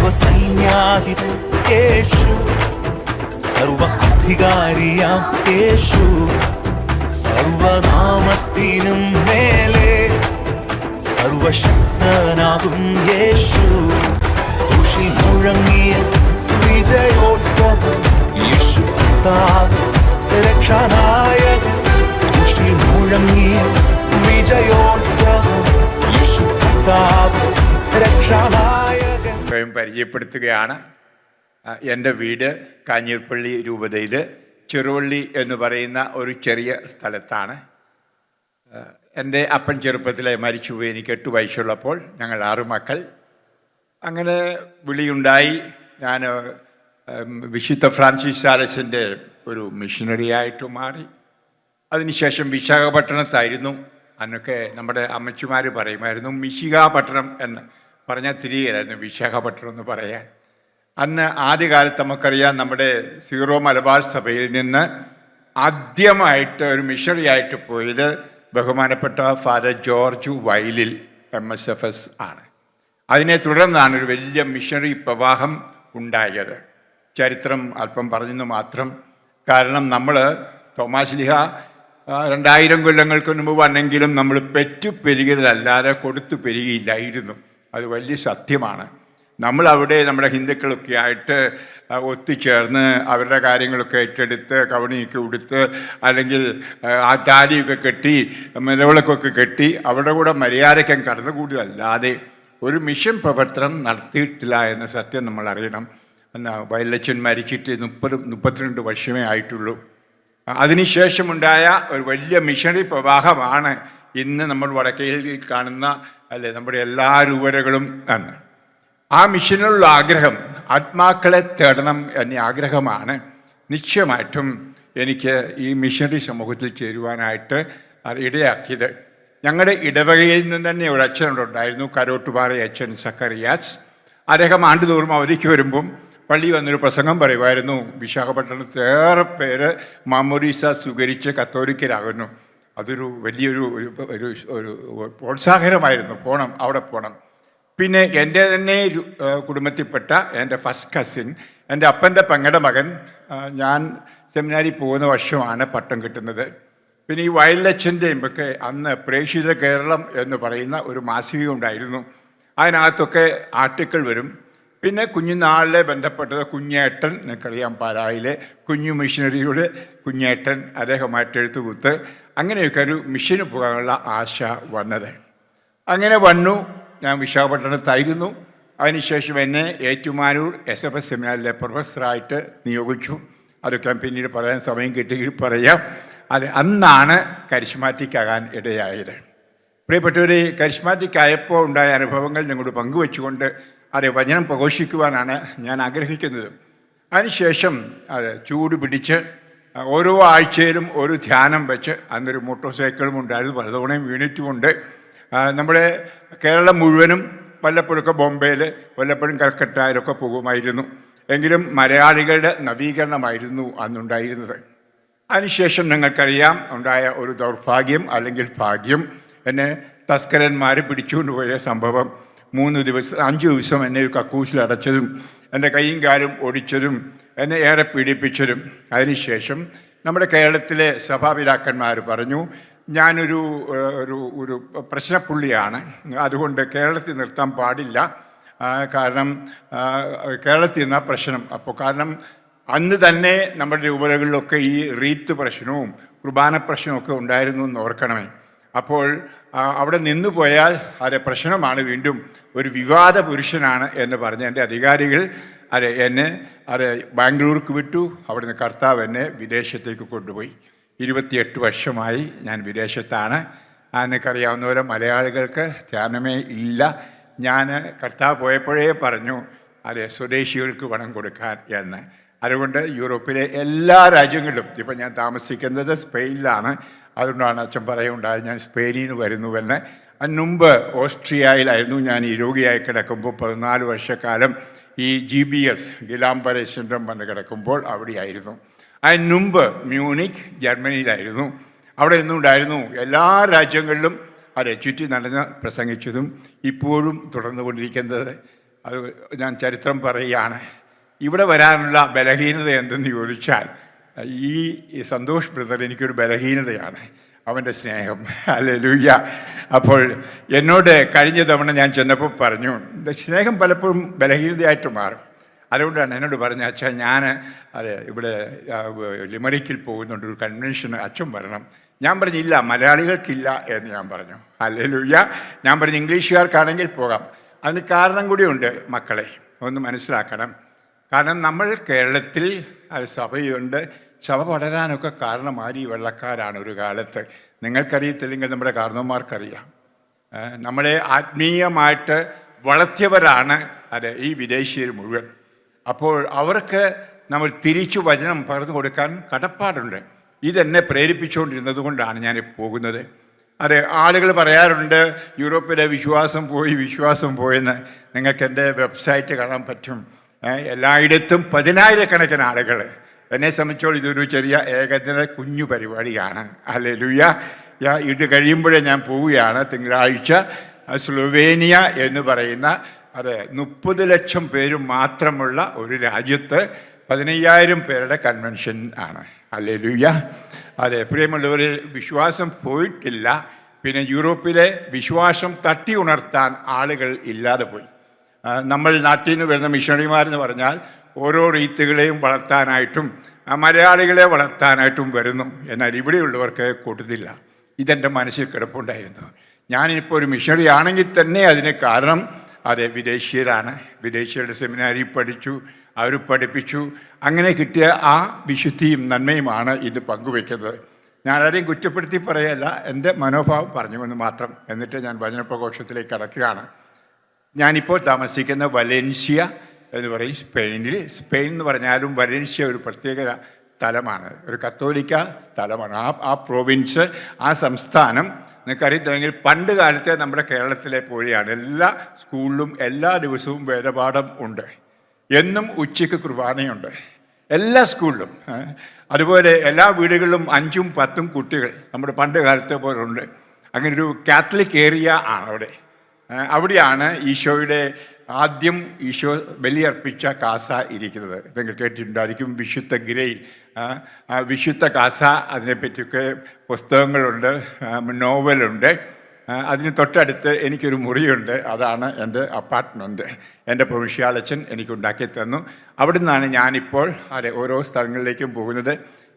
സർവസൈന്യാധിപൻ യേശു, സർവ അധികാരിയാം യേശു, സർവനാമത്തിനും മേലെ സർവശക്തനാകും യേശു. കുശി മുഴങ്ങിയ വിജയോത്സവം യേശു കർത്താവ് രക്ഷാനായകൻ. കുശി മുഴങ്ങിയ വിജയോത്സവം യേശു കർത്താവ് രക്ഷാനായകൻ. സ്വയം പരിചയപ്പെടുത്തുകയാണ്. എൻ്റെ വീട് കാഞ്ഞിരപ്പള്ളി രൂപതയിൽ ചെറുവള്ളി എന്ന് പറയുന്ന ഒരു ചെറിയ സ്ഥലത്താണ്. എൻ്റെ അപ്പൻ ചെറുപ്പത്തിലെ മരിച്ചുപോയി. എനിക്ക് 8 വയസ്സുള്ളപ്പോൾ ഞങ്ങൾ 6 മക്കൾ. അങ്ങനെ വിളിയുണ്ടായി. ഞാൻ വിശുദ്ധ ഫ്രാൻസിസ് സാലസിൻ്റെ ഒരു മിഷണറി ആയിട്ട് മാറി. അതിനുശേഷം വിശാഖപട്ടണത്തായിരുന്നു. അന്നൊക്കെ നമ്മുടെ അമ്മച്ചിമാർ പറയുമായിരുന്നു മിശികാപട്ടണം എന്ന് പറഞ്ഞാൽ തിരികെയായിരുന്നു വിശാഖപട്ടണം എന്ന് പറയാൻ. അന്ന് ആദ്യകാലത്ത് നമുക്കറിയാം, നമ്മുടെ സീറോ മലബാർ സഭയിൽ നിന്ന് ആദ്യമായിട്ട് ഒരു മിഷണറി ആയിട്ട് പോയത് ബഹുമാനപ്പെട്ട ഫാദർ ജോർജ് വയലിൽ MSFS ആണ്. അതിനെ തുടർന്നാണ് ഒരു വലിയ മിഷണറി പ്രവാഹം ഉണ്ടായത്. ചരിത്രം അല്പം പറഞ്ഞെന്ന് മാത്രം. കാരണം നമ്മൾ തോമാശ്ലീഹ 2000 കൊല്ലങ്ങൾക്ക് മുമ്പ് വന്നെങ്കിലും നമ്മൾ പെറ്റു പെരുകിയതല്ലാതെ കൊടുത്തു പെരുകിയില്ലായിരുന്നു. അത് വലിയ സത്യമാണ്. നമ്മളവിടെ നമ്മുടെ ഹിന്ദുക്കളൊക്കെ ആയിട്ട് ഒത്തുചേർന്ന് അവരുടെ കാര്യങ്ങളൊക്കെ ഏറ്റെടുത്ത് കവണിയൊക്കെ ഉടുത്ത് അല്ലെങ്കിൽ ആ താലിയൊക്കെ കെട്ടി നിലവിളക്കൊക്കെ കെട്ടി അവരുടെ കൂടെ മര്യാദയ്ക്കും കടന്നുകൂടിയതല്ലാതെ ഒരു മിഷൻ പ്രവർത്തനം നടത്തിയിട്ടില്ല എന്ന സത്യം നമ്മൾ അറിയണം. എന്നാൽ വയലച്ചൻ മരിച്ചിട്ട് 32 വർഷമേ ആയിട്ടുള്ളൂ. അതിനുശേഷമുണ്ടായ ഒരു വലിയ മിഷണറി പ്രവാഹമാണ് ഇന്ന് നമ്മൾ വടക്കയിൽ കാണുന്ന നമ്മുടെ എല്ലാ രൂപതകളും എന്ന്. ആ മിഷനുള്ള ആഗ്രഹം, ആത്മാക്കളെ തേടണം എന്ന ആഗ്രഹമാണ് നിശ്ചയമായിട്ടും എനിക്ക് ഈ മിഷണറി സമൂഹത്തിൽ ചേരുവാനായിട്ട് ഇടയാക്കിയത്. ഞങ്ങളുടെ ഇടവകയിൽ നിന്ന് തന്നെ ഒരു അച്ഛനുണ്ടായിരുന്നു, കരോട്ടുപാറ അച്ഛൻ സക്കറിയാസ്. അദ്ദേഹം ആണ്ടുതോറും അവധിക്ക് വരുമ്പം പള്ളി വന്നൊരു പ്രസംഗം പറയുമായിരുന്നു. വിശാഖപട്ടണത്തിൽ ഏറെ പേര് മാമോദീസ സ്വീകരിച്ച് കത്തോലിക്കരാകുന്നു. അതൊരു വലിയൊരു ഒരു പ്രോത്സാഹനമായിരുന്നു. അവിടെ പോകണം. പിന്നെ എൻ്റെ തന്നെ കുടുംബത്തിൽപ്പെട്ട എൻ്റെ ഫസ്റ്റ് കസിൻ, എൻ്റെ അപ്പൻ്റെ പെങ്ങളുടെ മകൻ, ഞാൻ സെമിനാരി പോകുന്ന വർഷമാണ് പട്ടം കിട്ടുന്നത്. പിന്നെ ഈ വയലച്ചൻ്റെയും ഒക്കെ അന്ന് പ്രേക്ഷിത കേരളം എന്ന് പറയുന്ന ഒരു മാസിക ഉണ്ടായിരുന്നു. അതിനകത്തൊക്കെ ആർട്ടിക്കിൾ വരും. പിന്നെ കുഞ്ഞുനാളിലെ ബന്ധപ്പെട്ടത് കുഞ്ഞേട്ടൻ, എനിക്കറിയാം പാലായിലെ കുഞ്ഞു മിഷണറിയുടെ കുഞ്ഞേട്ടൻ, അദ്ദേഹമായിട്ട് എഴുത്തുകുത്ത്, അങ്ങനെയൊക്കെ ഒരു മിഷന് പോകാനുള്ള ആശ വന്നത്. അങ്ങനെ വന്നു. ഞാൻ വിശാഖപട്ടണത്തായിരുന്നു. അതിനുശേഷം എന്നെ ഏറ്റുമാനൂർ SFS സെമിനാറിലെ പ്രൊഫസറായിട്ട് നിയോഗിച്ചു. അതൊക്കെ ഞാൻ പിന്നീട് പറയാൻ സമയം കിട്ടിയെങ്കിൽ പറയാം. അത് അന്നാണ് കരിസ്മാറ്റിക് ആകാൻ ഇടയായത്. പ്രിയപ്പെട്ടവരെ, കരിസ്മാറ്റിക് ആയപ്പോൾ ഉണ്ടായ അനുഭവങ്ങൾ നിങ്ങളോട് പങ്കുവെച്ചുകൊണ്ട് വചനം പ്രഘോഷിക്കുവാനാണ് ഞാൻ ആഗ്രഹിക്കുന്നത്. അതിനുശേഷം ചൂട് പിടിച്ച് ഓരോ ആഴ്ചയിലും ഒരു ധ്യാനം വെച്ച്, അന്നൊരു മോട്ടോർ സൈക്കിളും ഉണ്ടായിരുന്നു, പലതവണയും യൂണിറ്റുമുണ്ട്. നമ്മുടെ കേരളം മുഴുവനും, വല്ലപ്പോഴൊക്കെ ബോംബെയിൽ, വല്ലപ്പോഴും കൽക്കട്ടയിലൊക്കെ പോകുമായിരുന്നു. എങ്കിലും മലയാളികളുടെ നവീകരണമായിരുന്നു അന്നുണ്ടായിരുന്നത്. അതിനുശേഷം നിങ്ങൾക്കറിയാം ഉണ്ടായ ഒരു ദൗർഭാഗ്യം അല്ലെങ്കിൽ ഭാഗ്യം, എന്നെ തസ്കരന്മാർ പിടിച്ചുകൊണ്ടുപോയ സംഭവം. 5 ദിവസം എന്നെ ഒരു കക്കൂസിൽ അടച്ചതും എൻ്റെ കൈയും കാലും ഒടിച്ചതും എന്നെ ഏറെ പീഡിപ്പിച്ചതും. അതിനുശേഷം നമ്മുടെ കേരളത്തിലെ സഭാപിതാക്കന്മാർ പറഞ്ഞു, ഞാനൊരു ഒരു പ്രശ്നപ്പുള്ളിയാണ്, അതുകൊണ്ട് കേരളത്തിൽ നിർത്താൻ പാടില്ല, കാരണം കേരളത്തിൽ നിന്നാ പ്രശ്നം. കാരണം അന്ന് തന്നെ നമ്മുടെ രൂപതകളിലൊക്കെ ഈ റീത്ത് പ്രശ്നവും കുർബാന പ്രശ്നമൊക്കെ ഉണ്ടായിരുന്നു എന്ന് ഓർക്കണമേ. അപ്പോൾ അവിടെ നിന്നു പോയാൽ അത് പ്രശ്നമാണ്, വീണ്ടും ഒരു വിവാദ പുരുഷനാണ് എന്ന് പറഞ്ഞ് എൻ്റെ അധികാരികൾ എന്നെ ബാംഗ്ലൂർക്ക് വിട്ടു. അവിടുന്ന് കർത്താവ് എന്നെ വിദേശത്തേക്ക് കൊണ്ടുപോയി. 28 വർഷമായി ഞാൻ വിദേശത്താണ്. എനിക്കറിയാവുന്ന പോലെ മലയാളികൾക്ക് ധ്യാനമേ ഇല്ല. ഞാൻ കർത്താവ് പോയപ്പോഴേ പറഞ്ഞു സ്വദേശികൾക്ക് പണം കൊടുക്കാൻ എന്ന്. അതുകൊണ്ട് യൂറോപ്പിലെ എല്ലാ രാജ്യങ്ങളിലും, ഇപ്പം ഞാൻ താമസിക്കുന്നത് സ്പെയിനിലാണ്, അതുകൊണ്ടാണ് അച്ഛൻ പറയുണ്ടായത് ഞാൻ സ്പെയിനിൽ നിന്ന് വരുന്നുവെന്ന്. അതിനുമുമ്പ് ഓസ്ട്രിയയിലായിരുന്നു ഞാൻ ഈ രോഗിയായി കിടക്കുമ്പോൾ 14 വർഷക്കാലം ഈ GBS ഗിലാംബരെ സിൻഡ്രോം വന്ന് കിടക്കുമ്പോൾ അവിടെയായിരുന്നു. അതിനുമുമ്പ് മ്യൂണിക് ജർമ്മനിയിലായിരുന്നു. അവിടെ നിന്നുണ്ടായിരുന്നു എല്ലാ രാജ്യങ്ങളിലും ചുറ്റി നടന്ന് പ്രസംഗിച്ചതും ഇപ്പോഴും തുടർന്നുകൊണ്ടിരിക്കുന്നത്. അത് ഞാൻ ചരിത്രം പറയുകയാണ്. ഇവിടെ വരാനുള്ള ബലഹീനത എന്തെന്ന് ചോദിച്ചാൽ, ഈ സന്തോഷ് ബ്രദർ എനിക്കൊരു ബലഹീനതയാണ്, അവൻ്റെ സ്നേഹം. ഹല്ലേലൂയ. അപ്പോൾ എന്നോട് കഴിഞ്ഞ തവണ ഞാൻ ചെന്നപ്പോൾ പറഞ്ഞു, സ്നേഹം പലപ്പോഴും ബലഹീനതയായിട്ട് മാറും. അതുകൊണ്ടാണ് എന്നോട് പറഞ്ഞ അച്ഛൻ, ഞാൻ ഇവിടെ ലിമറിക്കിൽ പോകുന്നുണ്ട്, ഒരു കൺവെൻഷന് അച്ഛൻ വരണം. ഞാൻ പറഞ്ഞു ഇല്ല, മലയാളികൾക്കില്ല എന്ന് ഞാൻ പറഞ്ഞു. ഹല്ലേലൂയ. ഞാൻ പറഞ്ഞു ഇംഗ്ലീഷുകാർക്കാണെങ്കിൽ പോകാം. അതിന് കാരണം കൂടിയുണ്ട് മക്കളെ, ഒന്ന് മനസ്സിലാക്കണം. കാരണം നമ്മൾ കേരളത്തിൽ സഭയുണ്ട്, സഭ വളരാനൊക്കെ കാരണമാരി വെള്ളക്കാരാണ് ഒരു കാലത്ത്. നിങ്ങൾക്കറിയത്തില്ലെങ്കിൽ നമ്മുടെ കാരണവന്മാർക്കറിയാം. നമ്മളെ ആത്മീയമായിട്ട് വളർത്തിയവരാണ് ഈ വിദേശീയർ മുഴുവൻ. അപ്പോൾ അവർക്ക് നമ്മൾ തിരിച്ചു വചനം പകർന്നു കൊടുക്കാൻ കടപ്പാടുണ്ട്. ഇതെന്നെ പ്രേരിപ്പിച്ചുകൊണ്ടിരുന്നത് കൊണ്ടാണ് ഞാൻ പോകുന്നത്. ആളുകൾ പറയാറുണ്ട് യൂറോപ്പിലെ വിശ്വാസം പോയെന്ന്. നിങ്ങൾക്ക് എൻ്റെ വെബ്സൈറ്റ് കാണാൻ പറ്റും. എല്ലായിടത്തും 10,000-കണക്കിന് ആളുകൾ. എന്നെ സംബന്ധിച്ചോളം ഇതൊരു ചെറിയ ഏകദിന കുഞ്ഞു പരിപാടിയാണ്. ഹല്ലേലൂയ. ഇത് കഴിയുമ്പോഴേ ഞാൻ പോവുകയാണ്. തിങ്കളാഴ്ച സ്ലൊവേനിയ എന്ന് പറയുന്ന 30 ലക്ഷം പേര് മാത്രമുള്ള ഒരു രാജ്യത്ത് 15,000 പേരുടെ കൺവെൻഷൻ ആണ്. ഹല്ലേലൂയ. പ്രിയമുള്ളവർ, വിശ്വാസം പോയിട്ടില്ല. പിന്നെ യൂറോപ്പിലെ വിശ്വാസം തട്ടി ഉണർത്താൻ ആളുകൾ ഇല്ലാതെ പോയി. നമ്മൾ നാട്ടിൽ നിന്ന് വരുന്ന മിഷണറിമാരെന്ന് പറഞ്ഞാൽ ഓരോ റീത്തുകളെയും വളർത്താനായിട്ടും മലയാളികളെ വളർത്താനായിട്ടും വരുന്നു. എന്നാൽ ഇവിടെയുള്ളവർക്ക് കൂട്ടത്തില്ല. ഇതെൻ്റെ മനസ്സിൽ കിടപ്പുണ്ടായിരുന്നു. ഞാനിപ്പോൾ ഒരു മിഷണറി ആണെങ്കിൽ തന്നെ അതിന് കാരണം വിദേശീയരാണ്. വിദേശീയരുടെ സെമിനാരിൽ പഠിച്ചു, അവർ പഠിപ്പിച്ചു. അങ്ങനെ കിട്ടിയ ആ വിശുദ്ധിയും നന്മയുമാണ് ഇത് പങ്കുവയ്ക്കുന്നത്. ഞാൻ ആരെയും കുറ്റപ്പെടുത്തി പറയല്ല, എൻ്റെ മനോഭാവം പറഞ്ഞുവെന്ന് മാത്രം. എന്നിട്ട് ഞാൻ വചനപ്രഘോഷത്തിലേക്ക് കടക്കുകയാണ്. ഞാനിപ്പോൾ താമസിക്കുന്ന വലൻസിയ എന്ന് പറയും, സ്പെയിനിൽ. സ്പെയിൻ എന്ന് പറഞ്ഞാലും വലൻസിയ ഒരു പ്രത്യേക സ്ഥലമാണ്, ഒരു കത്തോലിക്ക സ്ഥലമാണ്. ആ പ്രോവിൻസ്, ആ സംസ്ഥാനം നിങ്ങൾക്കറിയത്തില്ലെങ്കിൽ പണ്ട് കാലത്തെ നമ്മുടെ കേരളത്തിലെ പോലെയാണ്. എല്ലാ സ്കൂളിലും എല്ലാ ദിവസവും വേദപാഠം ഉണ്ട്. എന്നും ഉച്ചയ്ക്ക് കുർബാനയുണ്ട് എല്ലാ സ്കൂളിലും. അതുപോലെ എല്ലാ വീടുകളിലും 5ഉം 10ഉം കുട്ടികൾ നമ്മുടെ പണ്ട് കാലത്തെ പോലെ ഉണ്ട്. അങ്ങനൊരു കാത്തലിക് ഏരിയ ആണ് അവിടെ. അവിടെയാണ് ഈശോയുടെ ആദ്യം ഈശോ ബലിയർപ്പിച്ച കാസ ഇരിക്കുന്നത്. നിങ്ങൾ കേട്ടിട്ടുണ്ടായിരിക്കും, വിശുദ്ധ ഗിരയിൽ, വിശുദ്ധ കാസ. അതിനെപ്പറ്റിയൊക്കെ പുസ്തകങ്ങളുണ്ട്, നോവലുണ്ട്. അതിന് തൊട്ടടുത്ത് എനിക്കൊരു മുറിയുണ്ട്. അതാണ് എൻ്റെ അപ്പാർട്ട്മെൻറ്റ്. എൻ്റെ പ്രൊവിൻഷ്യാലച്ചൻ എനിക്കുണ്ടാക്കി തന്നു. അവിടെ നിന്നാണ് ഞാനിപ്പോൾ ഓരോ സ്ഥലങ്ങളിലേക്കും പോകുന്നത്.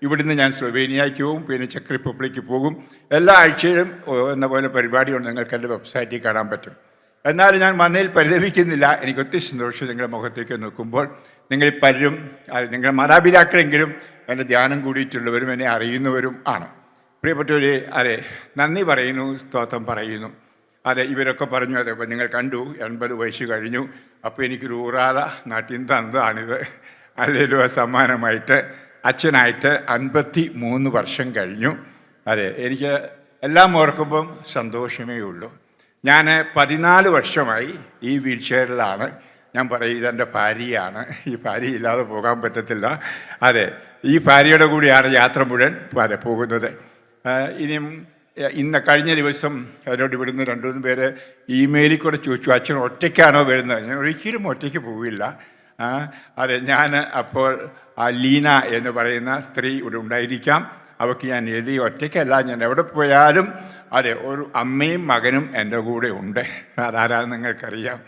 ഇവിടുന്ന് ഞാൻ സ്ലൊവേനിയയ്ക്ക് പോകും, പിന്നെ ചെക്ക് റിപ്പബ്ലിക്ക് പോകും. എല്ലാ ആഴ്ചയിലും എന്ന പോലെ പരിപാടിയുണ്ട്. നിങ്ങൾക്ക് എൻ്റെ വെബ്സൈറ്റിൽ കാണാൻ പറ്റും. എന്നാലും ഞാൻ വന്നതിൽ പരിതപിക്കുന്നില്ല. എനിക്ക് ഒത്തിരി സന്തോഷം നിങ്ങളുടെ മുഖത്തേക്ക് നോക്കുമ്പോൾ. നിങ്ങൾ പലരും, നിങ്ങളുടെ മാതാപിതാക്കളെങ്കിലും എൻ്റെ ധ്യാനം കൂടിയിട്ടുള്ളവരും എന്നെ അറിയുന്നവരും ആണ്. പ്രിയപ്പെട്ടവരെ, നന്ദി പറയുന്നു, സ്തോത്രം പറയുന്നു. ഇവരൊക്കെ പറഞ്ഞു. അപ്പോൾ നിങ്ങൾ കണ്ടു 80 വയസ്സ് കഴിഞ്ഞു. അപ്പോൾ എനിക്കൊരു ഊറാല നാട്ടിൽ തന്നതാണിത്. ഹല്ലേലൂയ. സമ്മാനമായിട്ട് അച്ഛനായിട്ട് 53 വർഷം കഴിഞ്ഞു. എനിക്ക് എല്ലാം ഓർക്കുമ്പം സന്തോഷമേ ഉള്ളൂ. ഞാൻ 14 വർഷമായി ഈ വീൽ ചെയറിലാണ്. ഞാൻ പറയും ഇതെൻ്റെ ഭാര്യയാണ്. ഈ ഭാര്യ ഇല്ലാതെ പോകാൻ പറ്റത്തില്ല. ഈ ഭാര്യയുടെ കൂടിയാണ് യാത്ര മുഴുവൻ പോകുന്നത്. ഇനിയും കഴിഞ്ഞ ദിവസം അവരോട് ഇവിടുന്ന് 2-3 പേര് ഇമെയിലിൽ കൂടെ ചോദിച്ചു, അച്ഛൻ ഒറ്റയ്ക്കാണോ വരുന്നത്? ഞാൻ ഒരിക്കലും ഒറ്റയ്ക്ക് പോവില്ല. ഞാൻ അപ്പോൾ ലീന എന്ന് പറയുന്ന സ്ത്രീ ഇവിടെ ഉണ്ടായിരിക്കാം. അവർക്ക് ഞാൻ എഴുതി, ഒറ്റയ്ക്കല്ല, ഞാൻ എവിടെ പോയാലും ഒരു അമ്മയും മകനും എൻ്റെ കൂടെ ഉണ്ട്. അതാരാന്ന് നിങ്ങൾക്കറിയാം.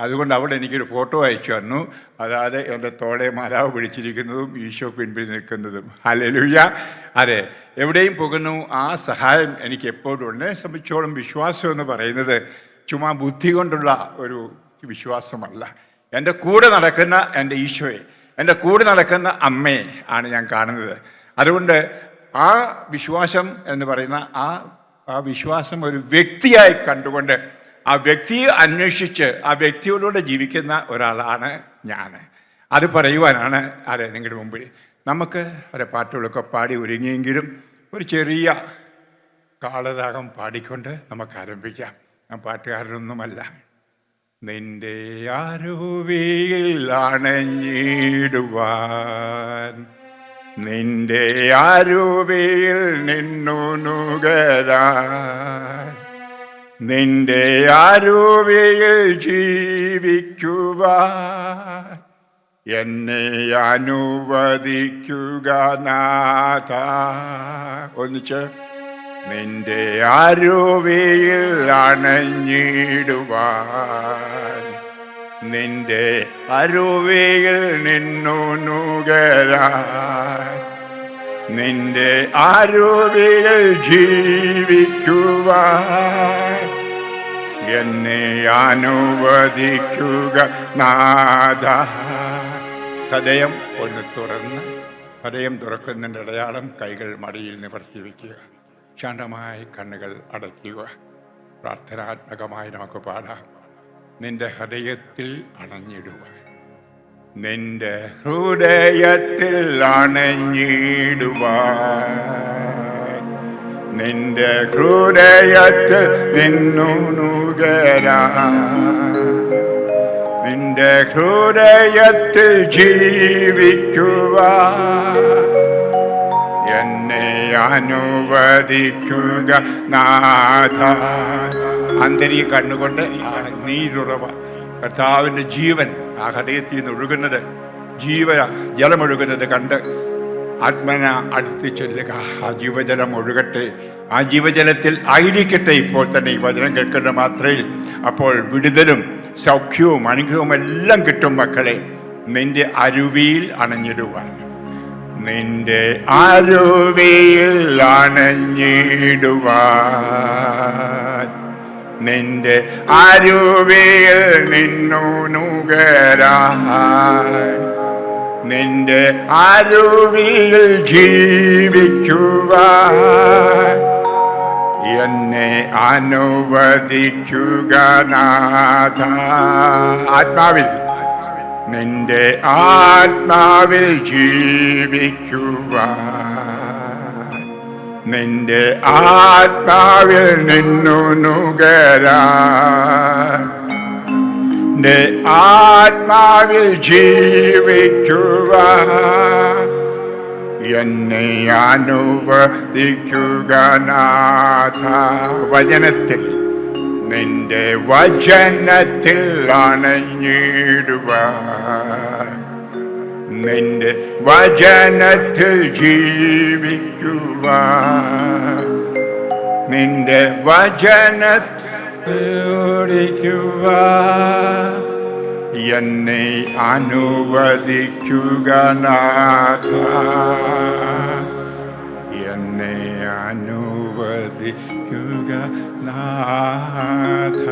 അതുകൊണ്ട് അവിടെ എനിക്കൊരു ഫോട്ടോ അയച്ചു തന്നു. അതായത് എൻ്റെ തോളെ മാലാവ് പിടിച്ചിരിക്കുന്നതും ഈശോ പിൻപിൽ നിൽക്കുന്നതും. ഹല്ലേലൂയ. എവിടെയും പോകുന്നു, ആ സഹായം എനിക്ക് എപ്പോഴും ഉണ്ട്. എന്നെ സംബന്ധിച്ചോളം വിശ്വാസം എന്ന് പറയുന്നത് ചുമ്മാ ബുദ്ധി കൊണ്ടുള്ള ഒരു വിശ്വാസമല്ല. എൻ്റെ കൂടെ നടക്കുന്ന എൻ്റെ ഈശോയെ, എൻ്റെ കൂടെ നടക്കുന്ന അമ്മയെ ആണ് ഞാൻ കാണുന്നത്. അതുകൊണ്ട് ആ വിശ്വാസം എന്ന് പറയുന്ന ആ വിശ്വാസം ഒരു വ്യക്തിയായി കണ്ടുകൊണ്ട് ആ വ്യക്തിയെ അന്വേഷിച്ച് ആ വ്യക്തിയോടുകൂടെ ജീവിക്കുന്ന ഒരാളാണ് ഞാൻ. അത് പറയുവാനാണ് നിങ്ങളുടെ മുമ്പിൽ. നമുക്ക് പാട്ടുകളൊക്കെ പാടി ഒരുങ്ങിയെങ്കിലും ഒരു ചെറിയ കാളരാഗം പാടിക്കൊണ്ട് നമുക്ക് ആരംഭിക്കാം. ഞാൻ പാട്ടുകാരനൊന്നുമല്ല. നിന്റെ അരുവിയിൽ അണഞ്ഞിടുവാൻ, നിന്റെ അരുവിയിൽ നിന്നു നുകരാൻ, നിന്റെ അരുവിയിൽ ജീവിക്കുവാൻ എന്നെ അനുവദിക്കുക നാഥ. ഒന്നിച്ച് നിന്റെ അരുവിയിൽ അണഞ്ഞിടുവാൻ, നിന്റെ അരുവിയിൽ നിന്നു നുകരാൻ, നിന്റെ അരുവിയിൽ ജീവിക്കുവാൻ എന്നെ അനുവദിക്കുക നാഥ. ഹൃദയം ഒന്ന് തുറന്ന്, ഹൃദയം തുറക്കുന്നതിൻ്റെ അടയാളം കൈകൾ മടിയിൽ നിവർത്തി വയ്ക്കുക. ശാന്തമായി കണ്ണുകൾ അടയ്ക്കുക. പ്രാർത്ഥനാത്മകമായി നമുക്ക് പാടാം. നിന്റെ ഹൃദയത്തിൽ അണഞ്ഞിടുവാൻ, നിന്റെ ഹൃദയത്തിൽ അണഞ്ഞിടുവാൻ, നിന്റെ ഹൃദയത്തിൽ നിന്നു നുകരാൻ, നിന്റെ ഹൃദയത്തിൽ ജീവിക്കുവാൻ എന്നെ അനുവദിക്കുക നാഥ. ആന്തരിക കണ്ണുകൊണ്ട് ആ നീരുറവ, കർത്താവിൻ്റെ ജീവൻ ആ ഹൃദയത്തിൽ നിന്ന് ഒഴുകുന്നത്, ജലമൊഴുകുന്നത് കണ്ട് ആത്മന അടുത്ത് ചെല്ലുക. ആ ജീവജലം ഒഴുകട്ടെ, ആ ജീവജലത്തിൽ ആയിരിക്കട്ടെ ഇപ്പോൾ തന്നെ ഈ വചനം കേൾക്കുന്ന മാത്രയിൽ. അപ്പോൾ വിടുതലും സൗഖ്യവും അനുഗ്രഹവും എല്ലാം കിട്ടും മക്കളെ. നിന്റെ അരുവിയിൽ അണഞ്ഞിടുവാൻ, നിന്റെ അരുവിയിൽ അണഞ്ഞിടുവാൻ, നിന്റെ അരുവിയിൽ നിന്നു നുകരാൻ, നിന്റെ അരുവിയിൽ ജീവിക്കുവാൻ എന്നെ അനുവദിക്കുക നാഥ. ആത്മാവിൽ, നിന്റെ ആത്മാവിൽ ജീവിക്കുവാൻ, നിന്റെ ആത്മാവിൽ നിന്നു നുകരാൻ, നിന്റെ ആത്മാവിൽ ജീവിക്കുവാൻ എന്നെ അനുവദിക്കുക നാഥ. വചനത്തിൽ, നിന്റെ വചനത്തിൽ അണഞ്ഞിടുവാൻ, നിന്റെ വചനത്തിൽ ജീവിക്കുവാൻ, നിന്റെ വചനത്തിലുടിക്കുവാൻ എന്നെ അനുവദിക്കുക നാഥ, എന്നെ അനുവദിക്കുക നാഥ.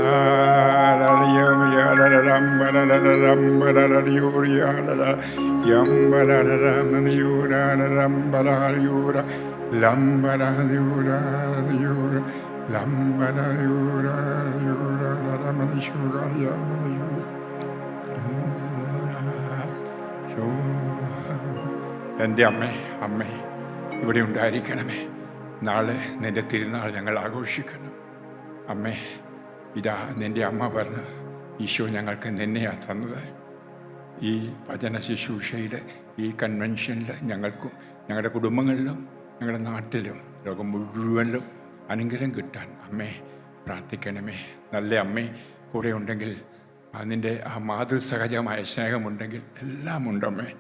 എൻ്റെ അമ്മേ ഇവിടെ ഉണ്ടായിരിക്കണമേ. നാളെ നിൻ്റെ തിരുനാൾ ഞങ്ങൾ ആഘോഷിക്കണം അമ്മേ. ഇതാ നിൻ്റെ അമ്മ പറഞ്ഞ് ഈശോ ഞങ്ങൾക്ക് നിന്നെയാണ് തന്നത്. ഈ വചന ശുശ്രൂഷയിൽ, ഈ കൺവെൻഷനിൽ ഞങ്ങൾക്കും ഞങ്ങളുടെ കുടുംബങ്ങളിലും ഞങ്ങളുടെ നാട്ടിലും ലോകം മുഴുവനിലും അനുഗ്രഹം കിട്ടാൻ അമ്മേ പ്രാർത്ഥിക്കണമേ. നല്ല അമ്മേ കൂടെ ഉണ്ടെങ്കിൽ, അതിൻ്റെ ആ മാതൃസഹജമായ സ്നേഹമുണ്ടെങ്കിൽ എല്ലാം ഉണ്ടമ്മേ.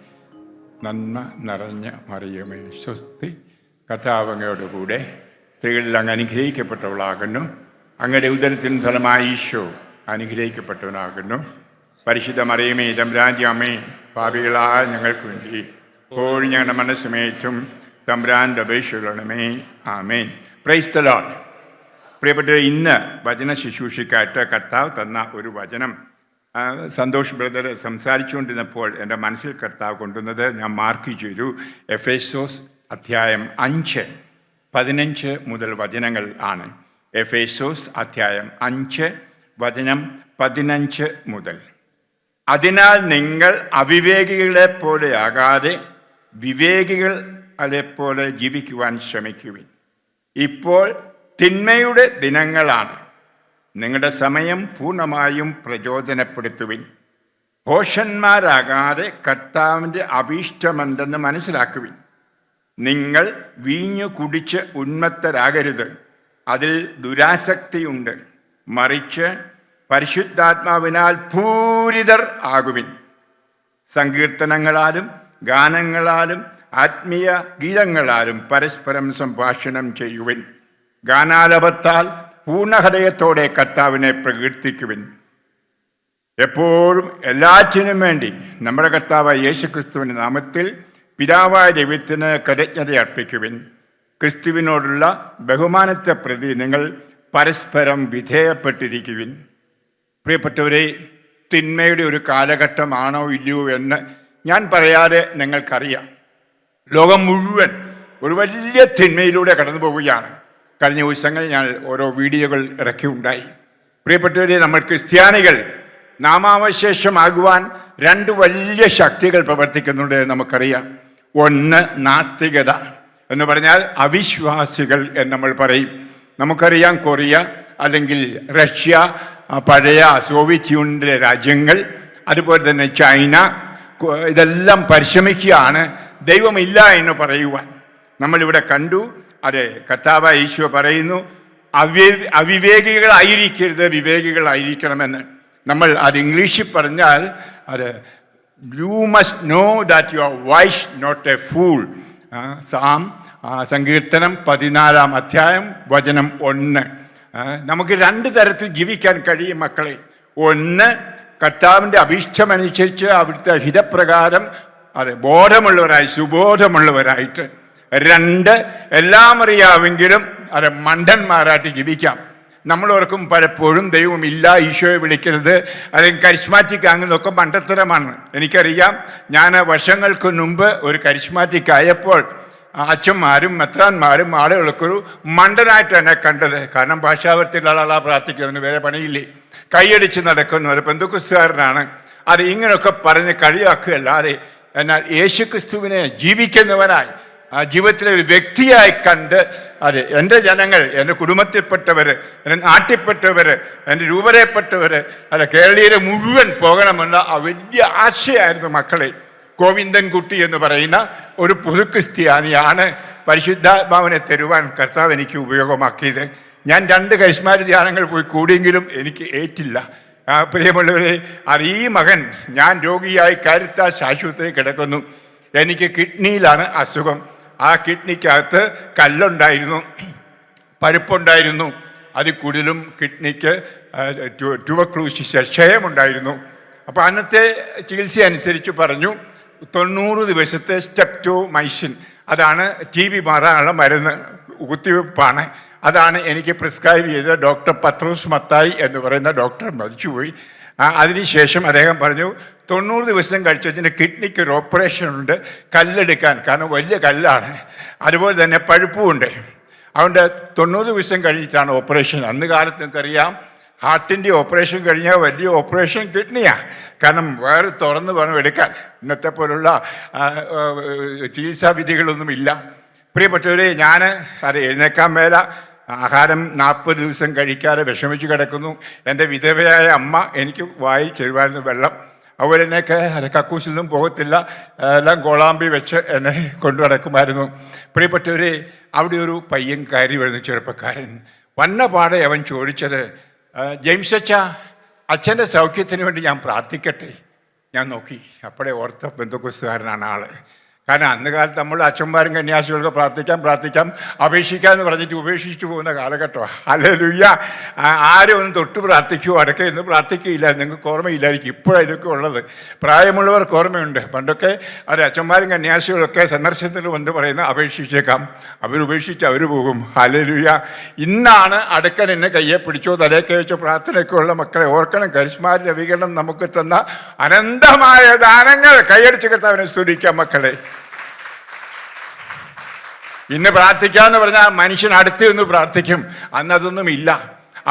നന്മ നിറഞ്ഞ മറിയമേ സ്വസ്തി, കർത്താവ് അങ്ങയോട് കൂടെ സ്ത്രീകളിൽ അങ്ങ് അനുഗ്രഹിക്കപ്പെട്ടവളാകുന്നു. അങ്ങയുടെ ഉദരത്തിൻ ഫലമായി ഈശോ അനുഗ്രഹിക്കപ്പെട്ടവനാകുന്നു. പരിശുദ്ധ മറിയമേ തമ്പുരാൻ്റെ അമ്മേ, പാപികളായ ഞങ്ങൾക്ക് വേണ്ടി ഇപ്പോഴും ഞങ്ങളുടെ മനസ്സുമേറ്റും തമ്പുരാൻ്റെ അപേക്ഷകളണമേ. ആമേൻ. Praise the Lord. പ്രിയപ്പെട്ടവരെ, ഇന്ന് വചന ശുശ്രൂഷയ്ക്കായിട്ട് കർത്താവ് തന്ന ഒരു വചനം സന്തോഷ് ബ്രദർ സംസാരിച്ചുകൊണ്ടിരുന്നപ്പോൾ എൻ്റെ മനസ്സിൽ കർത്താവ് കൊണ്ടുവന്നത് ഞാൻ മാർക്ക് ചെയ്തു. എഫേസോസ് അധ്യായം 5:15 മുതൽ വചനങ്ങൾ ആണ്. എഫേസോസ് അധ്യായം 5 വചനം 15 മുതൽ. അതിനാൽ നിങ്ങൾ അവിവേകികളെ പോലെ ആകാതെ വിവേകികളെ പോലെ ജീവിക്കുവാൻ ശ്രമിക്കുവിൻ. ഇപ്പോൾ തിന്മയുടെ ദിനങ്ങളാണ്. നിങ്ങളുടെ സമയം പൂർണ്ണമായും പ്രചോദനപ്പെടുത്തുവിൻ. ഭോഷന്മാരാകാതെ കർത്താവിൻ്റെ അഭീഷ്ടമെന്തെന്ന് മനസ്സിലാക്കുവിൻ. നിങ്ങൾ വീഞ്ഞു കുടിച്ച് ഉന്മത്തരാകരുത്, അതിൽ ദുരാസക്തിയുണ്ട്. മറിച്ച് പരിശുദ്ധാത്മാവിനാൽ പൂരിതർ ആകുവിൻ. സങ്കീർത്തനങ്ങളാലും ഗാനങ്ങളാലും ആത്മീയ ഗീതങ്ങളാലും പരസ്പരം സംഭാഷണം ചെയ്യുവിൻ. ഗാനാലപത്താൽ പൂർണ്ണഹൃദയത്തോടെ കർത്താവിനെ പ്രകീർത്തിക്കുവിൻ. എപ്പോഴും എല്ലാറ്റിനും വേണ്ടി നമ്മുടെ കർത്താവായ യേശുക്രിസ്തുവിൻ്റെ നാമത്തിൽ പിതാവായ ദൈവത്തിന് കൃതജ്ഞത അർപ്പിക്കുവിൻ. ക്രിസ്തുവിനോടുള്ള ബഹുമാനത്തെ പ്രതി നിങ്ങൾ പരസ്പരം വിധേയപ്പെട്ടിരിക്കുവിൻ. പ്രിയപ്പെട്ടവരെ, തിന്മയുടെ ഒരു കാലഘട്ടമാണോ ഇല്ലയോ എന്ന് ഞാൻ പറയാതെ നിങ്ങൾക്കറിയാം. ലോകം മുഴുവൻ ഒരു വലിയ തിന്മയിലൂടെ കടന്നു പോവുകയാണ്. കഴിഞ്ഞ ദിവസങ്ങളിൽ ഞാൻ ഓരോ വീഡിയോകൾ ഇറക്കിയുണ്ടായി. പ്രിയപ്പെട്ടവരെ, നമ്മൾ ക്രിസ്ത്യാനികൾ നാമാവശേഷമാകുവാൻ രണ്ട് വലിയ ശക്തികൾ പ്രവർത്തിക്കുന്നുണ്ട് നമുക്കറിയാം. ഒന്ന് നാസ്തികത എന്ന് പറഞ്ഞാൽ അവിശ്വാസികൾ എന്ന് നമ്മൾ പറയും. നമുക്കറിയാം, കൊറിയ അല്ലെങ്കിൽ റഷ്യ, പഴയ സോവിയറ്റ് യൂണിയനിലെ രാജ്യങ്ങൾ, അതുപോലെ തന്നെ ചൈന, ഇതെല്ലാം പരിശ്രമിക്കുകയാണ് ദൈവമില്ല എന്ന് പറയുവാൻ. നമ്മളിവിടെ കണ്ടു. അതെ, കർത്താവായ ഈശോ പറയുന്നു, അവിവേകികളായിരിക്കരുത്, വിവേകികളായിരിക്കണമെന്ന്. നമ്മൾ അത് ഇംഗ്ലീഷിൽ പറഞ്ഞാൽ അത് you must know that you are wise not a fool. സങ്കീർത്തനം 14-ാം അധ്യായം വചനം 1. നമുക്ക് രണ്ട് തരത്തിൽ ജീവിക്കാൻ കഴിയും മക്കളെ. ഒന്ന്, കർത്താവിൻ്റെ അഭീഷ്ടമനുസരിച്ച് അവിടുത്തെ ഹിതപ്രകാരം ബോധമുള്ളവരായി, സുബോധമുള്ളവരായിട്ട്. രണ്ട്, എല്ലാം അറിയാമെങ്കിലും മണ്ടന്മാരായിട്ട് ജീവിക്കാം. നമ്മളോർക്കും പലപ്പോഴും ദൈവമില്ല, ഈശോയെ വിളിക്കരുത്, അല്ലെങ്കിൽ കരിസ്മാറ്റിക് ആകുന്നതൊക്കെ മണ്ടത്തരമാണ്. എനിക്കറിയാം, ഞാൻ വർഷങ്ങൾക്ക് മുമ്പ് ഒരു കരിസ്മാറ്റിക് ആയപ്പോൾ അച്ഛന്മാരും മെത്രാന്മാരും ആളുകൾക്കൊരു മണ്ടനായിട്ട് എന്നെ കണ്ടത്. കാരണം ഭാഷാവർത്തിയുള്ള ആളാ പ്രാർത്ഥിക്കുന്നു, വേറെ പണിയില്ലേ, കൈയടിച്ച് നടക്കുന്നു, അത് പെന്തക്കോസ്തുകാരനാണ്, അത് ഇങ്ങനെയൊക്കെ പറഞ്ഞ് കളിയാക്കുകയല്ലാതെ. എന്നാൽ യേശുക്രിസ്തുവിനെ ജീവിക്കുന്നവനായി, ആ ജീവിതത്തിലെ ഒരു വ്യക്തിയായി കണ്ട്, അതെ, എൻ്റെ ജനങ്ങൾ, എൻ്റെ കുടുംബത്തിൽപ്പെട്ടവർ, എൻ്റെ നാട്ടിൽപ്പെട്ടവർ, എൻ്റെ രൂപതയിൽപ്പെട്ടവർ, അല്ല കേരളീയരെ മുഴുവൻ പോകണമെന്ന ആ വലിയ ആശയമായിരുന്നു മക്കളെ. ഗോവിന്ദൻകുട്ടി എന്ന് പറയുന്ന ഒരു പുതുക്രിസ്ത്യാനിയാണ് പരിശുദ്ധാത്മാവിനെ തരുവാൻ കർത്താവ് എനിക്ക് ഉപയോഗമാക്കിയത്. ഞാൻ 2 കരിസ്മാരി ധ്യാനങ്ങൾ പോയി കൂടിയെങ്കിലും എനിക്ക് ഏറ്റില്ല. പ്രിയമുള്ളവരെ, ഈ മകൻ, ഞാൻ രോഗിയായി കാരിത്താസ് ആശുപത്രിയിൽ കിടക്കുന്നു. എനിക്ക് കിഡ്നിയിലാണ് അസുഖം. ആ കിഡ്നിക്കകത്ത് കല്ലുണ്ടായിരുന്നു, പഴുപ്പുണ്ടായിരുന്നു, അതിൽ കൂടുതലും കിഡ്നിക്ക് ട്യൂബർക്ലോസിസ്, ക്ഷയമുണ്ടായിരുന്നു. അപ്പോൾ അന്നത്തെ ചികിത്സ അനുസരിച്ച് പറഞ്ഞു 90 ദിവസത്തെ സ്റ്റെപ്റ്റോമൈസിൻ, അതാണ് TB മാറാനുള്ള മരുന്ന്, കുത്തിവെപ്പാണ്. അതാണ് എനിക്ക് പ്രിസ്ക്രൈബ് ചെയ്തത്. ഡോക്ടർ പത്രോസ് മത്തായി എന്ന് പറയുന്ന ഡോക്ടർ മരിച്ചുപോയി. അതിനുശേഷം അദ്ദേഹം പറഞ്ഞു 90 ദിവസം കഴിച്ചതിന് കിഡ്നിക്ക് ഒരു ഓപ്പറേഷൻ ഉണ്ട്, കല്ലെടുക്കാൻ, കാരണം വലിയ കല്ലാണ്, അതുപോലെ തന്നെ പഴുപ്പുമുണ്ട്. അതുകൊണ്ട് 90 ദിവസം കഴിഞ്ഞിട്ടാണ് ഓപ്പറേഷൻ. അന്ന് കാലത്ത് നിങ്ങൾക്കറിയാം, ഹാർട്ടിൻ്റെ ഓപ്പറേഷൻ കഴിഞ്ഞാൽ വലിയ ഓപ്പറേഷൻ കിഡ്നിയാണ്, കാരണം വേറെ തുറന്ന് വേണം എടുക്കാൻ. ഇന്നത്തെ പോലുള്ള ചികിത്സാ വിധികളൊന്നുമില്ല. പ്രിയപ്പെട്ടവരെ, ഞാൻ എഴുന്നേക്കാൻ മേല, ആഹാരം 40 ദിവസം കഴിക്കാതെ വിഷമിച്ച് കിടക്കുന്നു. എൻ്റെ വിധവയായ അമ്മ എനിക്ക് വായിൽ ചെരുവായിരുന്നു വെള്ളം. അതുപോലെ തന്നെയൊക്കെ കക്കൂസിൽ നിന്നും പോകത്തില്ല, എല്ലാം കോളാമ്പി വെച്ച് എന്നെ കൊണ്ടു നടക്കുമായിരുന്നു. പ്രിയപ്പെട്ടവരെ, അവിടെ ഒരു പയ്യൻ കയറി വരുന്നു, ചെറുപ്പക്കാരൻ. വന്ന പാടെ അവൻ ചോദിച്ചത്, ജെയിംസ് അച്ഛൻ്റെ സൗഖ്യത്തിന് വേണ്ടി ഞാൻ പ്രാർത്ഥിക്കട്ടെ? ഞാൻ നോക്കി, അപ്പോഴേ ഓർത്ത പെന്തക്കോസ്തുകാരനാണ് ആള്. കാരണം അന്ന് കാലത്ത് നമ്മൾ അച്ഛന്മാരും കന്യാസികൾക്ക് പ്രാർത്ഥിക്കാം അപേക്ഷിക്കാമെന്ന് പറഞ്ഞിട്ട് ഉപേക്ഷിച്ചു പോകുന്ന കാലഘട്ടമാണ്. ഹല്ലേലൂയ. ആരും ഒന്നും തൊട്ട് പ്രാർത്ഥിക്കുമോ അടുക്കയിരുന്ന് പ്രാർത്ഥിക്കുകയില്ല. നിങ്ങൾക്ക് ഓർമ്മയില്ലായിരിക്കും, ഇപ്പോഴാണ് ഇതൊക്കെ ഉള്ളത്. പ്രായമുള്ളവർക്ക് ഓർമ്മയുണ്ട്. പണ്ടൊക്കെ അച്ഛന്മാരും കന്യാസികളൊക്കെ സന്ദർശനത്തിൽ വന്ന് പറയുന്ന അപേക്ഷിച്ചേക്കാം, അവരുപേക്ഷിച്ച് അവർ പോകും. ഹല്ലേലൂയ. ഇന്നാണ് അടുക്കൻ എന്നെ കയ്യെ പിടിച്ചോ തലയൊക്കെ വെച്ചോ പ്രാർത്ഥനയൊക്കെ ഉള്ള മക്കളെ ഓർക്കണം. കരിസ്മാരി നവീകരണം നമുക്ക് തന്ന അനന്തമായ ദാനങ്ങൾ കൈയടിച്ച് കർത്താവിനെ സ്തുതിക്കാം മക്കളെ. ഇന്ന് പ്രാർത്ഥിക്കാന്ന് പറഞ്ഞാൽ മനുഷ്യൻ അടുത്ത് നിന്ന് പ്രാർത്ഥിക്കും. അന്നതൊന്നും ഇല്ല.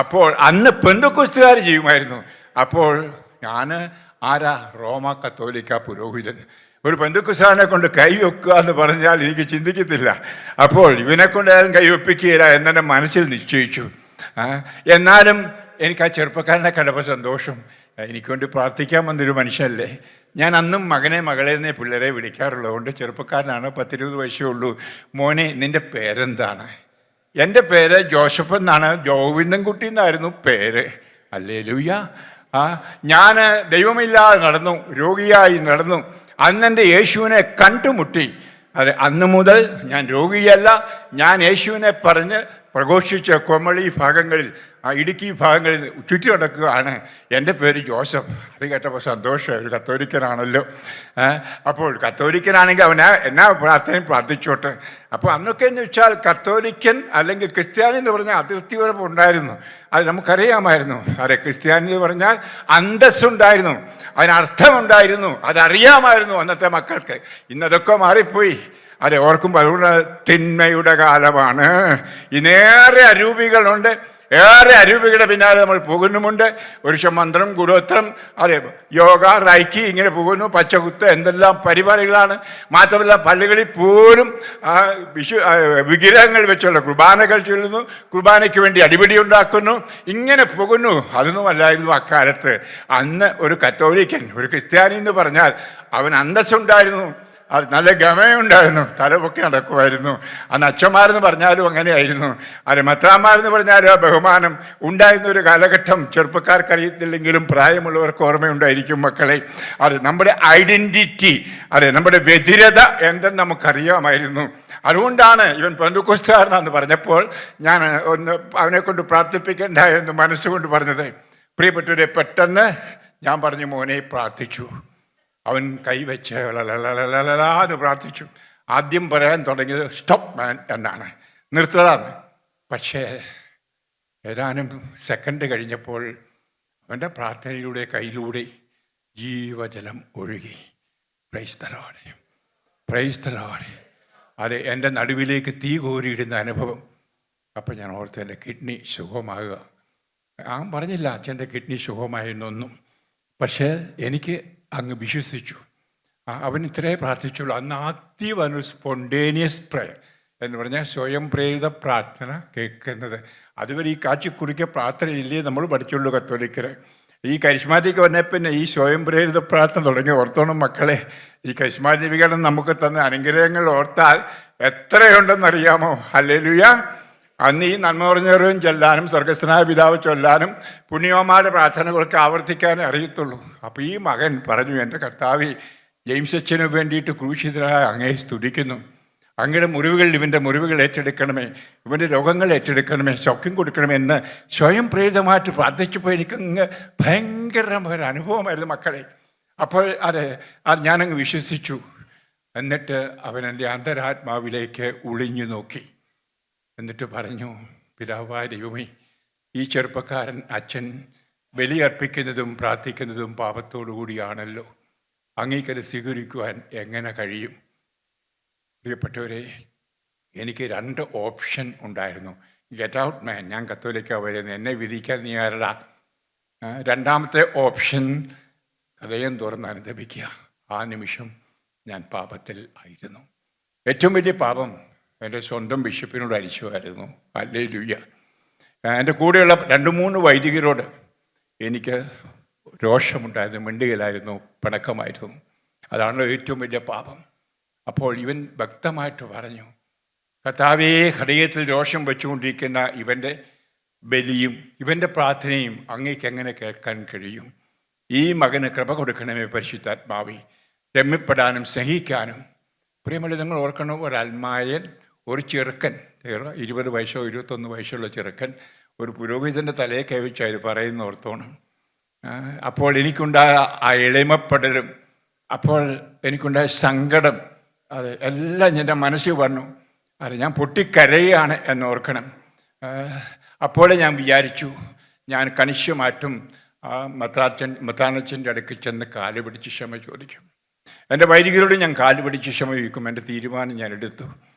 അപ്പോൾ അന്ന് പെന്തക്കോസ്തുകാർ ചെയ്യുമായിരുന്നു. അപ്പോൾ ഞാൻ ആരാ? റോമ കത്തോലിക്ക പുരോഹിതൻ. ഒരു പെന്തക്കോസ്തുകാരനെ കൊണ്ട് കൈവെക്കുക എന്ന് പറഞ്ഞാൽ എനിക്ക് ചിന്തിക്കത്തില്ല. അപ്പോൾ ഇവനെ കൊണ്ടായാലും കൈവെപ്പിക്കുകയില്ല എന്നെ മനസ്സിൽ നിശ്ചയിച്ചു. എന്നാലും എനിക്ക് ആ ചെറുപ്പക്കാരനെ കണ്ടപ്പോൾ സന്തോഷം. എനിക്ക് വേണ്ടി പ്രാർത്ഥിക്കാൻ വന്നൊരു മനുഷ്യനല്ലേ. ഞാൻ അന്നും മകനെ മകളെന്നേ പിള്ളേരെ വിളിക്കാറുള്ളതുകൊണ്ട് ചെറുപ്പക്കാരനാണ്, 10-20 വയസ്സേ ഉള്ളൂ. മോനെ, നിൻ്റെ പേരെന്താണ്? എൻ്റെ പേര് ജോസഫ് എന്നാണ്. ഗോവിന്ദൻകുട്ടി എന്നായിരുന്നു പേര്. ഹല്ലേലൂയ. ഞാൻ ദൈവമില്ലാതെ നടന്നു, രോഗിയായി നടന്നു. അന്നെൻ്റെ യേശുവിനെ കണ്ടുമുട്ടി. അതെ, അന്ന് മുതൽ ഞാൻ രോഗിയല്ല. ഞാൻ യേശുവിനെ പറഞ്ഞ് പ്രഘോഷിച്ച കൊമളി ഭാഗങ്ങളിൽ, ഇടുക്കി ഭാഗങ്ങളിൽ ചുറ്റി നടക്കുകയാണ്. എൻ്റെ പേര് ജോസഫ്. അത് കേട്ടപ്പോൾ സന്തോഷം. ഒരു കത്തോലിക്കനാണല്ലോ. അപ്പോൾ കത്തോലിക്കനാണെങ്കിൽ അവന് എന്നാ പ്രാർത്ഥനയും പ്രാർത്ഥിച്ചോട്ടെ. അപ്പോൾ അന്നൊക്കെ എന്ന് വെച്ചാൽ കത്തോലിക്കൻ അല്ലെങ്കിൽ ക്രിസ്ത്യാനി എന്ന് പറഞ്ഞാൽ അതിർത്തിപരം ഉണ്ടായിരുന്നു. അത് നമുക്കറിയാമായിരുന്നു. അതെ, ക്രിസ്ത്യാനി എന്ന് പറഞ്ഞാൽ അന്തസ്സുണ്ടായിരുന്നു, അതിനർത്ഥമുണ്ടായിരുന്നു, അതറിയാമായിരുന്നു അന്നത്തെ മക്കൾക്ക്. ഇന്നതൊക്കെ മാറിപ്പോയി. അതെ, ഓർക്കുമ്പോൾ അതുകൊണ്ട് തിന്മയുടെ കാലമാണ്. ഇന്നേറെ അരൂപികളുണ്ട്, ഏറെ അരൂപികളുടെ പിന്നാലെ നമ്മൾ പോകുന്നുമുണ്ട്. മന്ത്രം, ഗുണോത്രം, അതെ, യോഗ, റൈക്കി, ഇങ്ങനെ പോകുന്നു. പച്ചകുത്ത്, എന്തെല്ലാം പരിപാടികളാണ്. മാത്രമല്ല പള്ളികളിൽ പോലും വിഗ്രഹങ്ങൾ വെച്ചുള്ള കുർബാനകൾ ചൊല്ലുന്നു, കുർബാനയ്ക്ക് വേണ്ടി അടിപിടി ഉണ്ടാക്കുന്നു, ഇങ്ങനെ പോകുന്നു. അതൊന്നും അല്ലായിരുന്നു അക്കാലത്ത്. അന്ന് ഒരു കത്തോലിക്കൻ, ഒരു ക്രിസ്ത്യാനി എന്ന് പറഞ്ഞാൽ അവൻ അന്തസ്സുണ്ടായിരുന്നു, അത് നല്ല ഗമയുണ്ടായിരുന്നു, തലപൊക്കി നടക്കുമായിരുന്നു. അന്ന് അച്ഛന്മാരെന്ന് പറഞ്ഞാലും അങ്ങനെയായിരുന്നു. അത് മെത്രാന്മാരെന്ന് പറഞ്ഞാലും ബഹുമാനം ഉണ്ടായിരുന്ന ഒരു കാലഘട്ടം. ചെറുപ്പക്കാർക്കറിയത്തില്ലെങ്കിലും പ്രായമുള്ളവർക്ക് ഓർമ്മയുണ്ടായിരിക്കും മക്കളെ. അത് നമ്മുടെ ഐഡൻറ്റിറ്റി, അതെ, നമ്മുടെ വ്യതിരത എന്തെന്ന് നമുക്കറിയാമായിരുന്നു. അതുകൊണ്ടാണ് ഇവൻ പെന്തക്കോസ്തുകാരനാന്ന് പറഞ്ഞപ്പോൾ ഞാൻ ഒന്ന് അവനെ കൊണ്ട് പ്രാർത്ഥിപ്പിക്കേണ്ട എന്ന് മനസ്സുകൊണ്ട് പറഞ്ഞത്. പ്രിയപ്പെട്ടവരെ, പെട്ടെന്ന് ഞാൻ പറഞ്ഞു, മോനെ പ്രാർത്ഥിച്ചു. അവൻ കൈവച്ച് എന്ന് പ്രാർത്ഥിച്ചു. ആദ്യം പറയാൻ തുടങ്ങിയത് സ്റ്റോപ്പ് മാൻ എന്നാണ്, നിർത്തലാണ്. പക്ഷേ ഏതാനും സെക്കൻഡ് കഴിഞ്ഞപ്പോൾ അവൻ്റെ പ്രാർത്ഥനയിലൂടെ കയ്യിലൂടെ ജീവജലം ഒഴുകി. Price the Lord, price the Lord. അത് എൻ്റെ നടുവിലേക്ക് തീ കോരിയിടുന്ന അനുഭവം. അപ്പം ഞാൻ ഓർത്ത് എൻ്റെ കിഡ്നി സുഖമാകുക. ഞാൻ പറഞ്ഞില്ല അച്ഛൻ്റെ കിഡ്നി സുഖമായിരുന്നൊന്നും. പക്ഷേ എനിക്ക് അങ്ങ് വിശ്വസിച്ചു. അവൻ ഇത്രേ പ്രാർത്ഥിച്ചുള്ളൂ. അന്ന് ആദ്യം അവന് സ്പോണ്ടേനിയസ് പ്രയർ എന്ന് പറഞ്ഞാൽ സ്വയം പ്രേരിത പ്രാർത്ഥന കേൾക്കുന്നത്. അതുവരെ ഈ കാച്ചിക്കുറിക്ക പ്രാർത്ഥനയില്ലേ നമ്മൾ പഠിച്ചുള്ളൂ കത്തോലിക്കര്. ഈ കരിസ്മാറ്റിക് വന്നെ പിന്നെ ഈ സ്വയം പ്രേരിത പ്രാർത്ഥന തുടങ്ങി. ഓർത്തോണം മക്കളെ, ഈ കരിസ്മാറ്റിക് വികടനം നമുക്ക് തന്ന അനുഗ്രഹങ്ങൾ ഓർത്താൽ എത്രയുണ്ടെന്നറിയാമോ? ഹല്ലേലൂയ. അന്ന് ഈ നന്മ പറഞ്ഞവരും ചൊല്ലാനും സ്വർഗസ്ഥനായ പിതാവ് ചൊല്ലാനും പുണ്യവന്മാരുടെ പ്രാർത്ഥനകളൊക്കെ ആവർത്തിക്കാനേ അറിയത്തുള്ളൂ. അപ്പോൾ ഈ മകൻ പറഞ്ഞു, എൻ്റെ കർത്താവേ, ജെയിംസ് അച്ഛന് വേണ്ടിയിട്ട് ക്രൂശിതരായ അങ്ങേ സ്തുതിക്കുന്നു. അങ്ങയുടെ മുറിവുകളിൽ ഇവൻ്റെ മുറിവുകൾ ഏറ്റെടുക്കണമേ, ഇവൻ്റെ രോഗങ്ങൾ ഏറ്റെടുക്കണമേ, സൗഖ്യം കൊടുക്കണമേ എന്ന് സ്വയം പ്രേരിതമായിട്ട് പ്രാർത്ഥിച്ചപ്പോൾ എനിക്കങ്ങ് ഭയങ്കരമായ ഒരു അനുഭവമായിരുന്നു മക്കളെ. അപ്പോൾ അത് ഞാനങ്ങ് വിശ്വസിച്ചു. എന്നിട്ട് അവൻ എൻ്റെ അന്തരാത്മാവിലേക്ക് ഒളിഞ്ഞു നോക്കി. എന്നിട്ട് പറഞ്ഞു, പിതാവായ ദൈവമേ, ഈ ചെറുപ്പക്കാരൻ അച്ഛൻ ബലിയർപ്പിക്കുന്നതും പ്രാർത്ഥിക്കുന്നതും പാപത്തോടു കൂടിയാണല്ലോ. അങ്ങേക്കത് സ്വീകരിക്കുവാൻ എങ്ങനെ കഴിയും? പ്രിയപ്പെട്ടവരെ, എനിക്ക് 2 ഓപ്ഷൻ ഉണ്ടായിരുന്നു. ഗെറ്റ് ഔട്ട് മാൻ, ഞാൻ കത്തോലിക്ക വരുന്നത്, എന്നെ വിധിക്കാൻ നീ ആരടാ. രണ്ടാമത്തെ ഓപ്ഷൻ, ഹൃദയം തുറന്ന് അനുദപിക്കുക. ആ നിമിഷം ഞാൻ പാപത്തിൽ ആയിരുന്നു. ഏറ്റവും വലിയ പാപം എൻ്റെ സ്വന്തം ബിഷപ്പിനോട് അരിച്ചുമായിരുന്നു. ഹല്ലേലൂയ. എൻ്റെ കൂടെയുള്ള 2-3 വൈദികരോട് എനിക്ക് രോഷമുണ്ടായിരുന്നു, മിണ്ടുകയിലായിരുന്നു, പിണക്കമായിരുന്നു. അതാണല്ലോ ഏറ്റവും വലിയ പാപം. അപ്പോൾ ഇവൻ വ്യക്തമായിട്ട് പറഞ്ഞു, കർത്താവേ, ഹൃദയത്തിൽ രോഷം വെച്ചുകൊണ്ടിരിക്കുന്ന ഇവൻ്റെ ബലിയും ഇവൻ്റെ പ്രാർത്ഥനയും അങ്ങേക്ക് എങ്ങനെ കേൾക്കാൻ കഴിയും? ഈ മകന് കൃപ കൊടുക്കണമേ പരിശുദ്ധാത്മാവേ, രമ്യപ്പെടാനും സ്നേഹിക്കാനും. പ്രിയമുള്ള, നിങ്ങൾ ഓർക്കണം, ഒരു അൽമായൻ, ഒരു ചെറുക്കൻ, 20 വയസ്സോ 21 വയസ്സുള്ള ചെറുക്കൻ ഒരു പുരോഹിതൻ്റെ തലയെ കൈവച്ചാൽ ഇത് പറയുന്ന ഓർത്തോണം. അപ്പോൾ എനിക്കുണ്ടായ ആ എളിമപ്പെടലും, അപ്പോൾ എനിക്കുണ്ടായ സങ്കടം, അത് എല്ലാം എൻ്റെ മനസ്സിൽ വന്നു. അത് ഞാൻ പൊട്ടിക്കരയാണ് എന്നോർക്കണം. അപ്പോഴേ ഞാൻ വിചാരിച്ചു, ഞാൻ കണിശമായിട്ടും ആ മത്താനച്ഛൻ്റെ അടുക്ക് ചെന്ന് കാല് പിടിച്ച് ക്ഷമ ചോദിക്കും. എൻ്റെ വൈദികരോട് ഞാൻ കാല് പിടിച്ച് ക്ഷമ ചോദിക്കും. എൻ്റെ തീരുമാനം ഞാൻ എടുത്തു.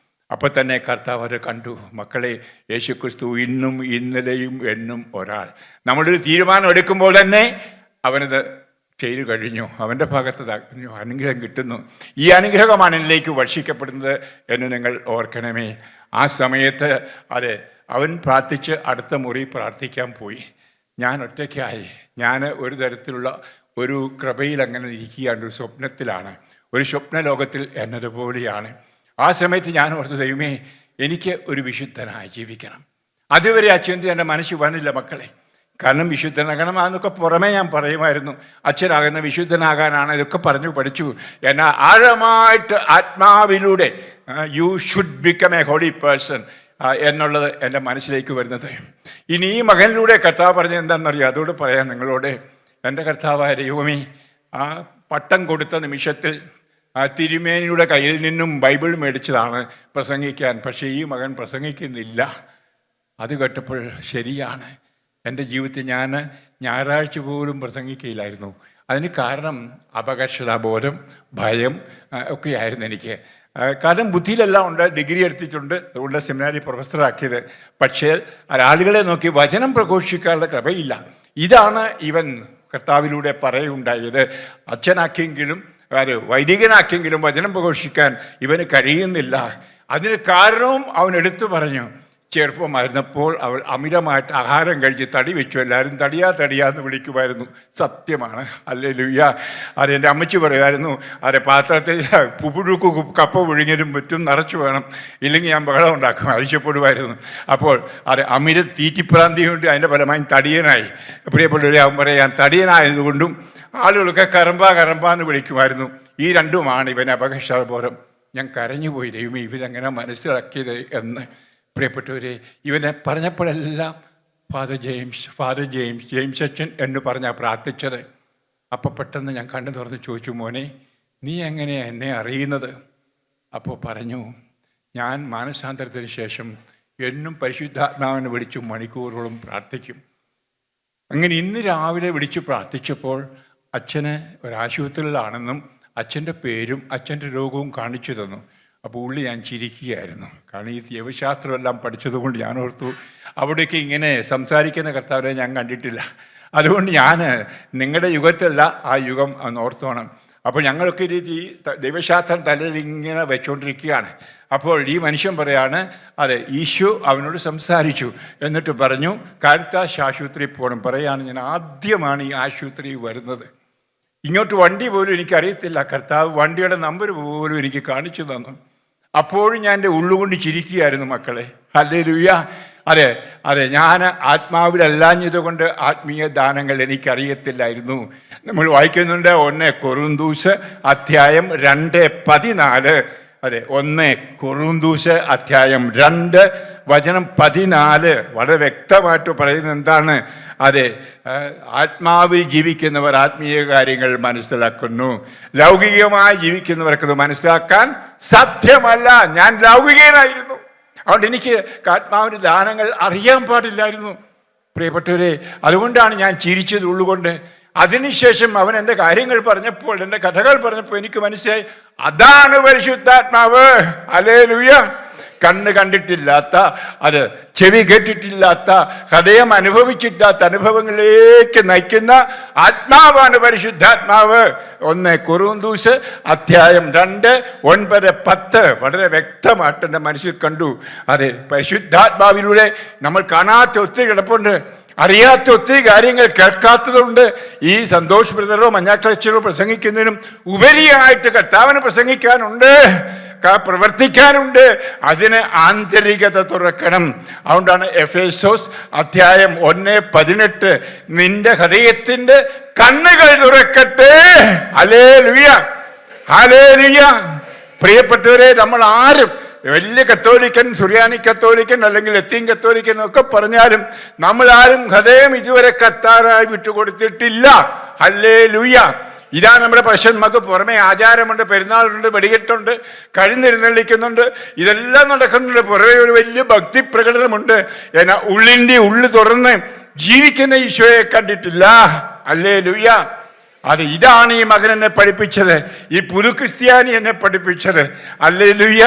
അപ്പോൾ തന്നെ കർത്താവ് അത് കണ്ടു. മക്കളെ, യേശുക്രിസ്തു ഇന്നും ഇന്നലെയും എന്നും ഒരാൾ. നമ്മളൊരു തീരുമാനം എടുക്കുമ്പോൾ തന്നെ അവനത് ചെയ്തു കഴിഞ്ഞു. അവൻ്റെ ഭാഗത്ത് അനുഗ്രഹം കിട്ടുന്നു. ഈ അനുഗ്രഹമാണ് എന്നിലേക്ക് വർഷിക്കപ്പെടുന്നത് എന്ന് നിങ്ങൾ ഓർക്കണമേ. ആ സമയത്ത് അതെ, അവൻ പ്രാർത്ഥിച്ച് അടുത്ത മുറി പ്രാർത്ഥിക്കാൻ പോയി. ഞാൻ ഒറ്റയ്ക്കായി. ഞാൻ ഒരു തരത്തിലുള്ള ഒരു കൃപയിൽ അങ്ങനെ ഇരിക്കുകയാണ്, ഒരു സ്വപ്നത്തിലാണ്, ഒരു സ്വപ്ന ലോകത്തിൽ എന്നതുപോലെയാണ്. ആ സമയത്ത് ഞാൻ ഓർത്തു, ദൈവമേ, എനിക്ക് ഒരു വിശുദ്ധനായി ജീവിക്കണം. അതുവരെ ആ ചിന്ത എൻ്റെ മനസ്സിൽ വന്നില്ല മക്കളെ. കാരണം വിശുദ്ധനാകണം അതൊക്കെ പുറമേ ഞാൻ പറയുമായിരുന്നു. അച്ഛനാകുന്ന വിശുദ്ധനാകാനാണ് ഇതൊക്കെ പറഞ്ഞു പഠിച്ചു. എന്നാൽ ആഴമായിട്ട് ആത്മാവിലൂടെ you should become a holy person എന്നുള്ളത് എൻ്റെ മനസ്സിലേക്ക് വരുന്നത്. ഇനി ഈ മകനിലൂടെ കർത്താവ് പറഞ്ഞത് എന്താണെന്നറിയാം, അതോട് പറയാം നിങ്ങളോട്. എൻ്റെ കർത്താവായ ദൈവമേ, ആ പട്ടം കൊടുത്ത നിമിഷത്തിൽ ആ തിരുമേനിയുടെ കയ്യിൽ നിന്നും ബൈബിൾ മേടിച്ചതാണ് പ്രസംഗിക്കാൻ. പക്ഷേ ഈ മകൻ പ്രസംഗിക്കുന്നില്ല. അത് കേട്ടപ്പോൾ ശരിയാണ്, എൻ്റെ ജീവിതത്തിൽ ഞാൻ ഞായറാഴ്ച പോലും പ്രസംഗിക്കുകയില്ലായിരുന്നു. അതിന് കാരണം അപകർഷതാബോധം, ഭയം ഒക്കെയായിരുന്നു എനിക്ക്. കാരണം ബുദ്ധിയിലെല്ലാം ഉണ്ട്, ഡിഗ്രി എടുത്തിട്ടുണ്ട്, അതുകൊണ്ട് സെമിനാരി പ്രൊഫസറാക്കിയത്. പക്ഷേ ആളുകളെ നോക്കി വചനം പ്രഘോഷിക്കാനുള്ള കൃപയില്ല. ഇതാണ് ഇവൻ കർത്താവിലൂടെ പറയുണ്ടായത്. അച്ഛനാക്കിയെങ്കിലും വൈദികനാക്കിയെങ്കിലും വചനം പ്രഘോഷിക്കാൻ ഇവന് കഴിയുന്നില്ല. അതിന് കാരണവും അവൻ എടുത്തു പറഞ്ഞു. ചെറുപ്പമായിരുന്നപ്പോൾ അവൾ അമിതമായിട്ട് ആഹാരം കഴിച്ച് തടി വെച്ചു. എല്ലാവരും തടിയാന്ന് വിളിക്കുമായിരുന്നു. സത്യമാണ്. ഹല്ലേലൂയ. അത് എൻ്റെ അമ്മച്ചി പറയുമായിരുന്നു, പാത്രത്തിൽ പുഴുക്ക് കപ്പ പുഴുങ്ങിയതും മറ്റും നിറച്ചു വേണം, ഇല്ലെങ്കിൽ ഞാൻ ബഹളം ഉണ്ടാക്കും, അഴിച്ചപ്പെടുമായിരുന്നു. അപ്പോൾ അമിത തീറ്റിപ്രാന്തി കൊണ്ട് അതിൻ്റെ ഫലമായി തടിയനായി. പ്രിയപ്പെട്ടവരെ, അവൻ പറയാൻ തടിയനായതുകൊണ്ടും ആളുകളൊക്കെ കറമ്പാന്ന് വിളിക്കുമായിരുന്നു. ഈ രണ്ടുമാണ് ഇവൻ അപകർഷബോധം. ഞാൻ കരഞ്ഞുപോയി, ദൈവമേ ഇവരെങ്ങനെ മനസ്സിലാക്കിയത് എന്ന്. പ്രിയപ്പെട്ടവരെ, ഇവനെ പറഞ്ഞപ്പോഴെല്ലാം ഫാദർ ജെയിംസ് അച്ഛൻ എന്ന് പറഞ്ഞാൽ പ്രാർത്ഥിച്ചത്. അപ്പോൾ പെട്ടെന്ന് ഞാൻ കണ്ണു തുറന്ന് ചോദിച്ചു, മോനെ നീ എങ്ങനെയാണ് എന്നെ അറിയുന്നത്? അപ്പോൾ പറഞ്ഞു, ഞാൻ മാനസാന്തരത്തിന് ശേഷം എന്നും പരിശുദ്ധാത്മാവിനെ വിളിച്ചു മണിക്കൂറുകളും പ്രാർത്ഥിക്കും. അങ്ങനെ ഇന്ന് രാവിലെ വിളിച്ചു പ്രാർത്ഥിച്ചപ്പോൾ അച്ഛന് ഒരാശുപത്രിയിലാണെന്നും അച്ഛൻ്റെ പേരും അച്ഛൻ്റെ രോഗവും കാണിച്ചു തന്നു. അപ്പോൾ ഉള്ളി ഞാൻ ചിരിക്കുകയായിരുന്നു. കാരണം ഈ ദൈവശാസ്ത്രമെല്ലാം പഠിച്ചതുകൊണ്ട് ഞാൻ ഓർത്തു, അവിടേക്ക് ഇങ്ങനെ സംസാരിക്കുന്ന കർത്താവിനെ ഞാൻ കണ്ടിട്ടില്ല. അതുകൊണ്ട് ഞാൻ നിങ്ങളുടെ യുഗത്തിലല്ല, ആ യുഗം ഒന്ന് ഓർത്തോണം. അപ്പോൾ ഞങ്ങളൊക്കെ ഈ ദൈവശാസ്ത്രം തലയിൽ ഇങ്ങനെ വെച്ചുകൊണ്ടിരിക്കുകയാണ്. അപ്പോൾ ഈ മനുഷ്യൻ പറയാണ്, ഈശോ അവനോട് സംസാരിച്ചു. എന്നിട്ട് പറഞ്ഞു, കാരിത്താസ് ആശുപത്രിയിൽ പോകണം. പറയാണ്, ഞാൻ ആദ്യമാണ് ഈ ആശുപത്രിയിൽ വരുന്നത്. ഇങ്ങോട്ട് വണ്ടി പോലും എനിക്കറിയത്തില്ല. കർത്താവ് വണ്ടിയുടെ നമ്പർ പോലും എനിക്ക് കാണിച്ചു തന്നു. അപ്പോഴും ഞാൻ എൻ്റെ ഉള്ളുകൊണ്ട് ചിരിക്കുകയായിരുന്നു മക്കളെ. ഹല്ലേലൂയ. ഞാൻ ആത്മാവിലല്ലാഞ്ഞത് കൊണ്ട് ആത്മീയ ദാനങ്ങൾ എനിക്കറിയത്തില്ലായിരുന്നു. നമ്മൾ വായിക്കുന്നുണ്ട് 1 കൊറിന്തോസ് അധ്യായം 2:14. 1 കൊറിന്തോസ് അധ്യായം 2 വചനം 14 വളരെ വ്യക്തമായിട്ട് പറയുന്നത് എന്താണ്? ആത്മാവിൽ ജീവിക്കുന്നവർ ആത്മീയ കാര്യങ്ങൾ മനസ്സിലാക്കുന്നു. ലൗകികമായി ജീവിക്കുന്നവർക്കത് മനസ്സിലാക്കാൻ സാധ്യമല്ല. ഞാൻ ലൗകികനായിരുന്നു, അതുകൊണ്ട് എനിക്ക് ആത്മാവിൻ്റെ ദാനങ്ങൾ അറിയാൻ പാടില്ലായിരുന്നു. പ്രിയപ്പെട്ടവരെ, അതുകൊണ്ടാണ് ഞാൻ ചിരിച്ചത് ഉള്ളുകൊണ്ട്. അതിനുശേഷം അവൻ എൻ്റെ കാര്യങ്ങൾ പറഞ്ഞപ്പോൾ, എൻ്റെ കഥകൾ പറഞ്ഞപ്പോൾ എനിക്ക് മനസ്സിലായി, അതാണ് പരിശുദ്ധാത്മാവ്. ഹല്ലേലൂയ. കണ്ണ് കണ്ടിട്ടില്ലാത്ത, ചെവി കേട്ടിട്ടില്ലാത്ത, ഹൃദയം അനുഭവിച്ചിട്ടില്ലാത്ത അനുഭവങ്ങളിലേക്ക് നയിക്കുന്ന ആത്മാവാണ് പരിശുദ്ധാത്മാവ്. 1 കൊറിന്തോസ് അധ്യായം 2 9 10 വളരെ വ്യക്തമായിട്ട് എൻ്റെ മനസ്സിൽ കണ്ടു. പരിശുദ്ധാത്മാവിലൂടെ നമ്മൾ കാണാത്ത ഒത്തിരി കിടപ്പുണ്ട്, അറിയാത്ത ഒത്തിരി കാര്യങ്ങൾ കേൾക്കാത്തതുണ്ട്. ഈ സന്തോഷ് ബ്രദറോ മഞ്ഞാക്കളച്ചറോ പ്രസംഗിക്കുന്നതിനും ഉപരിയായിട്ട് കർത്താവിന് പ്രസംഗിക്കാനുണ്ട്, പ്രവർത്തിക്കാനുണ്ട്. അതിന് ആന്തരികത തുറക്കണം. അതുകൊണ്ടാണ് എഫേസോസ് അധ്യായം 1:18 നിന്റെ ഹൃദയത്തിന്റെ കണ്ണുകൾ തുറക്കട്ടെ. ഹല്ലേലൂയ, ഹല്ലേലൂയ. പ്രിയപ്പെട്ടവരെ, നമ്മൾ ആരും വലിയ കത്തോലിക്കൻ, സുറിയാനി കത്തോലിക്കൻ അല്ലെങ്കിൽ ലത്തീൻ കത്തോലിക്കൻ ഒക്കെ പറഞ്ഞാലും നമ്മൾ ആരും ഹൃദയം ഇതുവരെ കർത്താനായി വിട്ടുകൊടുത്തിട്ടില്ല. ഹല്ലേലൂയ. ഇതാണ് നമ്മുടെ പശന്മാർക്ക് പുറമെ ആചാരമുണ്ട്, പെരുന്നാളുണ്ട്, വെടികെട്ടുണ്ട്, കഴുന്നെഴുന്നള്ളിക്കുന്നുണ്ട്, ഇതെല്ലാം നടക്കുന്നുണ്ട്. പുറമെ ഒരു വലിയ ഭക്തി പ്രകടനമുണ്ട്. എന്നാൽ ഉള്ളിൻ്റെ ഉള്ളു തുറന്ന് ജീവിക്കുന്ന ഈശോയെ കണ്ടിട്ടില്ല. ഹല്ലേലൂയ. ഇതാണ് ഈ മകൻ എന്നെ പഠിപ്പിച്ചത്, ഈ പുതു ക്രിസ്ത്യാനി എന്നെ പഠിപ്പിച്ചത്. ഹല്ലേലൂയ.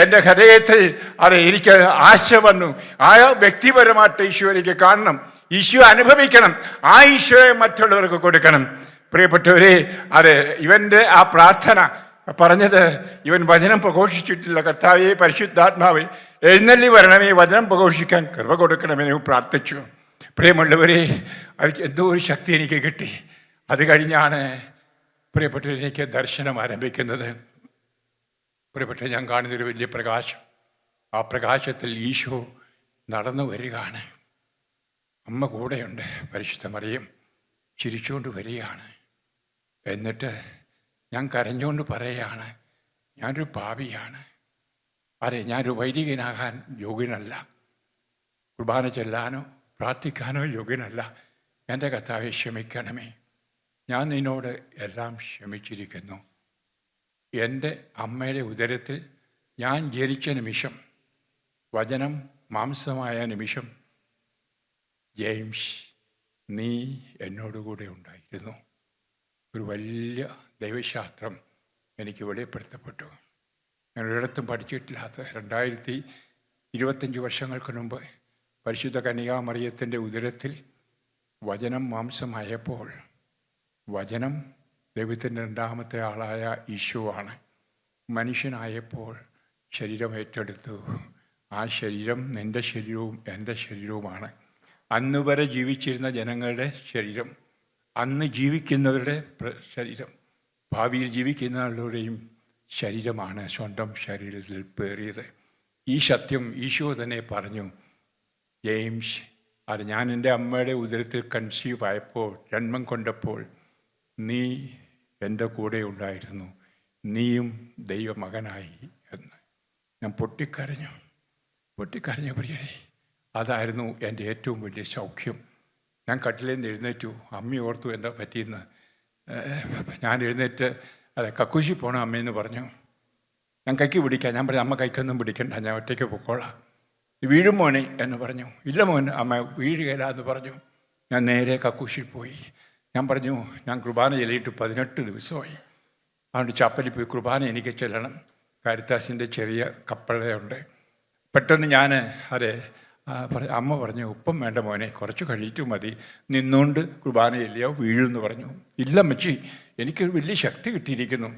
എൻ്റെ ഹൃദയത്തിൽ എനിക്ക് ആശ വന്നു. ആ വ്യക്തിപരമായിട്ട് ഈശോ എനിക്ക് കാണണം, ഈശോ അനുഭവിക്കണം, ആ ഈശോയെ മറ്റുള്ളവർക്ക് കൊടുക്കണം. പ്രിയപ്പെട്ടവരെ, ഇവൻ്റെ ആ പ്രാർത്ഥന പറഞ്ഞത്, ഇവൻ വചനം പ്രഘോഷിച്ചിട്ടില്ല. കർത്താവേ, പരിശുദ്ധാത്മാവേ, എഴുന്നള്ളി വരണമേ, വചനം പ്രഘോഷിക്കാൻ കൃപ കൊടുക്കണമെന്ന് പ്രാർത്ഥിച്ചു. പ്രിയമുള്ളവരെ, എന്തോ ഒരു ശക്തി എനിക്ക് കിട്ടി. അത് കഴിഞ്ഞാണ് പ്രിയപ്പെട്ടവർ എനിക്ക് ദർശനം ആരംഭിക്കുന്നത്. പ്രിയപ്പെട്ട, ഞാൻ കാണുന്നൊരു വലിയ പ്രകാശം. ആ പ്രകാശത്തിൽ ഈശോ നടന്നു വരികയാണ്. അമ്മ കൂടെയുണ്ട്, പരിശുദ്ധ മറിയം ചിരിച്ചുകൊണ്ട് വരികയാണ്. എന്നിട്ട് ഞാൻ കരഞ്ഞുകൊണ്ട് പറയുകയാണ്, ഞാനൊരു പാപിയാണ്, അതെ ഞാനൊരു വൈദികനാകാൻ യോഗ്യനല്ല, കുർബാന ചെല്ലാനോ പ്രാർത്ഥിക്കാനോ യോഗ്യനല്ല, എൻ്റെ കർത്താവെ ക്ഷമിക്കണമേ, ഞാൻ നിന്നോട് എല്ലാം ക്ഷമിച്ചിരിക്കുന്നു. എൻ്റെ അമ്മയുടെ ഉദരത്തിൽ ഞാൻ ജനിച്ച നിമിഷം, വചനം മാംസമായ നിമിഷം, ജെയിംസ് നീ എന്നോടുകൂടെ ഉണ്ടായിരുന്നു. ഒരു വലിയ ദൈവശാസ്ത്രം എനിക്ക് വെളിപ്പെടുത്തപ്പെട്ടു. ഞാൻ ഒരിടത്തും പഠിച്ചിട്ടില്ലാത്ത 2025 വർഷങ്ങൾക്ക് മുമ്പ് പരിശുദ്ധ കന്യകാമറിയത്തിൻ്റെ ഉദരത്തിൽ വചനം മാംസമായപ്പോൾ, വചനം ദൈവത്തിൻ്റെ രണ്ടാമത്തെ ആളായ ഈശോയാണ്, മനുഷ്യനായപ്പോൾ ശരീരം ഏറ്റെടുത്തു. ആ ശരീരം നിൻ്റെ ശരീരവും എൻ്റെ ശരീരവുമാണ്. അന്ന് വരെ ജീവിച്ചിരുന്ന ജനങ്ങളുടെ ശരീരം, അന്ന് ജീവിക്കുന്നവരുടെ ശരീരം, ഭാവിയിൽ ജീവിക്കുന്നവരുടെയും ശരീരമാണ് സ്വന്തം ശരീരത്തിൽ പേറിയത്. ഈ സത്യം ഈശോ തന്നെ പറഞ്ഞു. ജെയിംസ്, അത് ഞാൻ എൻ്റെ അമ്മയുടെ ഉദരത്തിൽ കൺസീവ് ആയപ്പോൾ, ജന്മം കൊണ്ടപ്പോൾ നീ എൻ്റെ കൂടെ ഉണ്ടായിരുന്നു, നീയും ദൈവമകനായി എന്ന്. ഞാൻ പൊട്ടിക്കരഞ്ഞു പ്രിയരെ. അതായിരുന്നു എൻ്റെ ഏറ്റവും വലിയ സൗഖ്യം. ഞാൻ കട്ടിലിൽ നിന്ന് എഴുന്നേറ്റു. അമ്മ ഓർത്തു എന്താ പറ്റിയെന്ന്. ഞാൻ എഴുന്നേറ്റ് കക്കൂശി പോകണം അമ്മയെന്ന് പറഞ്ഞു. ഞാൻ കൈക്ക് പിടിക്കാം. ഞാൻ പറഞ്ഞു, അമ്മ കൈക്കൊന്നും പിടിക്കണ്ട, ഞാൻ ഒറ്റയ്ക്ക് പൊക്കോളാം. വീഴും മോനെ എന്ന് പറഞ്ഞു. ഇല്ല മോൻ, അമ്മ വീഴുകയില്ല എന്ന് പറഞ്ഞു. ഞാൻ നേരെ കക്കൂശിൽ പോയി. ഞാൻ പറഞ്ഞു, ഞാൻ കുർബാന ചെല്ലിയിട്ട് 18 ദിവസമായി. അതുകൊണ്ട് ചപ്പലിൽ പോയി കുർബാന എനിക്ക് ചെല്ലണം. കാരിത്താസിൻ്റെ ചെറിയ കപ്പലുണ്ട്. പെട്ടെന്ന് ഞാൻ അമ്മ പറഞ്ഞു, ഉപ്പം വേണ്ട മോനെ, കുറച്ച് കഴിച്ചിട്ട് മതി, നിന്നുകൊണ്ട് കുർബാന ചെല്ലിയോ വീഴുമെന്ന് പറഞ്ഞു. ഇല്ല അമ്മച്ചി, എനിക്കൊരു വലിയ ശക്തി കിട്ടിയിരിക്കുന്നു,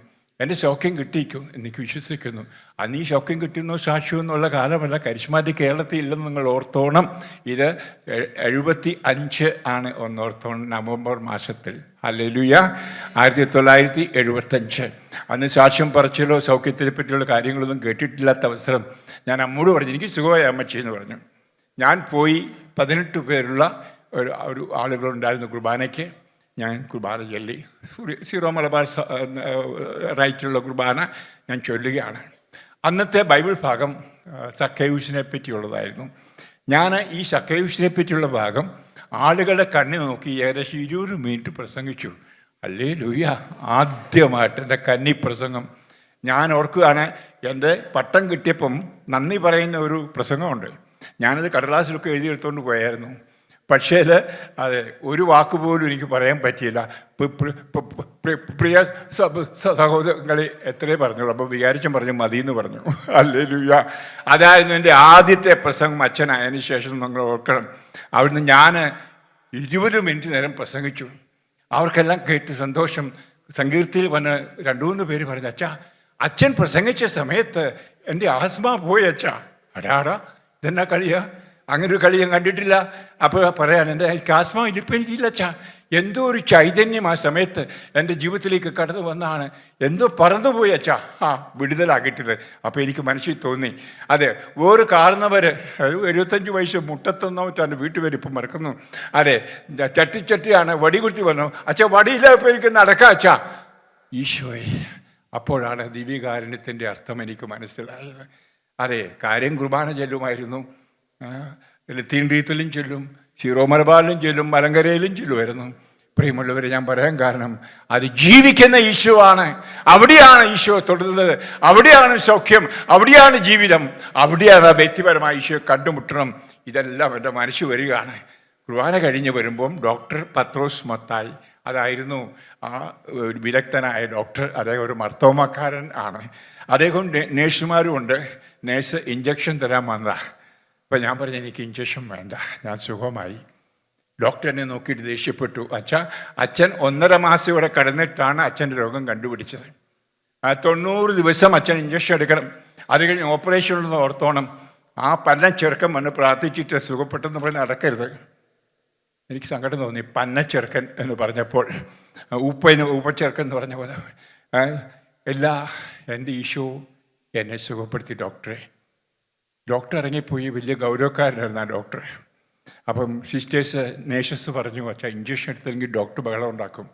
എൻ്റെ സൗഖ്യം കിട്ടിയിരിക്കും, എനിക്ക് വിശ്വസിക്കുന്നു. അന്ന് ഈ സൗഖ്യം കിട്ടുന്നു സാക്ഷ്യം എന്നുള്ള കാലമല്ല. കരിസ്മാറ്റിക് കേരളത്തിൽ ഇല്ലെന്ന് നിങ്ങൾ ഓർത്തോണം. ഇത് 75 ആണ്, ഒന്നോർത്തോണം, നവംബർ മാസത്തിൽ. ഹല്ലേലൂയ. 1975. അന്ന് സാക്ഷ്യം പറച്ചിലോ സൗഖ്യത്തിനെ പറ്റിയുള്ള കാര്യങ്ങളൊന്നും കേട്ടിട്ടില്ലാത്ത അവസരം ഞാൻ അമ്മോട് പറഞ്ഞു, എനിക്ക് സുഖമായ അമ്മച്ചി എന്ന് പറഞ്ഞു. ഞാൻ പോയി 18 പേരുള്ള ഒരു ആളുകളുണ്ടായിരുന്നു കുർബാനയ്ക്ക്. ഞാൻ കുർബാന ചൊല്ലി. സീറോ മലബാർ റൈറ്റിലുള്ള കുർബാന ഞാൻ ചൊല്ലുകയാണ്. അന്നത്തെ ബൈബിൾ ഭാഗം സക്കയൂസിനെ പറ്റിയുള്ളതായിരുന്നു. ഞാൻ ഈ സക്കയൂസിനെ പറ്റിയുള്ള ഭാഗം ആളുകളുടെ കണ്ണിൽ നോക്കി ഏകദേശം 20 മിനിറ്റ് പ്രസംഗിച്ചു. ഹല്ലേലൂയ. ആദ്യമായിട്ട് എൻ്റെ കന്നി പ്രസംഗം ഞാൻ ഓർക്കുകയാണ്. എൻ്റെ പട്ടം കിട്ടിയപ്പം നന്ദി പറയുന്ന ഒരു പ്രസംഗമുണ്ട്. ഞാനത് കടലാസിലൊക്കെ എഴുതിയെടുത്തുകൊണ്ട് പോയായിരുന്നു. പക്ഷേ അതെ, ഒരു വാക്ക് പോലും എനിക്ക് പറയാൻ പറ്റിയില്ല. പ്രിയ സഹോദരങ്ങളെ എത്രയേ പറഞ്ഞോളൂ. അപ്പോൾ വികാരിച്ചൻ പറഞ്ഞു മതിയെന്ന് പറഞ്ഞു. ഹല്ലേലൂയ. അതായിരുന്നു എൻ്റെ ആദ്യത്തെ പ്രസംഗം. അച്ഛനായതിനു ശേഷം നിങ്ങൾ ഓർക്കണം, അവിടുന്ന് ഞാൻ 20 മിനിറ്റ് നേരം പ്രസംഗിച്ചു. അവർക്കെല്ലാം കേട്ട് സന്തോഷം. സങ്കീർത്തിയിൽ വന്ന് 2-3 പേര് പറഞ്ഞു, അച്ഛൻ പ്രസംഗിച്ച സമയത്ത് എൻ്റെ ആസ്മ പോയി അച്ഛാ. അടാടാ, ഇതെന്നാ കളിയാ, അങ്ങനെ ഒരു കളി ഞാൻ കണ്ടിട്ടില്ല. അപ്പോൾ പറയാൻ എൻ്റെ ആസ്മ ഇപ്പം എനിക്കില്ല അച്ഛാ. എന്തോ ഒരു ചൈതന്യം ആ സമയത്ത് എൻ്റെ ജീവിതത്തിലേക്ക് കടന്നു വന്നാണ്. എന്തോ പറന്നുപോയി അച്ഛാ. വിടുതലാക്കിയിട്ടത്. അപ്പോൾ എനിക്ക് മനസ്സിൽ തോന്നി, അതെ, വേറെ കാരണവർ 75 വയസ്സ് 31 വീട്ടിൽ വരെ ഇപ്പം മറക്കുന്നു. അതെ, ചട്ടിയാണ്, വടികുത്തി വന്നു. അച്ഛാ വടിയില്ല, ഇപ്പം എനിക്ക് നടക്കാം അച്ഛാ. ഈശോയെ, അപ്പോഴാണ് ദിവ്യകാരുണ്യത്തിൻ്റെ അർത്ഥം എനിക്ക് മനസ്സിലായത്. അതെ, കാര്യം കുർബാന ചെല്ലുമായിരുന്നു. ലത്തീൻ റീത്തിലും ചൊല്ലും, സീറോ മലബാറിലും ചൊല്ലും, മലങ്കരയിലും ചൊല്ലുമായിരുന്നു. പ്രിയമുള്ളവരെ, ഞാൻ പറയാൻ കാരണം അത് ജീവിക്കുന്ന ഈശോ ആണ്. അവിടെയാണ് ഈശോ തൊടുന്നത്, അവിടെയാണ് സൗഖ്യം, അവിടെയാണ് ജീവിതം, അവിടെയാണ് വ്യക്തിപരമായ ഈശോ കണ്ടുമുട്ടണം. ഇതെല്ലാം എൻ്റെ മനസ്സ് വരികയാണ്. കുർബാന കഴിഞ്ഞ് വരുമ്പം ഡോക്ടർ പത്രോസ് മത്തായി, അതായിരുന്നു ആ വിദഗ്ധനായ ഡോക്ടർ. അദ്ദേഹം ഒരു മർത്തോമക്കാരൻ ആണ്. അദ്ദേഹം നേഴ്സുമാരും ഉണ്ട്. നേഴ്സ് ഇഞ്ചക്ഷൻ തരാൻ വന്നതാണ്. അപ്പം ഞാൻ പറഞ്ഞു, എനിക്ക് ഇഞ്ചക്ഷൻ വേണ്ട, ഞാൻ സുഖമായി. ഡോക്ടർ എന്നെ നോക്കിയിട്ട് ദേഷ്യപ്പെട്ടു. അച്ഛൻ 1.5 മാസം ഇവിടെ കിടന്നിട്ടാണ് അച്ഛൻ്റെ രോഗം കണ്ടുപിടിച്ചത്. 90 ദിവസം അച്ഛൻ ഇഞ്ചക്ഷൻ എടുക്കണം, അത് കഴിഞ്ഞ് ഓപ്പറേഷൻ ഉണ്ടെന്ന് ഓർത്തോണം. ആ പന്നച്ചെറുക്കൻ വന്ന് പ്രാർത്ഥിച്ചിട്ട് സുഖപ്പെട്ടെന്ന് പറഞ്ഞ് നടക്കരുത്. എനിക്ക് സങ്കടം തോന്നി. പന്നച്ചെറുക്കൻ എന്ന് പറഞ്ഞപ്പോൾ, ഉപ്പച്ചെറുക്കൻ എന്ന് പറഞ്ഞ പോലെ എൻ്റെ ഈശോ എന്നെ സുഖപ്പെടുത്തി ഡോക്ടറെ. ഡോക്ടർ ഇറങ്ങിപ്പോയി. വലിയ ഗൗരവക്കാരനായിരുന്നു ആ ഡോക്ടർ. അപ്പം നേഴ്സസ് പറഞ്ഞു, അച്ഛാ ഇഞ്ചക്ഷൻ എടുത്തെങ്കിൽ ഡോക്ടർ ബഹളം ഉണ്ടാക്കും.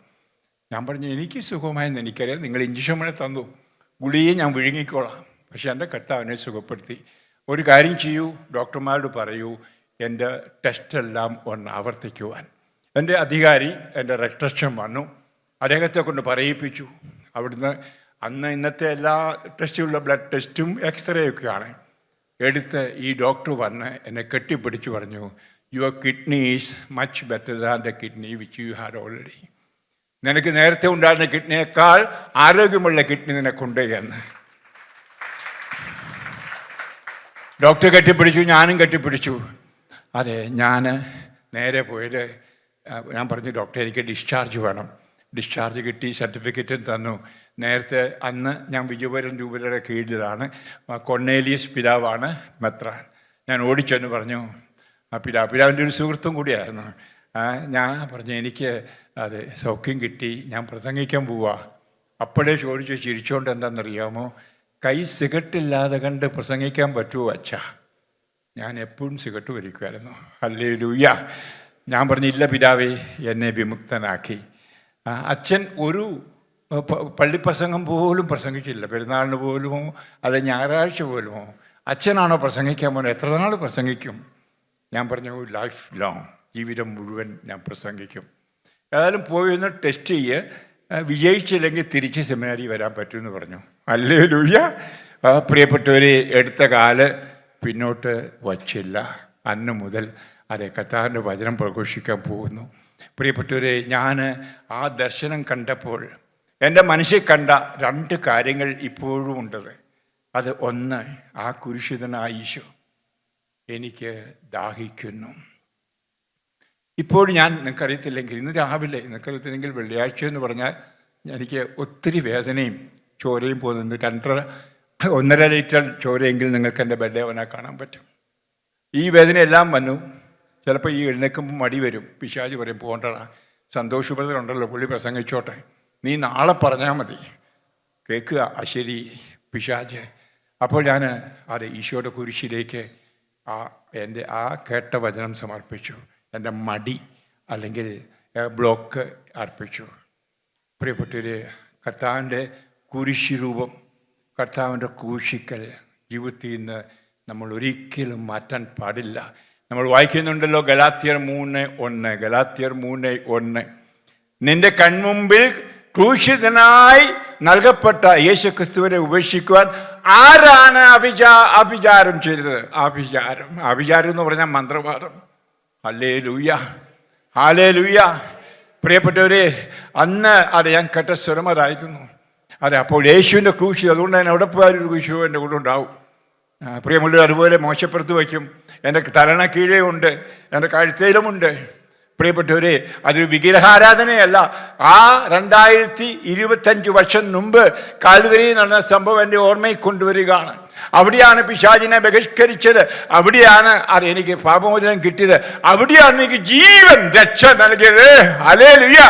ഞാൻ പറഞ്ഞു, എനിക്ക് സുഖമായെന്ന് എനിക്കറിയാം, നിങ്ങൾ ഇഞ്ചക്ഷൻ വേണേൽ തന്നു, ഗുളിയെ ഞാൻ വിഴുങ്ങിക്കോളാം. പക്ഷെ എൻ്റെ കർത്താവിനെ സുഖപ്പെടുത്തി. ഒരു കാര്യം ചെയ്യൂ, ഡോക്ടർമാരോട് പറയൂ എൻ്റെ ടെസ്റ്റെല്ലാം ഒന്ന് ആവർത്തിക്കുവാൻ. എൻ്റെ അധികാരി എൻ്റെ രക്തം വന്നു, അദ്ദേഹത്തെ കൊണ്ട് പറയിപ്പിച്ചു. അവിടുന്ന് ഇന്നത്തെ എല്ലാ ടെസ്റ്റുള്ള ബ്ലഡ് ടെസ്റ്റും എക്സ്റേ ഒക്കെയാണ് എടുത്ത് ഈ ഡോക്ടർ വന്ന് എന്നെ കെട്ടിപ്പിടിച്ചു പറഞ്ഞു, your kidney is much better than the kidney which you had already. നിനക്ക് നേരത്തെ ഉണ്ടായിരുന്ന കിഡ്നിയേക്കാൾ ആരോഗ്യമുള്ള കിഡ്നി നിനക്കുണ്ട് എന്ന് ഡോക്ടർ കെട്ടിപ്പിടിച്ചു. ഞാനും കെട്ടിപ്പിടിച്ചു. അതെ, ഞാൻ നേരെ പോയത്, ഞാൻ പറഞ്ഞു, ഡോക്ടർ എനിക്ക് ഡിസ്ചാർജ് വേണം. ഡിസ്ചാർജ് കിട്ടി, സർട്ടിഫിക്കറ്റും തന്നു. നേരത്തെ അന്ന് ഞാൻ വിജയപുരം രൂപതയുടെ കീഴിലാണ്, കൊർണേലിയസ് പിതാവാണ് മെത്രാൻ. ഞാൻ ഓടിച്ചെന്ന് പറഞ്ഞു, പിതാവിൻ്റെ ഒരു സുഹൃത്തും കൂടിയായിരുന്നു. ഞാൻ പറഞ്ഞു, എനിക്ക് അത് സൗഖ്യം കിട്ടി, ഞാൻ പ്രസംഗിക്കാൻ പോവാ. അപ്പോഴേ ചോദിച്ചു ചിരിച്ചോണ്ട് എന്താണെന്നറിയാമോ, കൈ സിഗരറ്റില്ലാതെ കണ്ട് പ്രസംഗിക്കാൻ പറ്റുമോ അച്ഛാ? ഞാൻ എപ്പോഴും സിഗരറ്റ് വലിക്കുമായിരുന്നു. ഹല്ലേലൂയ. ഞാൻ പറഞ്ഞില്ല പിതാവേ, എന്നെ വിമുക്തനാക്കി. അച്ഛൻ ഒരു പള്ളിപ്രസംഗം പോലും പ്രസംഗിച്ചില്ല, പെരുന്നാളിന് പോലുമോ അത് ഞായറാഴ്ച പോലുമോ. അച്ഛനാണോ പ്രസംഗിക്കാൻ പോകുന്നത്? എത്ര നാൾ പ്രസംഗിക്കും? ഞാൻ പറഞ്ഞു, ലൈഫ് ലോങ്, ജീവിതം മുഴുവൻ ഞാൻ പ്രസംഗിക്കും. ഏതായാലും പോയി ഒന്ന് ടെസ്റ്റ് വിജയിച്ചില്ലെങ്കിൽ തിരിച്ച് സെമിനാരി വരാൻ പറ്റുമെന്ന് പറഞ്ഞു. ഹല്ലേലൂയ. പ്രിയപ്പെട്ടവരെ, എടുത്ത കാല് പിന്നോട്ട് വച്ചില്ല. അന്ന് മുതൽ കർത്താവിൻ്റെ വചനം പ്രഘോഷിക്കാൻ പോകുന്നു. പ്രിയപ്പെട്ടവരെ, ഞാൻ ആ ദർശനം കണ്ടപ്പോൾ എൻ്റെ മനസ്സിൽ കണ്ട രണ്ട് കാര്യങ്ങൾ ഇപ്പോഴും ഉണ്ടത്. അത് ഒന്ന്, ആ കുരിശിതനായ ഈശോ എനിക്ക് ദാഹിക്കുന്നു. ഇപ്പോൾ ഞാൻ നിങ്ങൾക്കറിയത്തില്ലെങ്കിൽ, ഇന്ന് രാവിലെ നിങ്ങൾക്കറിയത്തില്ലെങ്കിൽ, വെള്ളിയാഴ്ച എന്ന് പറഞ്ഞാൽ എനിക്ക് ഒത്തിരി വേദനയും ചോരയും പോകുന്നുണ്ട്. 1.5 ലിറ്റർ ചോരയെങ്കിൽ നിങ്ങൾക്ക് എൻ്റെ ബെഡേവനെ കാണാൻ പറ്റും. ഈ വേദനയെല്ലാം വന്നു. ചിലപ്പോൾ ഈ എഴുന്നേൽക്കുമ്പോൾ മടി വരും. പിശാച് പറയും, പോകണ്ടടാ, സന്തോഷപ്രദരുണ്ടല്ലോ, പുള്ളി പ്രസംഗിച്ചോട്ടെ, നീ നാളെ പറഞ്ഞാൽ മതി. കേൾക്കുക ശരി പിശാച്. അപ്പോൾ ഞാൻ ഈശോയുടെ കുരിശിലേക്ക് എൻ്റെ കേട്ട വചനം സമർപ്പിച്ചു. എൻ്റെ മടി അല്ലെങ്കിൽ ബ്ലോക്ക് അർപ്പിച്ചു. പ്രിയപ്പെട്ടവര്, കർത്താവിൻ്റെ കുരിശ് രൂപം, കർത്താവിൻ്റെ ക്രൂശിക്കൽ ജീവിതത്തിൽ നിന്ന് നമ്മൾ ഒരിക്കലും മാറ്റാൻ പാടില്ല. നമ്മൾ വായിക്കുന്നുണ്ടല്ലോ ഗലാത്യർ 3:1 നിന്റെ കൺമുമ്പിൽ ക്രൂശിതനായി നൽകപ്പെട്ട യേശു ക്രിസ്തുവിനെ ഉപേക്ഷിക്കുവാൻ ആരാണ് അഭിചാരം ചെയ്തത്? അഭിചാരം എന്ന് പറഞ്ഞാൽ മന്ത്രവാദം. ഹല്ലേലൂയ, ഹല്ലേലൂയ. പ്രിയപ്പെട്ടവരെ, അന്ന് ഞാൻ കേട്ട സ്വരമതായിരുന്നു. അപ്പോൾ യേശുവിൻ്റെ ക്രൂശ്, അതുകൊണ്ട് തന്നെ എവിടെ പോയാലും ഒരു ക്രൂശ് എൻ്റെ കൂടെ ഉണ്ടാവും. പ്രിയമുള്ള, അതുപോലെ മോശപ്പുറത്ത് വയ്ക്കും. എൻ്റെ തലണ കീഴേ ഉണ്ട്, എൻ്റെ കഴുത്തേലുമുണ്ട്. പ്രിയപ്പെട്ടവരെ, അതൊരു വിഗ്രഹാരാധനയല്ല. 2025 വർഷം മുമ്പ് കാൽവരിയിൽ നടന്ന സംഭവം എൻ്റെ ഓർമ്മയിൽ കൊണ്ടുവരികയാണ്. അവിടെയാണ് പിശാചിനെ ബഹിഷ്കരിച്ചത്. അവിടെയാണ് എനിക്ക് പാപമോചനം കിട്ടിയത്. അവിടെയാണ് എനിക്ക് ജീവൻ രക്ഷ നൽകിയത്. ഹല്ലേലൂയ.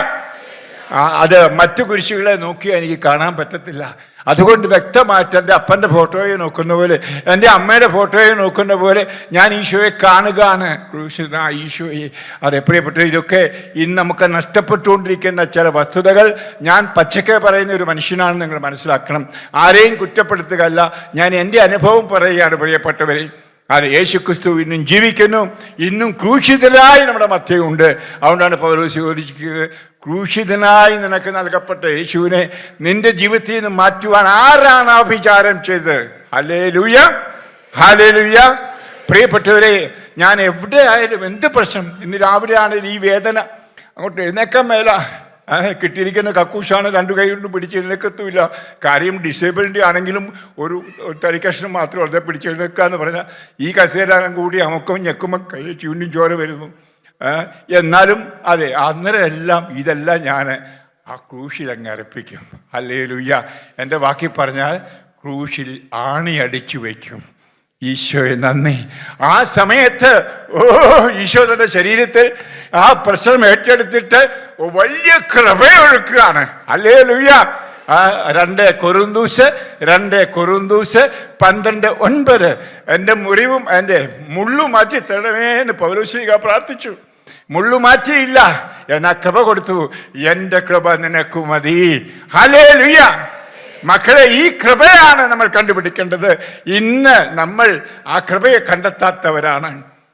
അത് മറ്റു കുരിശുകളെ നോക്കിയാൽ എനിക്ക് കാണാൻ പറ്റത്തില്ല. അതുകൊണ്ട് വ്യക്തമായിട്ട് എൻ്റെ അപ്പൻ്റെ ഫോട്ടോയെ നോക്കുന്ന പോലെ, എൻ്റെ അമ്മയുടെ ഫോട്ടോയെ നോക്കുന്ന പോലെ ഞാൻ ഈശോയെ കാണുകയാണ്, ക്രൂശിതനായ ഈശോയെ. പ്രിയപ്പെട്ട, ഇതൊക്കെ ഇന്ന് നമുക്ക് നഷ്ടപ്പെട്ടുകൊണ്ടിരിക്കുന്ന ചില വസ്തുതകൾ. ഞാൻ പച്ചക്കെ പറയുന്ന ഒരു മനുഷ്യനാണെന്ന് നിങ്ങൾ മനസ്സിലാക്കണം. ആരെയും കുറ്റപ്പെടുത്തുകയല്ല, ഞാൻ എൻ്റെ അനുഭവം പറയുകയാണ്. പ്രിയപ്പെട്ടവരെ, യേശു ക്രിസ്തു ഇന്നും ജീവിക്കുന്നു, ഇന്നും ക്രൂശിതനായി നമ്മുടെ മധ്യയുണ്ട്. അതുകൊണ്ടാണ് പൗലോസ് ചോദിക്കുന്നത്, ക്രൂശിതനായി നിനക്ക് നൽകപ്പെട്ട യേശുവിനെ നിന്റെ ജീവിതത്തിൽ നിന്ന് മാറ്റുവാൻ ആരാണ് അഭിചാരം ചെയ്തത്? ഹല്ലേലൂയ, ഹല്ലേലൂയ. പ്രിയപ്പെട്ടവരെ, ഞാൻ എവിടെ ആയാലും എന്ത് പ്രശ്നം, ഇന്ന് രാവിലെ ആണെങ്കിൽ ഈ വേദന, അങ്ങോട്ട് എഴുന്നേക്കാൻ മേല, കിട്ടിയിരിക്കുന്ന കക്കൂശാണ്, 2 കൈ കൊണ്ട് പിടിച്ചെഴുന്നേക്കത്തുമില്ല. കാര്യം ഡിസേബിളിൻ്റെ ആണെങ്കിലും ഒരു തടിക്കഷ്ണം മാത്രം വെറുതെ പിടിച്ചെഴുന്നേക്കുക എന്ന് പറഞ്ഞാൽ ഈ കസേരം കൂടി അമുക്കം ഞെക്കുമ്പോൾ കൈ ചൂണ്ടും ചോര വരുന്നു. എന്നാലും അന്നേരം ഇതെല്ലാം ഞാൻ ആ ക്രൂശിൽ അങ്ങ് അർപ്പിക്കും. ഹല്ലേലൂയ. എൻ്റെ വാക്കി പറഞ്ഞാൽ ക്രൂശിൽ ആണിയടിച്ചു വയ്ക്കും. ഈശോയെ നന്ദി. ആ സമയത്ത് ഈശോ തൻ്റെ ശരീരത്തിൽ ആ പ്രശ്നം ഏറ്റെടുത്തിട്ട് വലിയ കൃപയൊഴുക്കുകയാണ്. ഹല്ലേലൂയ. 2 കൊരിന്ത്യസ് 12:9 എൻ്റെ മുറിവും എൻ്റെ മുള്ളു മാറ്റി തരണമേ എന്ന് പൗലോസ്ലീഹ പ്രാർത്ഥിച്ചു. മുള്ളു മാറ്റിയില്ല, എന്നാ കൃപ കൊടുത്തു. എൻ്റെ കൃപ നിനക്ക് മതി. ഹല്ലേലൂയ. മക്കളെ, ഈ കൃപയാണ് നമ്മൾ കണ്ടുപിടിക്കേണ്ടത്. ഇന്ന് നമ്മൾ ആ കൃപയെ കണ്ടെത്താത്തവരാണ്.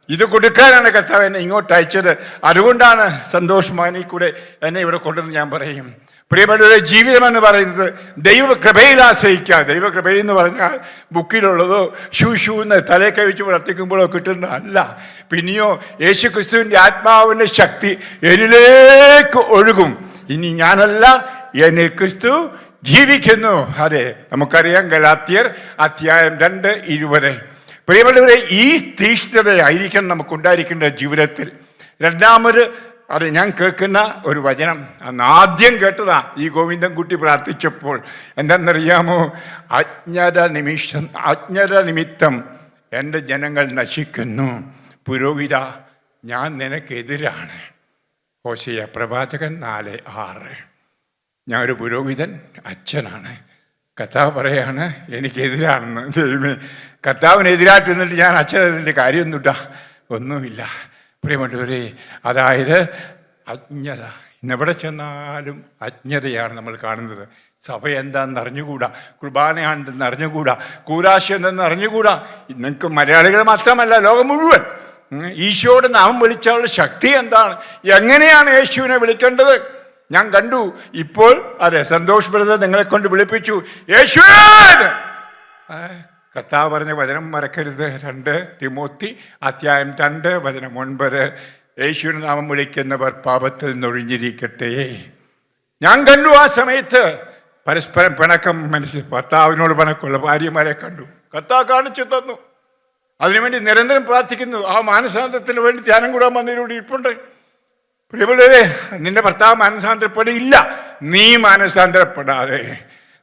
ഇത് കൊടുക്കാനാണ് കർത്താവ് എന്നെ ഇങ്ങോട്ട് അയച്ചത്. അതുകൊണ്ടാണ് സന്തോഷ് മാനി കൂടെ എന്നെ ഇവിടെ കൊണ്ടുവന്ന് ഞാൻ പറയും. പ്രിയപ്പെട്ടവരുടെ, ജീവിതം എന്ന് പറയുന്നത് ദൈവകൃപയിൽ ആശ്രയിക്കുക. ദൈവകൃപയെന്ന് പറഞ്ഞാൽ ബുക്കിലുള്ളതോ ഷൂ എന്ന് തലയെ കഴിച്ച് പ്രവർത്തിക്കുമ്പോഴോ കിട്ടുന്നതല്ല. പിന്നെയോ യേശു ക്രിസ്തുവിൻ്റെ ആത്മാവിൻ്റെ ശക്തി എന്നിലേക്ക് ഒഴുകും. ഇനി ഞാനല്ല, എന്നിൽ ക്രിസ്തു ജീവിക്കുന്നു. അതെ, നമുക്കറിയാം ഗലാത്യർ 2:20. പ്രിയപ്പെട്ടവരെ, ഈ തീഷ്ണതയായിരിക്കണം നമുക്കുണ്ടായിരിക്കേണ്ട ജീവിതത്തിൽ. രണ്ടാമത് ഞാൻ കേൾക്കുന്ന ഒരു വചനം അന്ന് ആദ്യം കേട്ടതാ ഈ ഗോവിന്ദൻകുട്ടി പ്രാർത്ഥിച്ചപ്പോൾ. എന്താണെന്നറിയാമോ? അജ്ഞത നിമിത്തം എൻ്റെ ജനങ്ങൾ നശിക്കുന്നു. പുരോഹിത, ഞാൻ നിനക്കെതിരാണ്. ഹോശേയ പ്രവാചകൻ 4:6. ഞാൻ ഒരു പുരോഹിതൻ, അച്ഛനാണ്. കർത്താവ് പറയാണ് എനിക്കെതിരാണെന്ന്. ദൈവമേ, കർത്താവിനെതിരായിട്ട് നിന്നിട്ട് ഞാൻ അച്ഛനതിൻ്റെ ഒന്നുമില്ല. പ്രിയപ്പെട്ടവരെ, അതായത് അജ്ഞത. ഇന്നെവിടെ ചെന്നാലും അജ്ഞതയാണ് നമ്മൾ കാണുന്നത്. സഭ എന്താണെന്ന് അറിഞ്ഞുകൂടാ, കുർബാനയാണെന്ന് അറിഞ്ഞുകൂടാ, കൂരാശ എന്തെന്ന് അറിഞ്ഞുകൂടാ. നിങ്ങൾക്ക് മലയാളികൾ മാത്രമല്ല, ലോകം മുഴുവൻ ഈശോയുടെ നാമം വിളിച്ചാലുള്ള ശക്തി എന്താണ്, എങ്ങനെയാണ് യേശുവിനെ വിളിക്കേണ്ടത്? ഞാൻ കണ്ടു ഇപ്പോൾ. അതെ, സന്തോഷ് ബ്രദർ നിങ്ങളെ കൊണ്ട് വിളിപ്പിച്ചു യേശുവേ. കർത്താവ് പറഞ്ഞ വചനം മറക്കരുത്. 2 തിമോത്തി 2:9. യേശുവിന് നാമം വിളിക്കുന്നവർ പാപത്തിൽ നിന്നൊഴിഞ്ഞിരിക്കട്ടെ. ഞാൻ കണ്ടു ആ സമയത്ത് പരസ്പരം പിണക്കം ഭർത്താവിനോട് പിണക്കമുള്ള ഭാര്യമാരെ കണ്ടു. കർത്താവ് കാണിച്ചു തന്നു. അതിനുവേണ്ടി നിരന്തരം പ്രാർത്ഥിക്കുന്നു. ആ മാനസാന്തരത്തിന് വേണ്ടി ധ്യാനം കൂടാൻ വന്നതിലൂടെ ഇരിപ്പുണ്ട്. പ്രിയപ്പെട്ടവരെ, നിന്റെ ഭർത്താവ് മാനസാന്തരപ്പെടില്ല. നീ മാനസാന്തരപ്പെടാതെ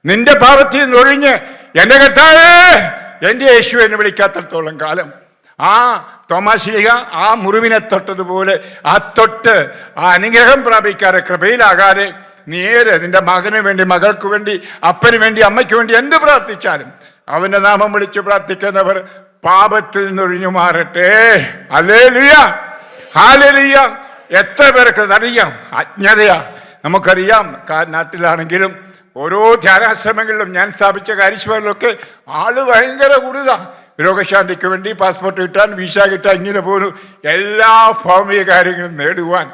നിന്റെ പാപത്തിൽ നിന്നൊഴിഞ്ഞ് എൻ്റെ കർത്താവേ, എൻ്റെ യേശു എന്ന് വിളിക്കാത്തടത്തോളം കാലം ആ തോമാശ്ലീഹ ആ മുറിവിനെ തൊട്ടതുപോലെ ആ അനുഗ്രഹം പ്രാപിക്കാതെ, കൃപയിലാകാതെ നേരെ നിന്റെ മകന് വേണ്ടി, മകൾക്ക് വേണ്ടി, അപ്പന് വേണ്ടി, അമ്മയ്ക്ക് വേണ്ടി എന്ത് പ്രാർത്ഥിച്ചാലും അവൻ്റെ നാമം വിളിച്ച് പ്രാർത്ഥിക്കുന്നവർ പാപത്തിൽ നിന്നൊഴിഞ്ഞു മാറട്ടെ. Hallelujah, hallelujah. എത്ര പേർക്ക് അറിയാം? അജ്ഞതയാ. നമുക്കറിയാം, നാട്ടിലാണെങ്കിലും ഓരോ ധ്യാനാശ്രമങ്ങളിലും ഞാൻ സ്ഥാപിച്ച കാര്യശാലയിലൊക്കെ ആള് ഭയങ്കര കൂടുതലാ. രോഗശാന്തിക്ക് വേണ്ടി പാസ്പോർട്ട് കിട്ടാൻ, വിസ കിട്ടാൻ, ഇങ്ങനെ പോലും എല്ലാ ഭൗമിക കാര്യങ്ങളും നേടുവാൻ.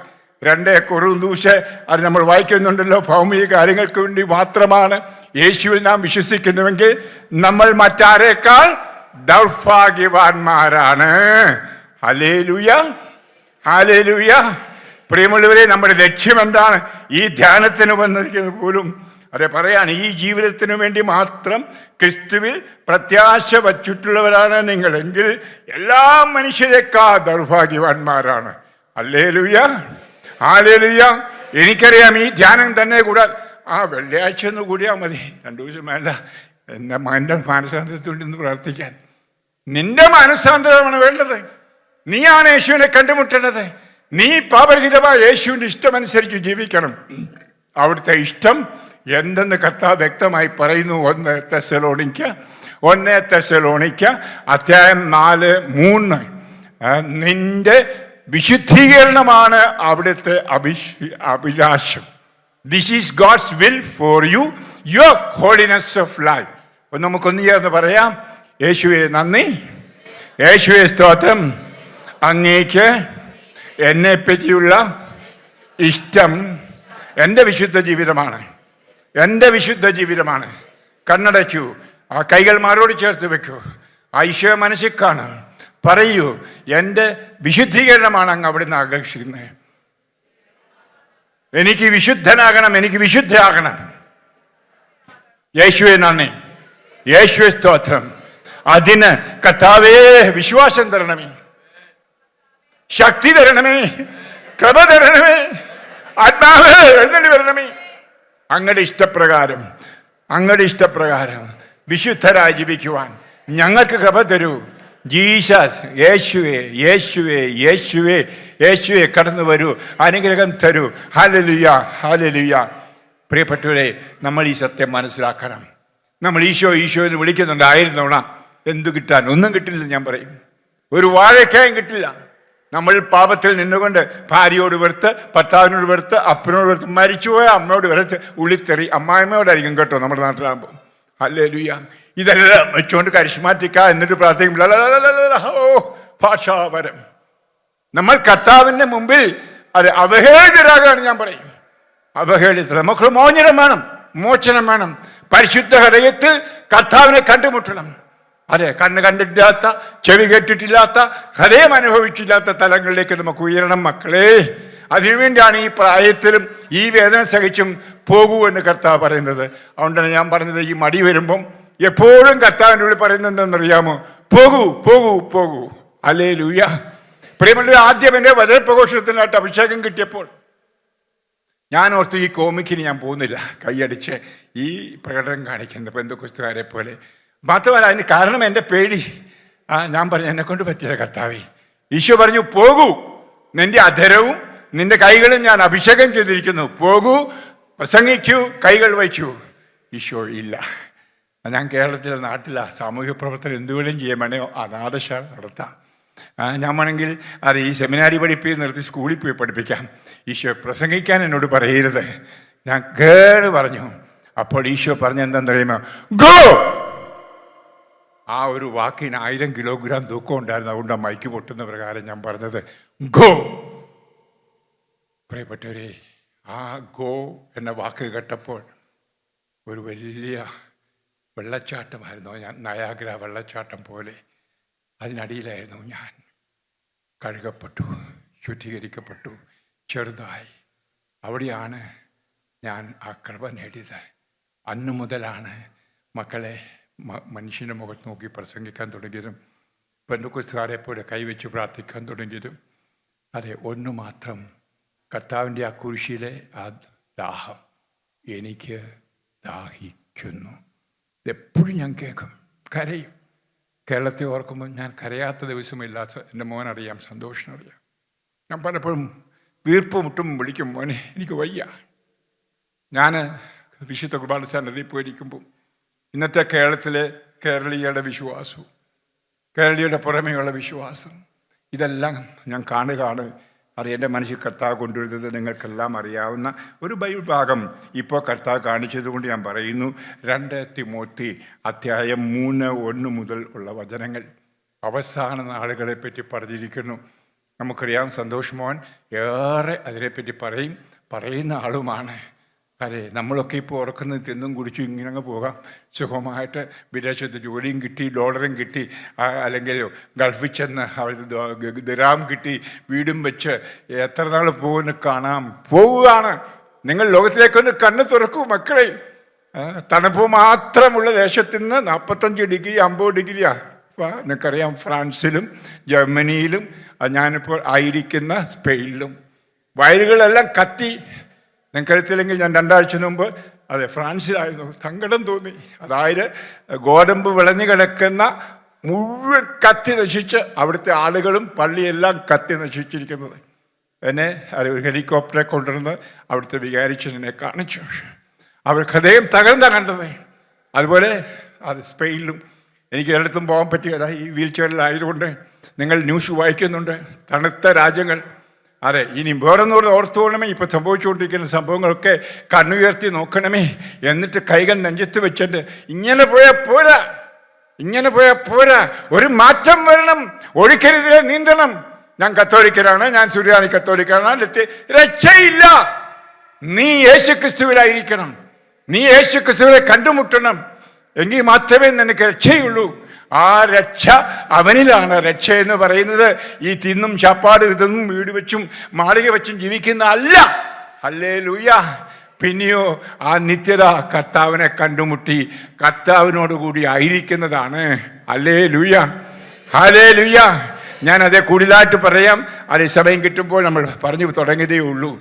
2 കൊരിന്ത്യസ് അത് നമ്മൾ വായിക്കുന്നുണ്ടല്ലോ. ഭൗമിക കാര്യങ്ങൾക്ക് വേണ്ടി മാത്രമാണ് യേശുവിൽ നാം വിശ്വസിക്കുന്നുവെങ്കിൽ നമ്മൾ മറ്റാരേക്കാൾ ദൗർഭാഗ്യവാന്മാരാണ്. Hallelujah, hallelujah. പ്രിയമുള്ളവരെ, നമ്മുടെ ലക്ഷ്യം എന്താണ്? ഈ ധ്യാനത്തിന് വന്നിരിക്കുന്നത് പോലും അതെ പറയാണ്, ഈ ജീവിതത്തിനു വേണ്ടി മാത്രം ക്രിസ്തുവിൽ പ്രത്യാശ വച്ചിട്ടുള്ളവരാണ് നിങ്ങളെങ്കിൽ എല്ലാ മനുഷ്യരെക്കാൾ ദൗർഭാഗ്യവാന്മാരാണ്. Hallelujah, hallelujah. എനിക്കറിയാം, ഈ ധ്യാനം തന്നെ കൂടാൻ വെള്ളിയാഴ്ച ഒന്ന് കൂടിയാൽ മതി, 2 ദിവസം വേണ്ട. എൻ്റെ മകൻ്റെ മാനസാന്തരത്തുണ്ടെന്ന് പ്രാർത്ഥിക്കാൻ. നിന്റെ മാനസാന്തരമാണ് വേണ്ടത്. നീയാണ് യേശുവിനെ കണ്ടുമുട്ടേണ്ടത്. നീ പാപരഹിതമായ യേശുവിൻ്റെ ഇഷ്ടമനുസരിച്ച് ജീവിക്കണം. അവിടുത്തെ ഇഷ്ടം എന്തെന്ന് കർത്താവ് വ്യക്തമായി പറയുന്നു. 1 തെസ്സലോനിക്ക 4:3. നിന്റെ വിശുദ്ധീകരണമാണ് അവിടുത്തെ അഭിലാഷം. This is God's will for you, your holiness of life. നമുക്കൊന്ന് ചേർന്ന് പറയാം. യേശുവേ നന്ദി, യേശുവേ സ്തോത്രം. അങ്ങേക്ക് എന്നെ പറ്റിയുള്ള ഇഷ്ടം എൻ്റെ വിശുദ്ധ ജീവിതമാണ്, എൻ്റെ വിശുദ്ധ ജീവിതമാണ്. കണ്ണടയ്ക്കൂ, ആ കൈകൾ മാറോട് ചേർത്ത് വെക്കൂ, ഈശോയെ മനസ്സിൽ കാണും, പറയൂ, എൻ്റെ വിശുദ്ധീകരണമാണ് അങ്ങ് അവിടുന്ന് ആകർഷിക്കുന്നത്. എനിക്ക് വിശുദ്ധനാകണം, എനിക്ക് വിശുദ്ധയാകണം. യേശുവേ നന്ദി, യേശുവേ സ്തോത്രം. അതിന് കർത്താവേ വിശ്വാസം തരണമേ, ശക്തി തരണമേ, കൃപ തരണമേ, ആത്മാവേ എഴുന്നള്ളി വരണമേ. അങ്ങയുടെ ഇഷ്ടപ്രകാരം വിശുദ്ധരായി ജീവിക്കുവാൻ ഞങ്ങൾക്ക് കൃപ തരൂ. ജീസസ്, യേശുവേ യേശുവേ യേശുവേ യേശുവേ കടന്നു വരൂ, അനുഗ്രഹം തരൂ. ഹല്ലേലൂയ, ഹല്ലേലൂയ. പ്രിയപ്പെട്ടവരെ, നമ്മൾ ഈ സത്യം മനസ്സിലാക്കണം. നമ്മൾ ഈശോ ഈശോ എന്ന് വിളിക്കുന്നുണ്ട് 1000 തവണ. എന്തു കിട്ടാൻ? ഒന്നും കിട്ടില്ല. ഞാൻ പറയും, ഒരു വാഴയ്ക്കായും കിട്ടില്ല. നമ്മൾ പാപത്തിൽ നിന്നുകൊണ്ട് ഭാര്യയോട് വെറുത്ത്, ഭർത്താവിനോട് വെറുത്ത്, അപ്പനോട് വെറുത്ത്, മരിച്ചുപോയ അമ്മയോട് വെറുത്ത്, ഉള്ളിത്തെറി അമ്മായിമ്മയോടായിരിക്കും കേട്ടോ നമ്മുടെ നാട്ടിലാകുമ്പോൾ. ഹല്ലേലൂയ. ഇതെല്ലാം വെച്ചുകൊണ്ട് കരിഷ്മാറ്റിക്ക എന്നിട്ട് പ്രാർത്ഥിക്കും. ഓ ഭാഷാപരം. നമ്മൾ കർത്താവിൻ്റെ മുമ്പിൽ അത് അവഹേളിതരാകാണ്. ഞാൻ പറയും, അവഹേളിതർ. നമുക്ക് മോചനം വേണം, മോചനം വേണം. പരിശുദ്ധ ഹൃദയത്തിൽ കർത്താവിനെ കണ്ടുമുട്ടണം. അതെ, കണ്ണ് കണ്ടിട്ടില്ലാത്ത, ചെവി കേട്ടിട്ടില്ലാത്ത, ഹൃദയം അനുഭവിച്ചില്ലാത്ത തലങ്ങളിലേക്ക് നമുക്ക് ഉയരണം മക്കളെ. അതിനുവേണ്ടിയാണ് ഈ പ്രായത്തിലും ഈ വേദന സഹിച്ചും പോകൂ എന്ന് കർത്താവ് പറയുന്നത്. അതുകൊണ്ടാണ് ഞാൻ പറഞ്ഞത്, ഈ മടി വരുമ്പം എപ്പോഴും കർത്താവിൻ്റെ ഉള്ളിൽ പറയുന്നത് എന്തെന്നറിയാമോ? പോകൂ, പോകൂ, പോകൂ. ഹല്ലേലൂയ. പ്രിയമുള്ള, ആദ്യം എൻ്റെ വചനപ്രഘോഷത്തിനായിട്ട് അഭിഷേകം കിട്ടിയപ്പോൾ ഞാൻ ഓർത്തു, ഈ കോമിക്കിന് ഞാൻ പോകുന്നില്ല, കൈയടിച്ച് ഈ പ്രകടനം കാണിക്കുന്നത് പെന്തക്കോസ്തുകാരെ പോലെ. മാത്രമല്ല, അതിന് കാരണം എൻ്റെ പേടി. ഞാൻ പറഞ്ഞു, എന്നെക്കൊണ്ട് പറ്റില്ല കർത്താവേ. ഈശോ പറഞ്ഞു, പോകൂ, നിന്റെ അധരവും നിന്റെ കൈകളും ഞാൻ അഭിഷേകം ചെയ്തിരിക്കുന്നു, പോകൂ, പ്രസംഗിക്കൂ, കൈകൾ വയ്ക്കൂ. ഈശോ ഇല്ല. ഞാൻ കേരളത്തിലെ നാട്ടിലാണ്, സാമൂഹ്യ പ്രവർത്തനം എന്തുവേലും ചെയ്യാൻ വേണേ അനാഥശാല നടത്താം. ഞാൻ വേണമെങ്കിൽ അത് ഈ സെമിനാരി പഠിപ്പിച്ച് നിർത്തി സ്കൂളിൽ പോയി പഠിപ്പിക്കാം. ഈശോ പ്രസംഗിക്കാൻ എന്നോട് പറയരുത്. ഞാൻ കേട് പറഞ്ഞു. അപ്പോൾ ഈശോ പറഞ്ഞെന്താണെന്നറിയുമോ? ഗോ. ആ ഒരു വാക്കിന് 1000 കിലോഗ്രാം തൂക്കം ഉണ്ടായിരുന്നു. അതുകൊണ്ട് ആ മൈക്ക് പൊട്ടുന്ന പ്രകാരം ഞാൻ പറഞ്ഞത് ഗോ. പ്രിയപ്പെട്ടവരെ, ആ ഗോ എന്ന വാക്ക് കേട്ടപ്പോൾ ഒരു വലിയ വെള്ളച്ചാട്ടമായിരുന്നു ഞാൻ. നയാഗ്ര വെള്ളച്ചാട്ടം പോലെ അതിനടിയിലായിരുന്നു ഞാൻ. കഴുകപ്പെട്ടു, ശുദ്ധീകരിക്കപ്പെട്ടു, ചെറുതായി. അവിടെയാണ് ഞാൻ ആ കൃപ നേടിയത്. അന്നു മുതലാണ് മക്കളെ മനുഷ്യൻ്റെ മുഖത്ത് നോക്കി പ്രസംഗിക്കാൻ തുടങ്ങിയതും പെന്തക്കോസ്തുകാരെ പോലെ കൈവച്ച് പ്രാർത്ഥിക്കാൻ തുടങ്ങിയതും. അതെ, ഒന്നു മാത്രം, കർത്താവിൻ്റെ ആ കുരിശിലെ ആ ദാഹം. എനിക്ക് ദാഹിക്കുന്നു. ഇതെപ്പോഴും ഞാൻ കേൾക്കും, കരയും. കേരളത്തെ ഓർക്കുമ്പോൾ ഞാൻ കരയാത്ത ദിവസമില്ലാത്ത എൻ്റെ മോനറിയാം, സന്തോഷമറിയാം. ഞാൻ പലപ്പോഴും വീർപ്പ് മുട്ടും വിളിക്കും, മോനെ എനിക്ക് വയ്യ. ഞാൻ വിശുദ്ധ കുർബാന സന്നദ്ധയിൽ പോയിരിക്കുമ്പോൾ ഇന്നത്തെ കേരളത്തിലെ കേരളീയരുടെ വിശ്വാസവും കേരളീയരുടെ പുറമേയുള്ള വിശ്വാസം ഇതെല്ലാം ഞാൻ കാണുകയാണ്. എൻ്റെ മനസ്സിൽ കർത്താവ് കൊണ്ടുവരുന്നത് നിങ്ങൾക്കെല്ലാം അറിയാവുന്ന ഒരു ബൈബിൾ ഭാഗം ഇപ്പോൾ കർത്താവ് കാണിച്ചതുകൊണ്ട് ഞാൻ പറയുന്നു. 2 തിമോത്തി അധ്യായം 3:1 മുതൽ ഉള്ള വചനങ്ങൾ അവസാന നാളുകളെ പറ്റി പറഞ്ഞിരിക്കുന്നു. നമുക്കറിയാം, സന്തോഷ് മോഹൻ ഏറെ അതിനെപ്പറ്റി പറയുന്ന ആളുമാണ്. അതെ, നമ്മളൊക്കെ ഇപ്പോൾ ഓർക്കുന്നത് തിന്നും കുടിച്ചു ഇങ്ങനെ അങ്ങ് പോകാം, സുഖമായിട്ട് വിദേശത്ത് ജോലിയും കിട്ടി, ഡോളറും കിട്ടി, അല്ലെങ്കിൽ ഗൾഫിൽ ചെന്ന് അവിടുത്തെ ദിറാം കിട്ടി, വീടും വെച്ച് എത്ര നാൾ പോകുന്ന കാണാം പോവുകയാണ്. നിങ്ങൾ ലോകത്തിലേക്കൊന്ന് കണ്ണ് തുറക്കൂ മക്കളെ. തണുപ്പ് മാത്രമുള്ള ദേശത്ത് നിന്ന് 45 ഡിഗ്രി 50 ഡിഗ്രിയാണ്. നിങ്ങൾക്കറിയാം, ഫ്രാൻസിലും ജർമ്മനിയിലും ഞാനിപ്പോൾ ആയിരിക്കുന്ന സ്പെയിനിലും വയലുകളെല്ലാം കത്തി. നിങ്ങൾക്കറിയത്തില്ലെങ്കിൽ ഞാൻ 2 ആഴ്ച മുമ്പ് അതെ ഫ്രാൻസിലായിരുന്നു. സങ്കടം തോന്നി. അതായത് ഗോതമ്പ് വിളഞ്ഞു കിടക്കുന്ന മുഴുവൻ കത്തി നശിച്ച് അവിടുത്തെ ആളുകളും പള്ളിയെല്ലാം കത്തി നശിച്ചിരിക്കുന്നത്. എന്നെ ഒരു ഹെലികോപ്റ്ററെ കൊണ്ടുവന്ന് അവിടുത്തെ വികാരിച്ചതിനെ കാണിച്ചു. അവർ ഹൃദയം തകർന്ന കണ്ടത്. അതുപോലെ അത് സ്പെയിനിലും എനിക്ക് എല്ലായിടത്തും പോകാൻ പറ്റിയല്ല, ഈ വീൽ ചെയറിലായതുകൊണ്ട്. നിങ്ങൾ ന്യൂസ് വായിക്കുന്നുണ്ട്, തണുത്ത രാജ്യങ്ങൾ. അതെ, ഇനി വേറൊന്നുകൂടെ ഓർത്തുകൊള്ളണമേ. ഇപ്പോൾ സംഭവിച്ചുകൊണ്ടിരിക്കുന്ന സംഭവങ്ങളൊക്കെ കണ്ണുയർത്തി നോക്കണമേ. എന്നിട്ട് കൈകൾ നെഞ്ചത്ത് വെച്ചിട്ട് ഇങ്ങനെ പോയാൽ പോരാ, ഒരു മാറ്റം വരണം. ഒഴുക്കരുതിലെ നീന്തണം. ഞാൻ കത്തോലിക്കരാണ്, ഞാൻ സുറിയാനി കത്തോലിക്കരാണ്. രക്ഷയില്ല. നീ യേശുക്രിസ്തുവിലായിരിക്കണം. നീ യേശുക്രിസ്തുവിനെ കണ്ടുമുട്ടണം. എങ്കിൽ മാത്രമേ നിനക്ക് രക്ഷയുള്ളൂ. ആ രക്ഷ അവനിലാണ്. രക്ഷ എന്ന് പറയുന്നത് ഈ തിന്നും ചാപ്പാട് ഇതൊന്നും വീട് വെച്ചും മാളിക വെച്ചും ജീവിക്കുന്ന അല്ല. ഹല്ലേലൂയ. പിന്നെയോ ആ നിത്യത കർത്താവിനെ കണ്ടുമുട്ടി കർത്താവിനോടുകൂടി ആയിരിക്കുന്നതാണ്. Hallelujah, hallelujah. ഞാനതേ കൂടുതലായിട്ട് പറയാം. അതേ സമയം കിട്ടുമ്പോൾ നമ്മൾ പറഞ്ഞു തുടങ്ങിയതേ ഉള്ളൂ.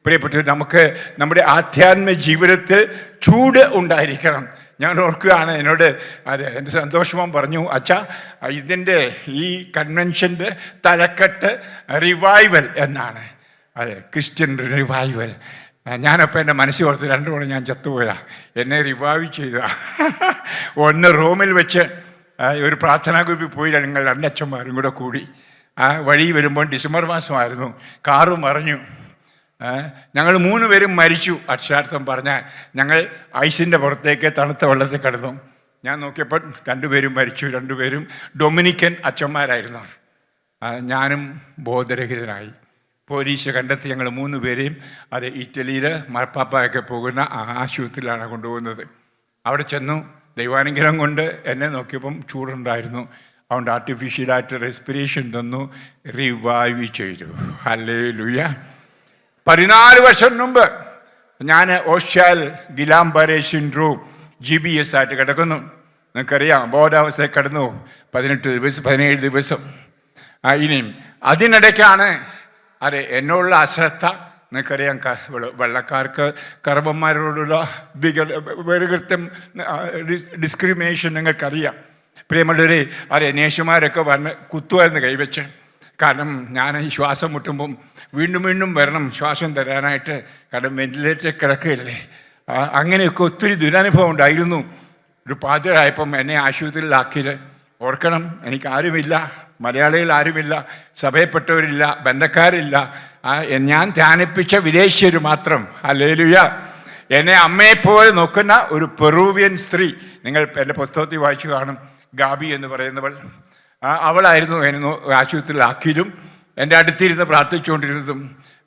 പ്രിയപ്പെട്ടവർ, നമുക്ക് നമ്മുടെ ആധ്യാത്മിക ജീവിതത്തിൽ ചൂട് ഉണ്ടായിരിക്കണം. ഞാൻ ഓർക്കുകയാണ്, എന്നോട് അതെ എൻ്റെ സന്തോഷവും പറഞ്ഞു, അച്ഛാ ഇതിൻ്റെ ഈ കൺവെൻഷൻ്റെ തലക്കെട്ട് റിവൈവൽ എന്നാണ്. അതെ, ക്രിസ്ത്യൻ റിവൈവൽ. ഞാനപ്പോൾ എൻ്റെ മനസ്സിൽ ഓർത്ത് 2 തവണ ഞാൻ ചത്തുപോയാ. എന്നെ റിവൈവ് ചെയ്ത. ഒന്ന് റോമിൽ വെച്ച് ഒരു പ്രാർത്ഥനാ ഗ്രൂപ്പിൽ പോയി ഞങ്ങൾ 2 അച്ഛന്മാരും കൂടെ കൂടി. വഴി വരുമ്പോൾ ഡിസംബർ മാസമായിരുന്നു. കാറ് മറിഞ്ഞു. ഞങ്ങൾ 3 പേരും മരിച്ചു. അക്ഷരാർത്ഥം പറഞ്ഞാൽ ഞങ്ങൾ ഐസിൻ്റെ പുറത്തേക്ക് തണുത്ത വെള്ളത്തിൽ കിടന്നു. ഞാൻ നോക്കിയപ്പോൾ 2 പേരും മരിച്ചു. 2 പേരും ഡൊമിനിക്കൻ അച്ഛന്മാരായിരുന്നു. ഞാനും ബോധരഹിതനായി. പോലീസ് കണ്ടെത്തി ഞങ്ങൾ 3 പേരെയും അത് ഇറ്റലിയിൽ മാർപ്പാപ്പയൊക്കെ പോകുന്ന ആശുപത്രിയിലാണ് കൊണ്ടുപോകുന്നത്. അവിടെ ചെന്നു. ദൈവാനുഗ്രഹം കൊണ്ട് എന്നെ നോക്കിയപ്പം ചൂടുണ്ടായിരുന്നു. അതുകൊണ്ട് ആർട്ടിഫിഷ്യലായിട്ട് റെസ്പിറേഷൻ തന്നു, റിവൈവ് ചെയ്തു. ഹല്ലേലൂയ. 14 വർഷം മുമ്പ് ഞാൻ ഓഷ്യാൽ ഗിലാംബാരെ സിൻഡ്രോം GBS ആയിട്ട് കിടക്കുന്നു. നിങ്ങൾക്കറിയാം, ബോധാവസ്ഥയിൽ കിടന്നു 18 ദിവസം 17 ദിവസം. ഇനിയും അതിനിടയ്ക്കാണ് എന്നോടുള്ള അശ്രദ്ധ. നിങ്ങൾക്കറിയാം, വെള്ളക്കാർക്ക് കറുപ്പന്മാരോടുള്ള വേറുകൃത്യം, ഡിസ്ക്രിമിനേഷൻ നിങ്ങൾക്കറിയാം. പ്രിയമുള്ളവരെ, നേഴ്സുമാരൊക്കെ വന്ന് കുത്തുമായിരുന്നു കൈവച്ച്. കാരണം ഞാൻ ഈ ശ്വാസം മുട്ടുമ്പം വീണ്ടും വീണ്ടും വരണം ശ്വാസം തരാനായിട്ട്. കാരണം വെന്റിലേറ്റർ കിടക്കുകയല്ലേ. അങ്ങനെയൊക്കെ ഒത്തിരി ദുരനുഭവം ഉണ്ടായിരുന്നു. ഒരു പാതിരായപ്പം എന്നെ ആശുപത്രിയിലാക്കിയത് ഓർക്കണം. എനിക്ക് ആരുമില്ല, മലയാളികൾ ആരുമില്ല, സഭയപ്പെട്ടവരില്ല, ബന്ധക്കാരില്ല. ഞാൻ ധ്യാനിപ്പിച്ച വിദേശീയർ മാത്രം. ഹല്ലേലൂയ. എന്നെ അമ്മയെപ്പോലെ നോക്കുന്ന ഒരു പെറൂവിയൻ സ്ത്രീ, നിങ്ങൾ എൻ്റെ പുസ്തകത്തിൽ വായിച്ചു കാണും, ഗാബി എന്ന് പറയുന്നവൾ. അവളായിരുന്നു എന്നെ ആശുപത്രിയിലാക്കിയതും എൻ്റെ അടുത്തിരുന്ന് പ്രാർത്ഥിച്ചുകൊണ്ടിരുന്നതും.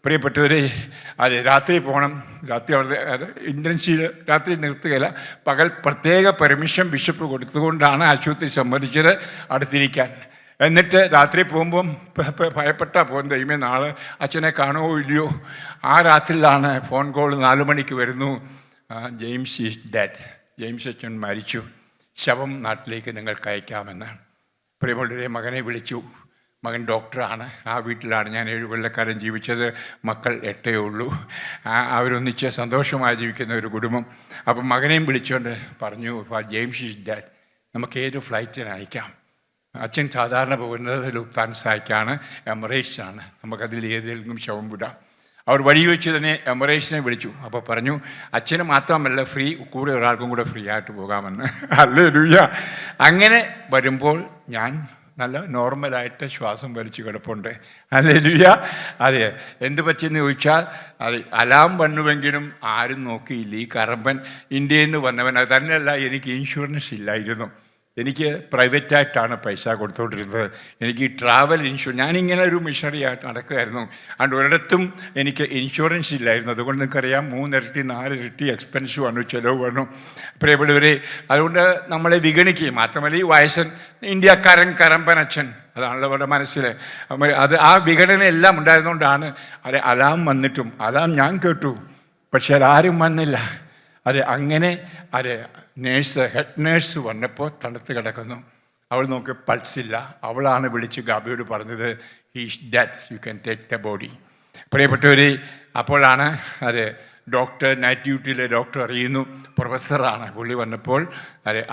പ്രിയപ്പെട്ടവരെ, രാത്രി പോകണം. രാത്രി അവിടെ ഇൻറ്റൻസീവ് രാത്രി നിർത്തുകയില്ല. പകൽ പ്രത്യേക പെർമിഷൻ ബിഷപ്പ് കൊടുത്തുകൊണ്ടാണ് ആശുപത്രി സമ്മതിച്ചത് അടുത്തിരിക്കാൻ. എന്നിട്ട് രാത്രി പോകുമ്പം ഭയപ്പെട്ടാ പോകും, ദൈവമേ നാളെ അച്ഛനെ കാണുമോ ഇല്ലയോ. ആ രാത്രിയിലാണ് ഫോൺ കോൾ 4 മണിക്ക് വരുന്നു. James is dead. ജെയിംസ് അച്ഛൻ മരിച്ചു. ശവം നാട്ടിലേക്ക് നിങ്ങൾക്ക് അയക്കാമെന്ന്. പ്രിയമുള്ളവരെ, മകനെ വിളിച്ചു. മകൻ ഡോക്ടറാണ്. ആ വീട്ടിലാണ് ഞാൻ 7 കൊല്ലക്കാലം ജീവിച്ചത്. മക്കൾ 8 ഉള്ളൂ. അവരൊന്നിച്ച് സന്തോഷമായി ജീവിക്കുന്ന ഒരു കുടുംബം. അപ്പം മകനെയും വിളിച്ചുകൊണ്ട് പറഞ്ഞു, ജെയിംസ് ഈസ് ഡെഡ്, നമുക്ക് ഏത് ഫ്ലൈറ്റിന് അയക്കാം. അച്ഛൻ സാധാരണ പോകുന്നത് ലുഫ്താൻസായ്ക്കാണ്, എമിറേറ്റ്സാണ്. നമുക്കതിൽ ഏതെങ്കിലും ശവം വിടാം. അവർ വഴി വെച്ച് തന്നെ എമിറേറ്റ്സിനെ വിളിച്ചു. അപ്പോൾ പറഞ്ഞു, അച്ഛന് മാത്രമല്ല ഫ്രീ, കൂടെ ഒരാൾക്കും കൂടെ ഫ്രീ ആയിട്ട് പോകാമെന്ന്. ഹല്ലേലൂയ. അങ്ങനെ വരുമ്പോൾ ഞാൻ നല്ല നോർമലായിട്ട് ശ്വാസം വലിച്ചു കിടപ്പുണ്ട്. ഹല്ലേലൂയ. എന്ത് പറ്റിയെന്ന് ചോദിച്ചാൽ, അലാം വന്നുവെങ്കിലും ആരും നോക്കിയില്ല. ഈ കറമ്പൻ ഇന്ത്യയിൽ നിന്ന് വന്നവൻ. അത് തന്നെയല്ല, എനിക്ക് ഇൻഷുറൻസ് ഇല്ലായിരുന്നു. എനിക്ക് പ്രൈവറ്റായിട്ടാണ് പൈസ കൊടുത്തുകൊണ്ടിരുന്നത്. എനിക്ക് ട്രാവൽ ഇൻഷുറൻസ്, ഞാനിങ്ങനെ ഒരു മിഷണറി ആയിട്ട് നടക്കുമായിരുന്നു. അതുകൊണ്ട് ഒരിടത്തും എനിക്ക് ഇൻഷുറൻസ് ഇല്ലായിരുന്നു. അതുകൊണ്ട് നിങ്ങൾക്കറിയാം, 3 ഇരട്ടി 4 ഇരട്ടി എക്സ്പെൻസ് വന്നു, ചിലവ് വന്നു. പ്രിയപ്പെട്ടവരെ, അതുകൊണ്ട് നമ്മളെ വിഗണിക്കുകയും മാത്രമല്ല, ഈ വയസ്സൻ ഇന്ത്യക്കാരൻ കറമ്പനച്ഛൻ, അതാണല്ലോ അവരുടെ മനസ്സിൽ. ആ വിഗണന എല്ലാം ഉണ്ടായിരുന്നുകൊണ്ടാണ് അലാം വന്നിട്ടും. അലാം ഞാൻ കേട്ടു, പക്ഷെ അതാരും വന്നില്ല. അങ്ങനെ ഹെഡ് നേഴ്സ് വന്നപ്പോൾ തണുത്ത് കിടക്കുന്നു. അവൾ നോക്കി പൾസില്ല. അവളാണ് വിളിച്ച് ഗാബിയോട് പറഞ്ഞത്, he's dead, you can take the body. പ്രിയപ്പെട്ടവരെ, അപ്പോഴാണ് ഡോക്ടർ, നൈറ്റ് ഡ്യൂട്ടിയിലെ ഡോക്ടർ അറിയുന്നു, പ്രൊഫസറാണ്. പുള്ളി വന്നപ്പോൾ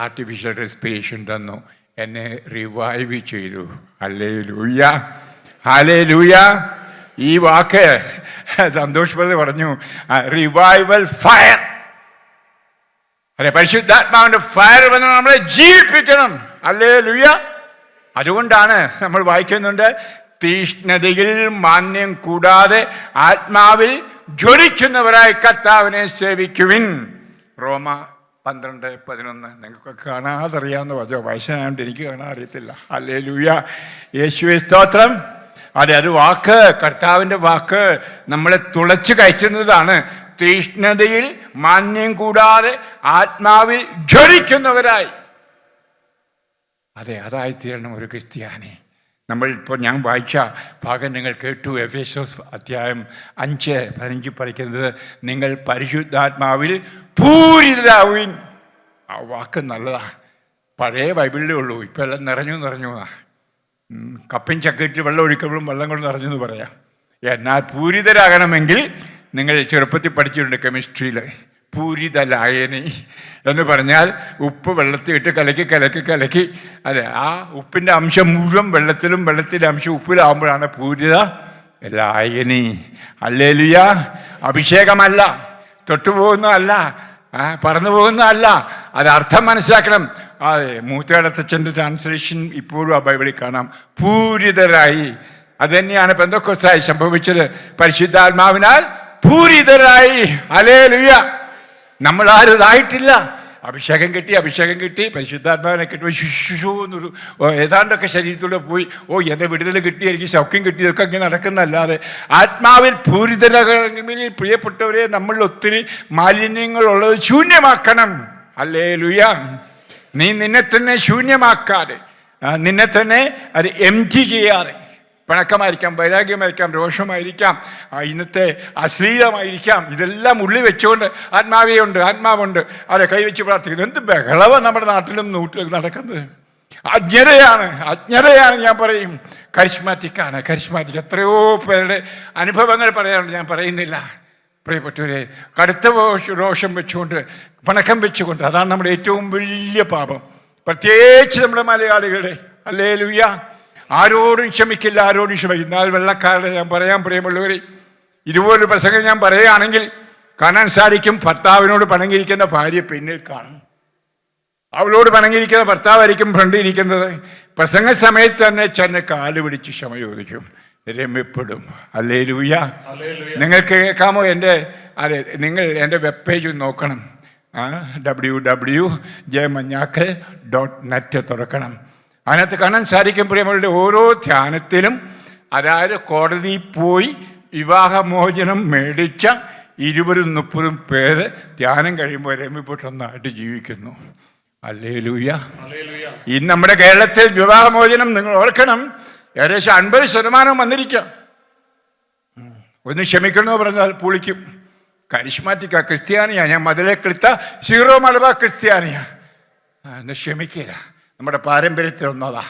ആർട്ടിഫിഷ്യൽ റെസ്പിറേഷൻ തന്നു, എന്നെ റിവൈവ് ചെയ്തു. Hallelujah, hallelujah. ഈ വാക്ക് സന്തോഷ് പറഞ്ഞു, റിവൈവൽ ഫയർ. പരിശുദ്ധാത്മാവിന്റെ ഫയർ വന്ന് നമ്മളെ ജീവിപ്പിക്കണം. ഹല്ലേലൂയ. അതുകൊണ്ടാണ് നമ്മൾ വായിക്കുന്നുണ്ട്, തീഷ്ണതയിൽ മാന്യം കൂടാതെ ആത്മാവിൽ ജ്വലിക്കുന്നവരായി കർത്താവിനെ സേവിക്കുവിൻ. റോമ 12:11. നിങ്ങൾക്കൊക്കെ കാണാതറിയാവുന്ന വയസ്സനായോണ്ട് എനിക്ക് കാണാൻ അറിയത്തില്ല. ഹല്ലേലൂയ. യേശുവേ സ്തോത്രം. അത് വാക്ക്, കർത്താവിൻ്റെ വാക്ക് നമ്മളെ തുളച്ചു കയറ്റുന്നതാണ്. തീഷ്ണതയിൽ മാന്യം കൂടാതെ ആത്മാവിൽ ജ്വലിക്കുന്നവരായി. അതായിത്തീരണം ഒരു ക്രിസ്ത്യാനി. നമ്മളിപ്പോൾ ഞാൻ വായിച്ച ഭാഗം നിങ്ങൾ കേട്ടു. എഫേസോസ് 5:15 പറയുന്നത്, നിങ്ങൾ പരിശുദ്ധാത്മാവിൽ പൂരിതരാവുവിൻ. ആ വാക്ക് നല്ലതാണ്. പഴയ ബൈബിളിലേ ഉള്ളൂ. ഇപ്പം എല്ലാം നിറഞ്ഞു. കപ്പയും ചക്കയിട്ട് വെള്ളം ഒഴിക്കുമ്പോഴും വെള്ളം കൊണ്ട് നിറഞ്ഞു എന്ന് പറയാം. എന്നാൽ പൂരിതരാകണമെങ്കിൽ, നിങ്ങൾ ചെറുപ്പത്തിൽ പഠിച്ചിട്ടുണ്ട് കെമിസ്ട്രിയിൽ, പൂരിത ലായനി എന്ന് പറഞ്ഞാൽ ഉപ്പ് വെള്ളത്തിൽ ഇട്ട് കലക്കി ആ ഉപ്പിൻ്റെ അംശം മുഴുവൻ വെള്ളത്തിലും, വെള്ളത്തിൻ്റെ അംശം ഉപ്പിലാവുമ്പോഴാണ് പൂരിത ലായനി. ഹല്ലേലൂയ. അഭിഷേകമല്ല, തൊട്ടുപോകുന്നതല്ല, പറന്നു പോകുന്നതല്ല. അത് അർത്ഥം മനസ്സിലാക്കണം. മൂത്തേടത്തച്ഛൻ്റെ ട്രാൻസ്ലേഷൻ ഇപ്പോഴും ആ ബൈബിളിൽ കാണാം, പൂരിതരായി. അത് തന്നെയാണ് പെന്തക്കോസ്തായി സംഭവിച്ചത്. പരിശുദ്ധാത്മാവിനാൽ പൂരിതരായി. ഹല്ലേലൂയ. നമ്മൾ ആരും ഇതായിട്ടില്ല. അഭിഷേകം കിട്ടി, പരിശുദ്ധാത്മാവിനെ കിട്ടി, ശുശ്രൂഷൊരു ഏതാണ്ടൊക്കെ ശരീരത്തിലൂടെ പോയി, എന്നെ വിടുതൽ കിട്ടി, എനിക്ക് സൗഖ്യം കിട്ടി, ഇതൊക്കെ ഇങ്ങനെ നടക്കുന്നതല്ലാതെ ആത്മാവിൽ പൂരിതരാകണമെങ്കിൽ പ്രിയപ്പെട്ടവരെ, നമ്മളിൽ ഒത്തിരി മാലിന്യങ്ങളുള്ളത് ശൂന്യമാക്കണം. ഹല്ലേലൂയ. നീ നിന്നെ തന്നെ ശൂന്യമാക്കാതെ, നിന്നെ തന്നെ അത് എംപ്റ്റി ചെയ്യാതെ, പിണക്കമായിരിക്കാം, വൈരാഗ്യമായിരിക്കാം, രോഷമായിരിക്കാം, ഇന്നത്തെ അശ്ലീലമായിരിക്കാം, ഇതെല്ലാം ഉള്ളിൽ വെച്ചുകൊണ്ട് ആത്മാവുണ്ട് അവരെ കൈവച്ച് പ്രാർത്ഥിക്കുന്നത്. എന്ത് ബഹളവാണ് നമ്മുടെ നാട്ടിലും നടക്കുന്നത്. അജ്ഞതയാണ് ഞാൻ പറയും. കരിസ്മാറ്റിക് എത്രയോ പേരുടെ അനുഭവങ്ങൾ പറയാറുണ്ട്, ഞാൻ പറയുന്നില്ല. പ്രിയപ്പെട്ടവരെ, കടുത്ത രോഷം വെച്ചുകൊണ്ട്, പണക്കം വെച്ചുകൊണ്ട്, അതാണ് നമ്മുടെ ഏറ്റവും വലിയ പാപം. പ്രത്യേകിച്ച് നമ്മുടെ മലയാളികളുടെ. ഹല്ലേലൂയ. ആരോടും ക്ഷമിക്കില്ല. എന്നാൽ വെള്ളക്കാരുടെ ഞാൻ പറയാൻ പ്രിയമുള്ളവരെ, ഇതുപോലൊരു പ്രസംഗം ഞാൻ പറയുകയാണെങ്കിൽ കാണാൻ സാധിക്കും. ഭർത്താവിനോട് പണങ്ങിയിരിക്കുന്ന ഭാര്യ പിന്നിൽ കാണും, അവളോട് പണങ്ങിയിരിക്കുന്ന ഭർത്താവായിരിക്കും ഫ്രണ്ടിൽ ഇരിക്കുന്നത്. പ്രസംഗ സമയത്ത് തന്നെ ചെന്ന് കാല് പിടിച്ച് ക്ഷമ ചോദിക്കും, രമ്യപ്പെടും. ഹല്ലേലൂയ. നിങ്ങൾക്ക് കേൾക്കാമോ? നിങ്ങൾ എൻ്റെ വെബ് പേജ് നോക്കണം. www.jmanjakal.net തുറക്കണം. അതിനകത്ത് കാണാൻ സാധിക്കും പ്രിയമുള്ള ഓരോ ധ്യാനത്തിലും, അതായത് കോടതിയിൽ പോയി വിവാഹമോചനം മേടിച്ച 20-30 പേര് ധ്യാനം കഴിയുമ്പോൾ രമ്യപ്പെട്ടൊന്നായിട്ട് ജീവിക്കുന്നു. ഹല്ലേലൂയ. ഇന്ന് നമ്മുടെ കേരളത്തിൽ വിവാഹമോചനം നിങ്ങൾ ഓർക്കണം, ഏകദേശം 50% വന്നിരിക്കാം. ഒന്ന് ക്ഷമിക്കണമെന്ന് പറഞ്ഞാൽ പുളിക്കും. കരിസ്മാറ്റിക്കാ, ക്രിസ്ത്യാനിയാ, ഞാൻ മതിലേക്കെടുത്ത സീറോ മലബാർ ക്രിസ്ത്യാനിയാ. എന്ന് ക്ഷമിക്കുക, നമ്മുടെ പാരമ്പര്യത്തിൽ ഒന്നതാ.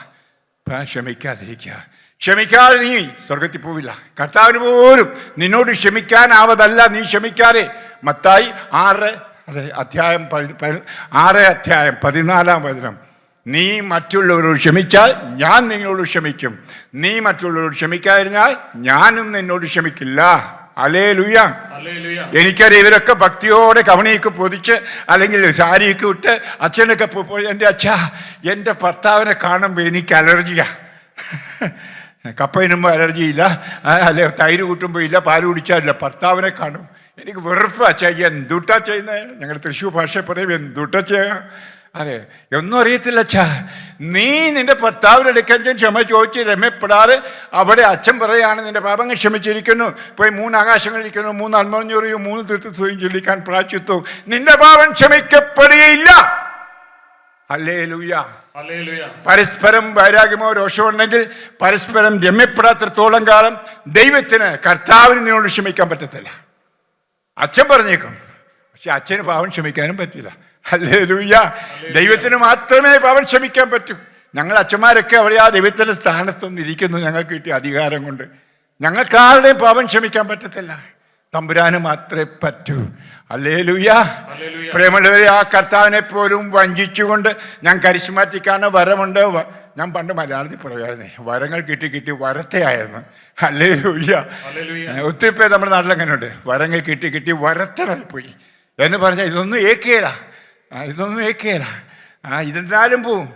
ക്ഷമിക്കാതെ നീ സ്വർഗത്തിൽ പോവില്ല. കർത്താവിന് പോലും നിന്നോട് ക്ഷമിക്കാനാവതല്ല നീ ക്ഷമിക്കാതെ. മത്തായി 6:14 നീ മറ്റുള്ളവരോട് ക്ഷമിച്ചാൽ ഞാൻ നിങ്ങളോട് ക്ഷമിക്കും, നീ മറ്റുള്ളവരോട് ക്ഷമിക്കാതിരുന്നാൽ ഞാനും നിന്നോട് ക്ഷമിക്കില്ല. ഹല്ലേലൂയ. എനിക്കറിയാം, ഇവരൊക്കെ ഭക്തിയോടെ കവണിയൊക്കെ പൊതിച്ച് അല്ലെങ്കിൽ സാരിയൊക്കെ ഇട്ട് അച്ഛനൊക്കെ പോയി, എൻ്റെ ഭർത്താവിനെ കാണുമ്പോൾ എനിക്ക് അലർജിയാ. കപ്പ ഇടുമ്പോൾ അലർജിയില്ല, അല്ലെ തൈര് കൂട്ടുമ്പോൾ ഇല്ല, പാല് കുടിച്ചാലില്ല. ഭർത്താവിനെ കാണും എനിക്ക് വെറുപ്പ്. എന്തുട്ടാ ചെയ്യുന്നത്? ഞങ്ങൾ തൃശ്ശൂർ ഭാഷ പറയും, എന്തുട്ടാ ചെയ്യാ. അതെ, ഒന്നും അറിയത്തില്ല അച്ഛാ. നീ നിന്റെ ഭർത്താവിൻ്റെ അടുക്കൽ ക്ഷമ ചോദിച്ച് രമ്യപ്പെടാതെ അവിടെ അച്ഛൻ പറയാണ് നിന്റെ പാപങ്ങൾ ക്ഷമിച്ചിരിക്കുന്നു, പോയി 3 ആകാശങ്ങളിരിക്കുന്നു, 3 അന്മഞ്ഞൂറിയും 3 തീർത്ഥസ്വയും ചൊല്ലിക്കാൻ പ്രായശ്ചിത്തവും, നിന്റെ പാപം ക്ഷമിക്കപ്പെടുകയില്ല. ഹല്ലേലൂയ. പരസ്പരം വൈരാഗ്യമോ രോഷമോ ഉണ്ടെങ്കിൽ പരസ്പരം രമ്യപ്പെടാത്തിടത്തോളം കാലം ദൈവത്തിന്, കർത്താവിന് നിന്നോട് ക്ഷമിക്കാൻ പറ്റത്തില്ല. അച്ഛൻ പറഞ്ഞേക്കും, പക്ഷെ അച്ഛന് പാവം ക്ഷമിക്കാനും പറ്റില്ല. ഹല്ലേലൂയ. ദൈവത്തിന് മാത്രമേ പാവം ക്ഷമിക്കാൻ പറ്റൂ. ഞങ്ങൾ അച്ഛന്മാരൊക്കെ അവിടെ ആ ദൈവത്തിൻ്റെ സ്ഥാനത്തൊന്നും ഇരിക്കുന്നു, ഞങ്ങൾക്ക് കിട്ടിയ അധികാരം കൊണ്ട്. ഞങ്ങൾക്കാരുടെയും പാപം ക്ഷമിക്കാൻ പറ്റത്തില്ല, തമ്പുരാന് മാത്രമേ പറ്റൂ. ഹല്ലേലൂയ. പ്രേമുള്ളവരെ, ആ കർത്താവിനെ പോലും വഞ്ചിച്ചുകൊണ്ട് ഞാൻ കരിസ്മാറ്റിക്കാണ്, വരമുണ്ട്. ഞാൻ പണ്ട് മലയാളത്തിൽ പറയുമായിരുന്നേ, വരങ്ങൾ കിട്ടി വരത്തയായിരുന്നു. ഹല്ലേലൂയ. ഒത്തിരി പേര് നമ്മുടെ നാട്ടിൽ അങ്ങനെയുണ്ട്, വരങ്ങൾ കിട്ടി വരത്തനായിപ്പോയി എന്ന് പറഞ്ഞാൽ ഇതൊന്നും ഏക്കേല. ഇതെന്തായാലും പോവും.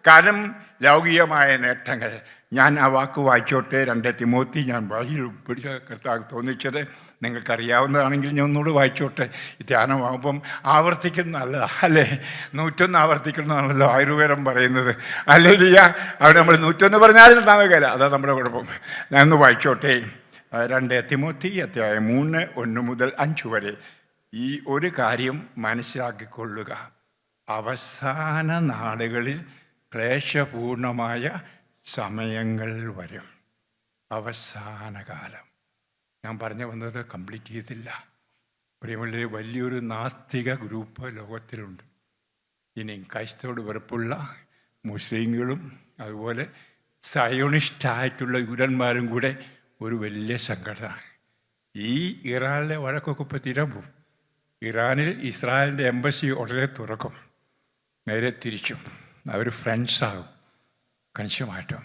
കാരണം ലൗകികമായ നേട്ടങ്ങൾ. ഞാൻ ആ വാക്ക് വായിച്ചോട്ടെ. 2 തിമോത്തി ഞാൻ വായിൽ പിടിച്ച കർത്താവ് തോന്നിച്ചത് നിങ്ങൾക്കറിയാവുന്നതാണെങ്കിൽ ഞാൻ ഒന്നുകൂടി വായിച്ചോട്ടെ. ഈ ധ്യാനമാകുമ്പം ആവർത്തിക്കുന്നതല്ല, അല്ലേ? 101 ആവർത്തിക്കുന്നതാണല്ലോ ആയുർവേദം പറയുന്നത്. അല്ലെങ്കിൽ അവിടെ നമ്മൾ 101 പറഞ്ഞാലും താമസിക്കില്ല, അതാ നമ്മുടെ കുഴപ്പം. ഞാൻ ഒന്ന് വായിച്ചോട്ടെ. 2 തിമോത്തി 3:1-5 വരെ. ഈ ഒരു കാര്യം മനസ്സിലാക്കിക്കൊള്ളുക, അവസാന നാളുകളിൽ ക്ലേശപൂർണമായ സമയങ്ങൾ വരും. അവസാന കാലം. ഞാൻ പറഞ്ഞു വന്നത് കംപ്ലീറ്റ് ചെയ്തില്ല. പ്രിയമുള്ളവരെ, വലിയൊരു നാസ്തിക ഗ്രൂപ്പ് ലോകത്തിലുണ്ട്. ഇനി ക്രൈസ്തവോട് വെറുപ്പുള്ള മുസ്ലിങ്ങളും അതുപോലെ സയോണിസ്റ്റായിട്ടുള്ള യൂതന്മാരും കൂടെ ഒരു വലിയ സംഘടനയാണ്. ഈ ഇറാനിലെ വഴക്കൊക്കെ ഇപ്പോൾ തീരാൻ പോകും. ഇറാനിൽ ഇസ്രായേലിൻ്റെ എംബസി ഉടനെ തുറക്കും, നേരെ തിരിച്ചും അവർ ഫ്രണ്ട്സാകും കണിശമായിട്ടും.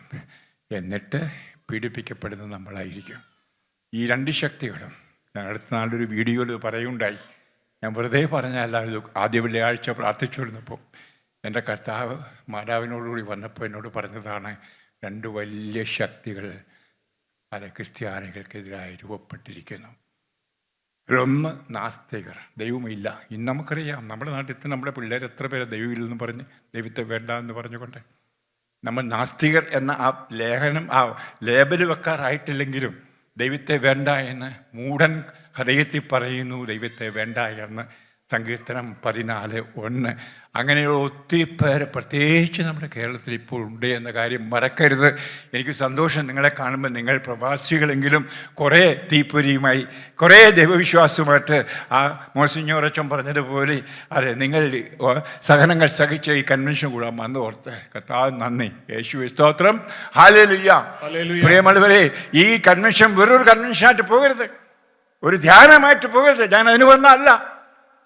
എന്നിട്ട് പീഡിപ്പിക്കപ്പെടുന്നത് നമ്മളായിരിക്കും. ഈ 2 ശക്തികളും ഞാൻ അടുത്ത നാളൊരു വീഡിയോയിൽ പറയുണ്ടായി. ഞാൻ വെറുതെ പറഞ്ഞല്ല, ഇത് ആദ്യ വെള്ളിയാഴ്ച പ്രാർത്ഥിച്ചുകൊണ്ടിരുന്നപ്പോൾ എൻ്റെ കർത്താവ് മാതാവിനോടുകൂടി വന്നപ്പോൾ എന്നോട് പറഞ്ഞതാണ്, 2 വലിയ ശക്തികൾ ക്രിസ്ത്യാനികൾക്കെതിരായി രൂപപ്പെട്ടിരിക്കുന്നു. ഒന്ന് നാസ്തികർ, ദൈവമില്ല. ഇന്ന് നമുക്കറിയാം നമ്മുടെ നാട്ടിൽ നമ്മുടെ പിള്ളേർ എത്ര പേര് ദൈവമില്ലെന്ന് പറഞ്ഞ് ദൈവത്തെ വേണ്ട എന്ന് പറഞ്ഞുകൊണ്ട് നമ്മൾ നാസ്തികർ എന്ന ആ ലേഖനം, ആ ലേബൽ വെക്കാറായിട്ടില്ലെങ്കിലും ദൈവത്തെ വേണ്ട എന്ന് മൂഢൻ ഹൃദയത്തിൽ പറയുന്നു, ദൈവത്തെ വേണ്ട എന്ന്. സങ്കീർത്തനം 14:1. അങ്ങനെയുള്ള ഒത്തിരി പേര് പ്രത്യേകിച്ച് നമ്മുടെ കേരളത്തിൽ ഇപ്പോൾ ഉണ്ട് എന്ന കാര്യം മറക്കരുത്. എനിക്ക് സന്തോഷം നിങ്ങളെ കാണുമ്പോൾ നിങ്ങൾ പ്രവാസികളെങ്കിലും കുറേ തീപ്പൊരിയുമായി, കുറേ ദൈവവിശ്വാസവുമായിട്ട് ആ മോസിഞ്ഞോറച്ചൻ പറഞ്ഞതുപോലെ അതെ നിങ്ങൾ സഹനങ്ങൾ സഹിച്ച് ഈ കൺവെൻഷൻ കൂടാൻ വന്ന് ഓർത്ത് കർത്താവ് നന്ദി, യേശുവേ സ്തോത്രം, ഹല്ലേലൂയ. പ്രിയമുള്ളവരെ, ഈ കൺവെൻഷൻ വെറൊരു കൺവെൻഷനായിട്ട് പോകരുത്, ഒരു ധ്യാനമായിട്ട് പോകരുത്. ഞാൻ അതിന് വന്നല്ല,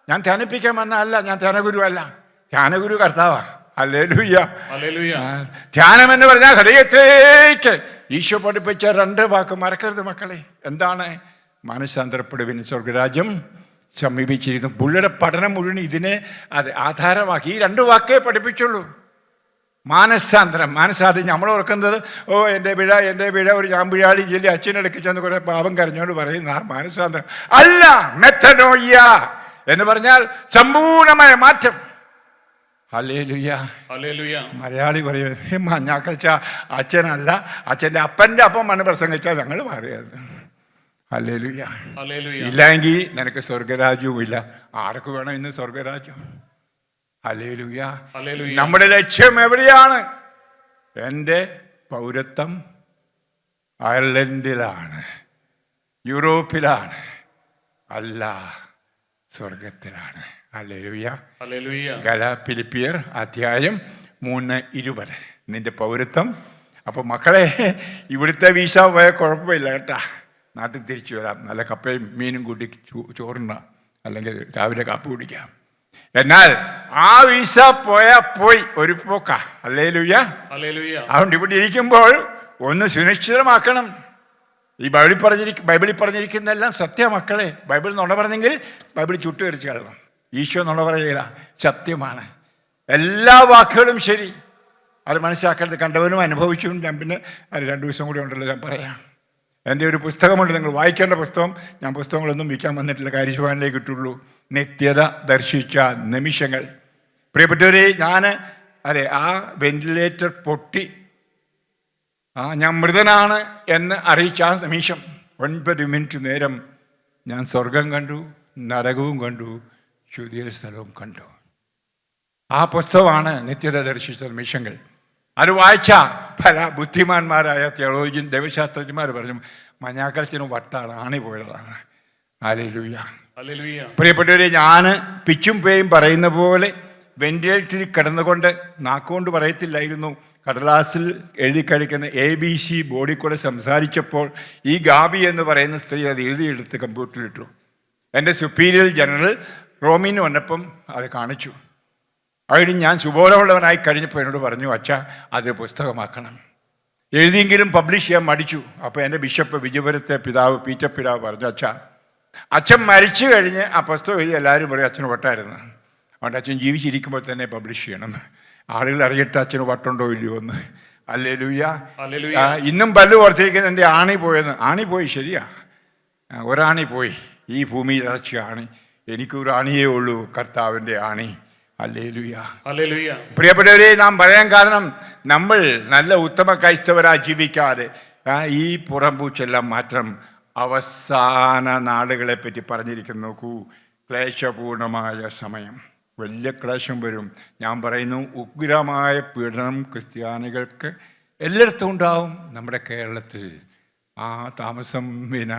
ഞാൻ ധ്യാനിപ്പിക്കാൻ വന്നല്ല, ഞാൻ ധ്യാനഗുരു അല്ല, ധ്യാനഗുരു കർത്താവാ. ഹല്ലേലൂയ. ധ്യാനം എന്ന് പറഞ്ഞാൽ ഹൃദയത്തേക്ക് ഈശോ പഠിപ്പിച്ച 2 വാക്ക് മറക്കരുത് മക്കളെ. എന്താണ്? മാനസാന്തരപ്പെടുവിൻ, സ്വർഗരാജ്യം സമീപിച്ചിരുന്നു. പുള്ളിയുടെ പഠനം മുഴുവൻ ഇതിനെ ആധാരമാക്കി ഈ 2 വാക്കേ പഠിപ്പിച്ചുള്ളൂ. മാനസാന്തരം നമ്മൾ ഓർക്കുന്നത് എൻ്റെ പിഴ ഒരു ഞാമ്പിഴാളി ചൊല്ലി അച്ഛനടക്കി ചെന്ന് കുറേ പാപം കരഞ്ഞോണ്ട് പറയുന്ന മാനസാന്തരം അല്ല. മെത്തനോയ്യ എന്ന് പറഞ്ഞാൽ സമ്പൂർണമായ മാറ്റം. Hallelujah, hallelujah. മലയാളി പറയും മഞ്ഞാക്കച്ച അച്ഛനല്ല, അച്ഛൻ്റെ അപ്പൻ്റെ അപ്പം മണ്ണ് പ്രസംഗിച്ചാൽ ഞങ്ങൾ മാറിയായിരുന്നു. ഹല്ലേലൂയ. ഇല്ലെങ്കിൽ നിനക്ക് സ്വർഗരാജ്യവും ഇല്ല. ആർക്ക് വേണം ഇന്ന് സ്വർഗരാജ്യം? ഹല്ലേലൂയ. നമ്മുടെ ലക്ഷ്യം എവിടെയാണ്? എൻ്റെ പൗരത്വം അയർലൻഡിലാണ്, യൂറോപ്പിലാണ്, അല്ല സ്വർഗത്തിലാണ്. ഹല്ലേലൂയ. ഫിലിപ്പിയർ 3:20. നിന്റെ പൗരത്വം. അപ്പോൾ മക്കളെ, ഇവിടുത്തെ വീസ പോയ കുഴപ്പമില്ല കേട്ടാ, നാട്ടിൽ തിരിച്ചു വരാം, നല്ല കപ്പയും മീനും കൂട്ടി ചോറുണ്ണ, അല്ലെങ്കിൽ രാവിലെ കാപ്പി കുടിക്കാം. എന്നാൽ ആ വീസ പോയി ഒരു പോക്കാ. ഹല്ലേലൂയ. അതുകൊണ്ട് ഇവിടെ ഇരിക്കുമ്പോൾ ഒന്ന് സുനിശ്ചിതമാക്കണം, ഈ ബൈബിളിൽ പറഞ്ഞിരിക്കുന്നതെല്ലാം സത്യ മക്കളെ. ബൈബിൾ നുണ പറഞ്ഞെങ്കിൽ ബൈബിൾ ചുട്ടുകരിച്ച് കളയണം. ഈശോ നുണ പറയുകയില്ല, സത്യമാണ്. എല്ലാ വാക്കുകളും ശരി. അത് മനസ്സിലാക്കേണ്ടത് കണ്ടവനും അനുഭവിച്ചും. ഞാൻ പിന്നെ അത് 2 ദിവസം കൂടി ഉണ്ടല്ലോ ഞാൻ പറയാം. എൻ്റെ ഒരു പുസ്തകമുണ്ട്, നിങ്ങൾ വായിക്കേണ്ട പുസ്തകം. ഞാൻ പുസ്തകങ്ങളൊന്നും വിൽക്കാൻ വന്നിട്ടില്ല, കാര്യശുഭാനിലേക്ക് ഇട്ടുള്ളൂ. നിത്യത ദർശിച്ച നിമിഷങ്ങൾ. പ്രിയപ്പെട്ടവരെ, ഞാൻ ആ വെന്റിലേറ്റർ പൊട്ടി ഞാൻ മൃതനാണ് എന്ന് അറിയിച്ച ആ നിമിഷം 9 മിനിറ്റ് നേരം ഞാൻ സ്വർഗം കണ്ടു, നരകവും കണ്ടു, ശുദ്ധീയ സ്ഥലവും കണ്ടു. ആ പുസ്തകമാണ് നിത്യത ദർശിച്ച നിമിഷങ്ങൾ. അത് വായിച്ച പല ബുദ്ധിമാന്മാരായ തിയോളജിയൻ ദൈവശാസ്ത്രജ്ഞന്മാർ പറഞ്ഞു മഞ്ഞാക്കൽച്ചിനും വട്ടാണ്, ആണി പോയതാണ്. ഹല്ലേലൂയ. പ്രിയപ്പെട്ടവരെ, ഞാൻ പിച്ചും പേയും പറയുന്ന പോലെ വെന്റിലേറ്ററിൽ കിടന്നുകൊണ്ട് നാക്കുകൊണ്ട് പറയത്തില്ലായിരുന്നു, കടലാസിൽ എഴുതി കഴിക്കുന്ന ABC ബോർഡിൽ കൂടെ സംസാരിച്ചപ്പോൾ ഈ ഗാബി എന്ന് പറയുന്ന സ്ത്രീ അത് എഴുതിയെടുത്ത് കമ്പ്യൂട്ടറിലിട്ടു. എൻ്റെ സുപ്പീരിയർ ജനറൽ റോമിന് വന്നപ്പം അത് കാണിച്ചു. അതിന് ഞാൻ സുബോധമുള്ളവനായി കഴിഞ്ഞപ്പോൾ എന്നോട് പറഞ്ഞു, അച്ഛാ അതൊരു പുസ്തകമാക്കണം. എഴുതിയെങ്കിലും പബ്ലിഷ് ചെയ്യാൻ മടിച്ചു. അപ്പോൾ എൻ്റെ ബിഷപ്പ് വിജയപുരത്തെ പിതാവ് പീറ്റർ പിതാവ് പറഞ്ഞു, അച്ഛൻ മരിച്ചു കഴിഞ്ഞ് ആ പുസ്തകം എഴുതി എല്ലാവരും പറയും അച്ഛന് വട്ടായിരുന്നു. അതുകൊണ്ട് അച്ഛൻ ജീവിച്ചിരിക്കുമ്പോൾ തന്നെ പബ്ലിഷ് ചെയ്യണം, ആളുകൾ അറിയട്ടെ അച്ഛന് വട്ടുണ്ടോ ഇല്ലയോ എന്ന്. ഹല്ലേലൂയ. ഇന്നും പല്ല് ഓർത്തിരിക്കുന്ന എൻ്റെ ആണി പോയെന്ന്. ആണി പോയി, ശരിയാ, ഒരാണി പോയി. ഈ ഭൂമിയിൽ ഇറച്ചിയ ആണി, എനിക്കൊരു ആണിയേ ഉള്ളൂ, കർത്താവിൻ്റെ ആണി. ഹല്ലേലൂയ. പ്രിയപ്പെട്ടവരെ, നാം പറയാൻ കാരണം നമ്മൾ നല്ല ഉത്തമ ക്രൈസ്തവരായി ജീവിക്കാതെ ഈ പുറംപൂച്ചെല്ലാം മാത്രം അവസാന നാളുകളെ പറ്റി പറഞ്ഞിരിക്കുന്നു. നോക്കൂ, ക്ലേശപൂർണമായ സമയം, വലിയ ക്ലേശം വരും. ഞാൻ പറയുന്നു, ഉഗ്രമായ പീഡനം ക്രിസ്ത്യാനികൾക്ക് എല്ലായിടത്തും ഉണ്ടാവും. നമ്മുടെ കേരളത്തിൽ ആ താമസം വിന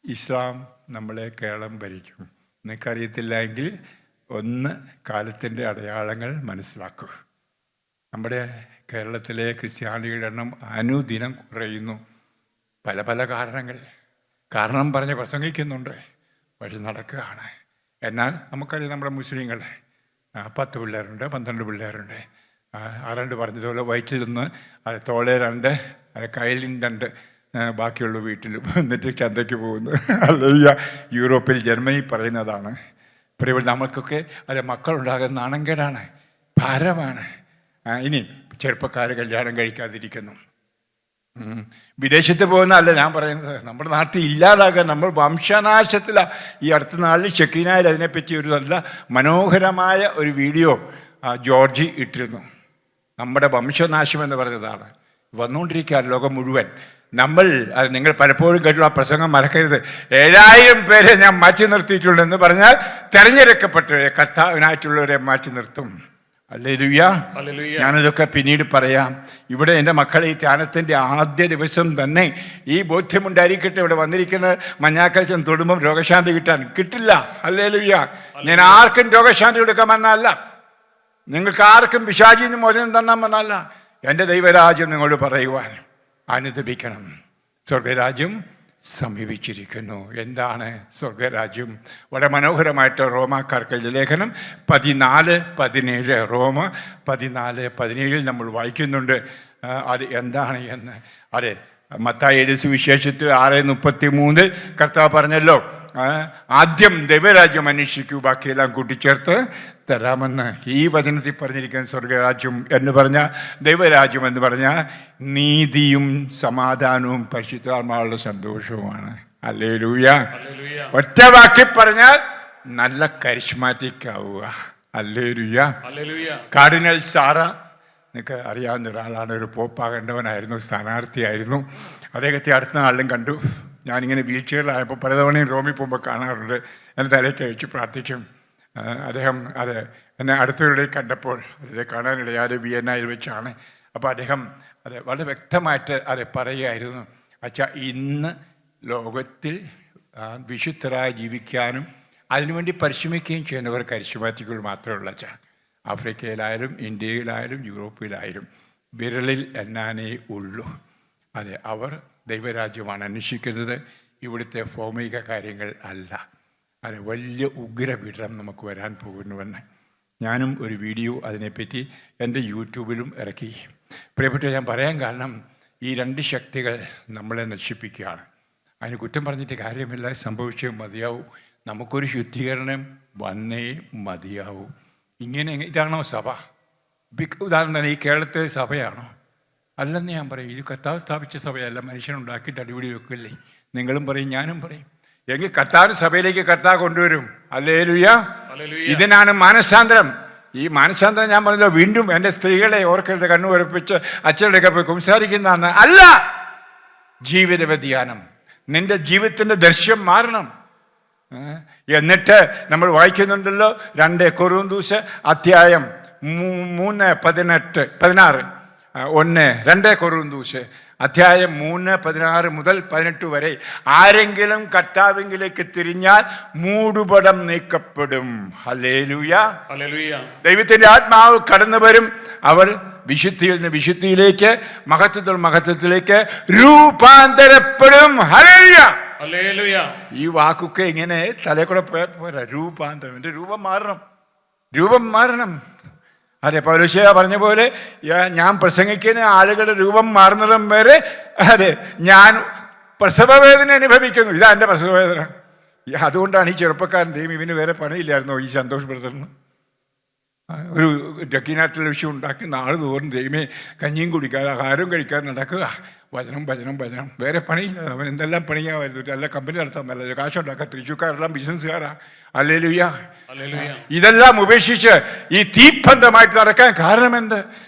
ഇസ്ലാം നമ്മളെ കേരളം ഭരിക്കും. നിനക്കറിയത്തില്ല എങ്കിൽ ഒന്ന് കാലത്തിൻ്റെ അടയാളങ്ങൾ മനസ്സിലാക്കൂ. നമ്മുടെ കേരളത്തിലെ ക്രിസ്ത്യാനികളുടെ എണ്ണം അനുദിനം കുറയുന്നു. പല പല കാരണം പറഞ്ഞ് പ്രസംഗിക്കുന്നുണ്ട്, പക്ഷെ നടക്കുകയാണ്. എന്നാൽ നമുക്കറിയാം, നമ്മുടെ മുസ്ലിങ്ങൾ 10 പിള്ളേരുണ്ട്, 12 പിള്ളേരുണ്ട്. ആരാണ്ട് പറഞ്ഞതുപോലെ വയറ്റിൽ നിന്ന് അത് തോളെ 2, അത് കയ്യിലും 2, ബാക്കിയുള്ള വീട്ടിലും എന്നിട്ട് ചന്തയ്ക്ക് പോകുന്നു. അല്ലെങ്കിൽ യൂറോപ്പിൽ ജർമ്മനി പറയുന്നതാണ്. പ്രിയപ്പെട്ട നമ്മൾക്കൊക്കെ അല്ലെ മക്കളുണ്ടാകുന്ന നാണംകേടാണ്, ഭാരമാണ്. ഇനി ചെറുപ്പക്കാർ കല്യാണം കഴിക്കാതിരിക്കുന്നു. വിദേശത്ത് പോകുന്നതല്ല ഞാൻ പറയുന്നത്, നമ്മുടെ നാട്ടിൽ ഇല്ലാതാകാൻ നമ്മൾ വംശനാശത്തിലാണ്. ഈ അടുത്ത നാളിൽ ഷെക്കീനായിൽ അതിനെപ്പറ്റി ഒരു നല്ല മനോഹരമായ ഒരു വീഡിയോ ജോർജി ഇട്ടിരുന്നു. നമ്മുടെ വംശനാശം എന്ന് പറഞ്ഞതാണ് വന്നുകൊണ്ടിരിക്കുകയാണ് ലോകം മുഴുവൻ. നിങ്ങൾ പലപ്പോഴും കേട്ടുള്ള ആ പ്രസംഗം മറക്കരുത്. 7000 പേരെ ഞാൻ മാറ്റി നിർത്തിയിട്ടുള്ളതെന്ന് പറഞ്ഞാൽ തിരഞ്ഞെടുക്കപ്പെട്ടവരെ, കർത്താവിനായിട്ടുള്ളവരെ മാറ്റി നിർത്തും. ഹല്ലേലൂയ. ഞാനിതൊക്കെ പിന്നീട് പറയാം. ഇവിടെ എൻ്റെ മക്കളെ ഈ ധ്യാനത്തിൻ്റെ ആദ്യ ദിവസം തന്നെ ഈ ബോധ്യമുണ്ടായിരിക്കട്ടെ. ഇവിടെ വന്നിരിക്കുന്ന മഞ്ഞാക്കച്ചൻ തൊടുമ്പം രോഗശാന്തി കിട്ടില്ല. ഹല്ലേലൂയ. ഞാൻ ആർക്കും രോഗശാന്തി കൊടുക്കാൻ വന്നല്ല, നിങ്ങൾക്ക് ആർക്കും പിശാചിന് മോചനം തന്നാൻ വന്നല്ല. എൻ്റെ ദൈവരാജ്യം നിങ്ങളോട് പറയുവാൻ അനുദപിക്കണം. സ്വർഗരാജ്യം സമീപിച്ചിരിക്കുന്നു. എന്താണ് സ്വർഗരാജ്യം? വളരെ മനോഹരമായിട്ട് റോമാക്കാർക്ക് ലേഖനം 14:17, റോമ 14:17 നമ്മൾ വായിക്കുന്നുണ്ട്. അത് എന്താണ് എന്ന്. അതെ, മത്തായിയുടെ സുവിശേഷത്തിൽ 6:33 കർത്താവ് പറഞ്ഞല്ലോ, ആദ്യം ദൈവരാജ്യം അന്വേഷിക്കൂ, ബാക്കിയെല്ലാം കൂട്ടിച്ചേർത്ത് തരാമെന്ന്. ഈ വചനത്തിൽ പറഞ്ഞിരിക്കുന്ന സ്വർഗരാജ്യം എന്ന് പറഞ്ഞാൽ, ദൈവരാജ്യം എന്ന് പറഞ്ഞാൽ നീതിയും സമാധാനവും പരിശുദ്ധാത്മാവുള്ള സന്തോഷവുമാണ്. ഹല്ലേലൂയ. ഒറ്റ വാക്കി പറഞ്ഞാൽ നല്ല കരിസ്മാറ്റിക് ആവുക. ഹല്ലേലൂയ. കാർഡിനൽ സാറ, നിങ്ങൾക്ക് അറിയാവുന്ന ഒരാളാണ്, ഒരു പോപ്പാകേണ്ടവനായിരുന്നു, സ്ഥാനാർത്ഥിയായിരുന്നു. അദ്ദേഹത്തെ അടുത്ത നാളിലും കണ്ടു. ഞാനിങ്ങനെ വീൽ ചെയറിലായപ്പോൾ പലതവണയും റോമിൽ പോകുമ്പോൾ കാണാറുണ്ട്. എൻ്റെ തലയ്ക്ക് അയച്ച് പ്രാർത്ഥിക്കും. അദ്ദേഹം എന്നെ അടുത്തവരുടെ കണ്ടപ്പോൾ അദ്ദേഹം കാണാനിടയാതെ വിയന്നയിൽ വെച്ചാണ്. അപ്പോൾ അദ്ദേഹം വളരെ വ്യക്തമായിട്ട് പറയുകയായിരുന്നു, അച്ഛാ, ഇന്ന് ലോകത്തിൽ വിശുദ്ധരായി ജീവിക്കാനും അതിനുവേണ്ടി പരിശ്രമിക്കുകയും ചെയ്യുന്നവർ കരിസ്മാറ്റിക്കുകൾ മാത്രമേ ഉള്ളൂ അച്ഛാ. ആഫ്രിക്കയിലായാലും ഇന്ത്യയിലായാലും യൂറോപ്പിലായാലും വിരലിൽ എണ്ണാനേ ഉള്ളൂ. അവർ ദൈവരാജ്യമാണ് അന്വേഷിക്കുന്നത്, ഇവിടുത്തെ ഭൗമിക കാര്യങ്ങൾ അല്ല. വലിയ ഉഗ്രപീഠം നമുക്ക് വരാൻ പോകുന്നുവെന്ന് ഞാനും ഒരു വീഡിയോ അതിനെപ്പറ്റി എൻ്റെ യൂട്യൂബിലും ഇറക്കി. പ്രിയപ്പെട്ട, ഞാൻ പറയാൻ കാരണം ഈ 2 ശക്തികൾ നമ്മളെ നശിപ്പിക്കുകയാണ്. അതിന് കുറ്റം പറഞ്ഞിട്ട് കാര്യമില്ല, സംഭവിച്ചേ മതിയാവൂ. നമുക്കൊരു ശുദ്ധീകരണം വന്നേ മതിയാവൂ. ഇതാണോ സഭ? ഉദാഹരണം തന്നെ ഈ കേരളത്തിലെ സഭയാണോ? അല്ലെന്ന് ഞാൻ പറയും. ഇത് കർത്താവ് സ്ഥാപിച്ച സഭയല്ല, മനുഷ്യനുണ്ടാക്കിയിട്ട് അടിപിടി വെക്കില്ലേ. നിങ്ങളും പറയും, ഞാനും പറയും. എങ്കിൽ കർത്താവ് സഭയിലേക്ക് കർത്താവ് കൊണ്ടുവരും. ഹല്ലേലൂയ. ഇതിനാണ് മാനസാന്തരം. ഈ മാനസാന്തരം ഞാൻ പറഞ്ഞല്ലോ, വീണ്ടും എൻ്റെ സ്ത്രീകളെ ഓർക്കരുത്, കണ്ണു ഉറപ്പിച്ച് അച്ഛനുടെയൊക്കെ പോയി സംസാരിക്കുന്നതാണ് അല്ല. ജീവിത വ്യതിയാനം, നിന്റെ ജീവിതത്തിൻ്റെ ദൃശ്യം മാറണം. എന്നിട്ട് നമ്മൾ വായിക്കുന്നുണ്ടല്ലോ 2 കൊറിന്തോസ് അധ്യായം 3:16 2 കൊറിന്തോസ് അധ്യായം 3:16 മുതൽ 18 വരെ, ആരെങ്കിലും കർത്താവിലേക്ക് തിരിഞ്ഞാൽ മൂടുപടം നീക്കപ്പെടും. ഹല്ലേലൂയ. ദൈവത്തിന്റെ ആത്മാവ് കടന്നു വരും. അവർ വിശുദ്ധിയിൽ നിന്ന് വിശുദ്ധിയിലേക്ക്, മഹത്വത്തിലേക്ക് രൂപാന്തരപ്പെടും. ഹല്ലേലൂയ. ഈ വാക്കൊക്കെ ഇങ്ങനെ തലക്കൂടെ പോരാ. രൂപാന്തരം, എൻ്റെ രൂപം മാറണം. പൗലോസ്യ പറഞ്ഞ പോലെ, ഞാൻ പ്രസംഗിക്കുന്ന ആളുകളുടെ രൂപം മാറുന്നിടം വരെ ഞാൻ പ്രസവവേദന അനുഭവിക്കുന്നു. ഇതാ എൻ്റെ പ്രസവവേദന. അതുകൊണ്ടാണ് ഈ ചെറുപ്പക്കാരൻ ഇവന് വേറെ പണിയില്ലായിരുന്നോ ഈ സന്തോഷ് ബ്രദറിന്? ഒരു ഡക്കിന ടെലിവിഷൻ ഉണ്ടാക്കി നാളെ തോറും ദൈവമേ കഞ്ഞിയും കുടിക്കാതെ ആഹാരവും കഴിക്കാതെ നടക്കുക. വചനം വേറെ പണിയില്ല. അവൻ എന്തെല്ലാം പണിയാമായിരുന്നു. നല്ല കമ്പനി നടത്താൻ പറ്റില്ല, കാശുണ്ടാക്കാൻ. തൃശ്ശൂക്കാരെല്ലാം ബിസിനസ്സുകാരാണ്. ഹല്ലേലൂയ. ഇതെല്ലാം ഉപേക്ഷിച്ച് ഈ തീപ്പന്തമായിട്ട് നടക്കാൻ കാരണം എന്ത്?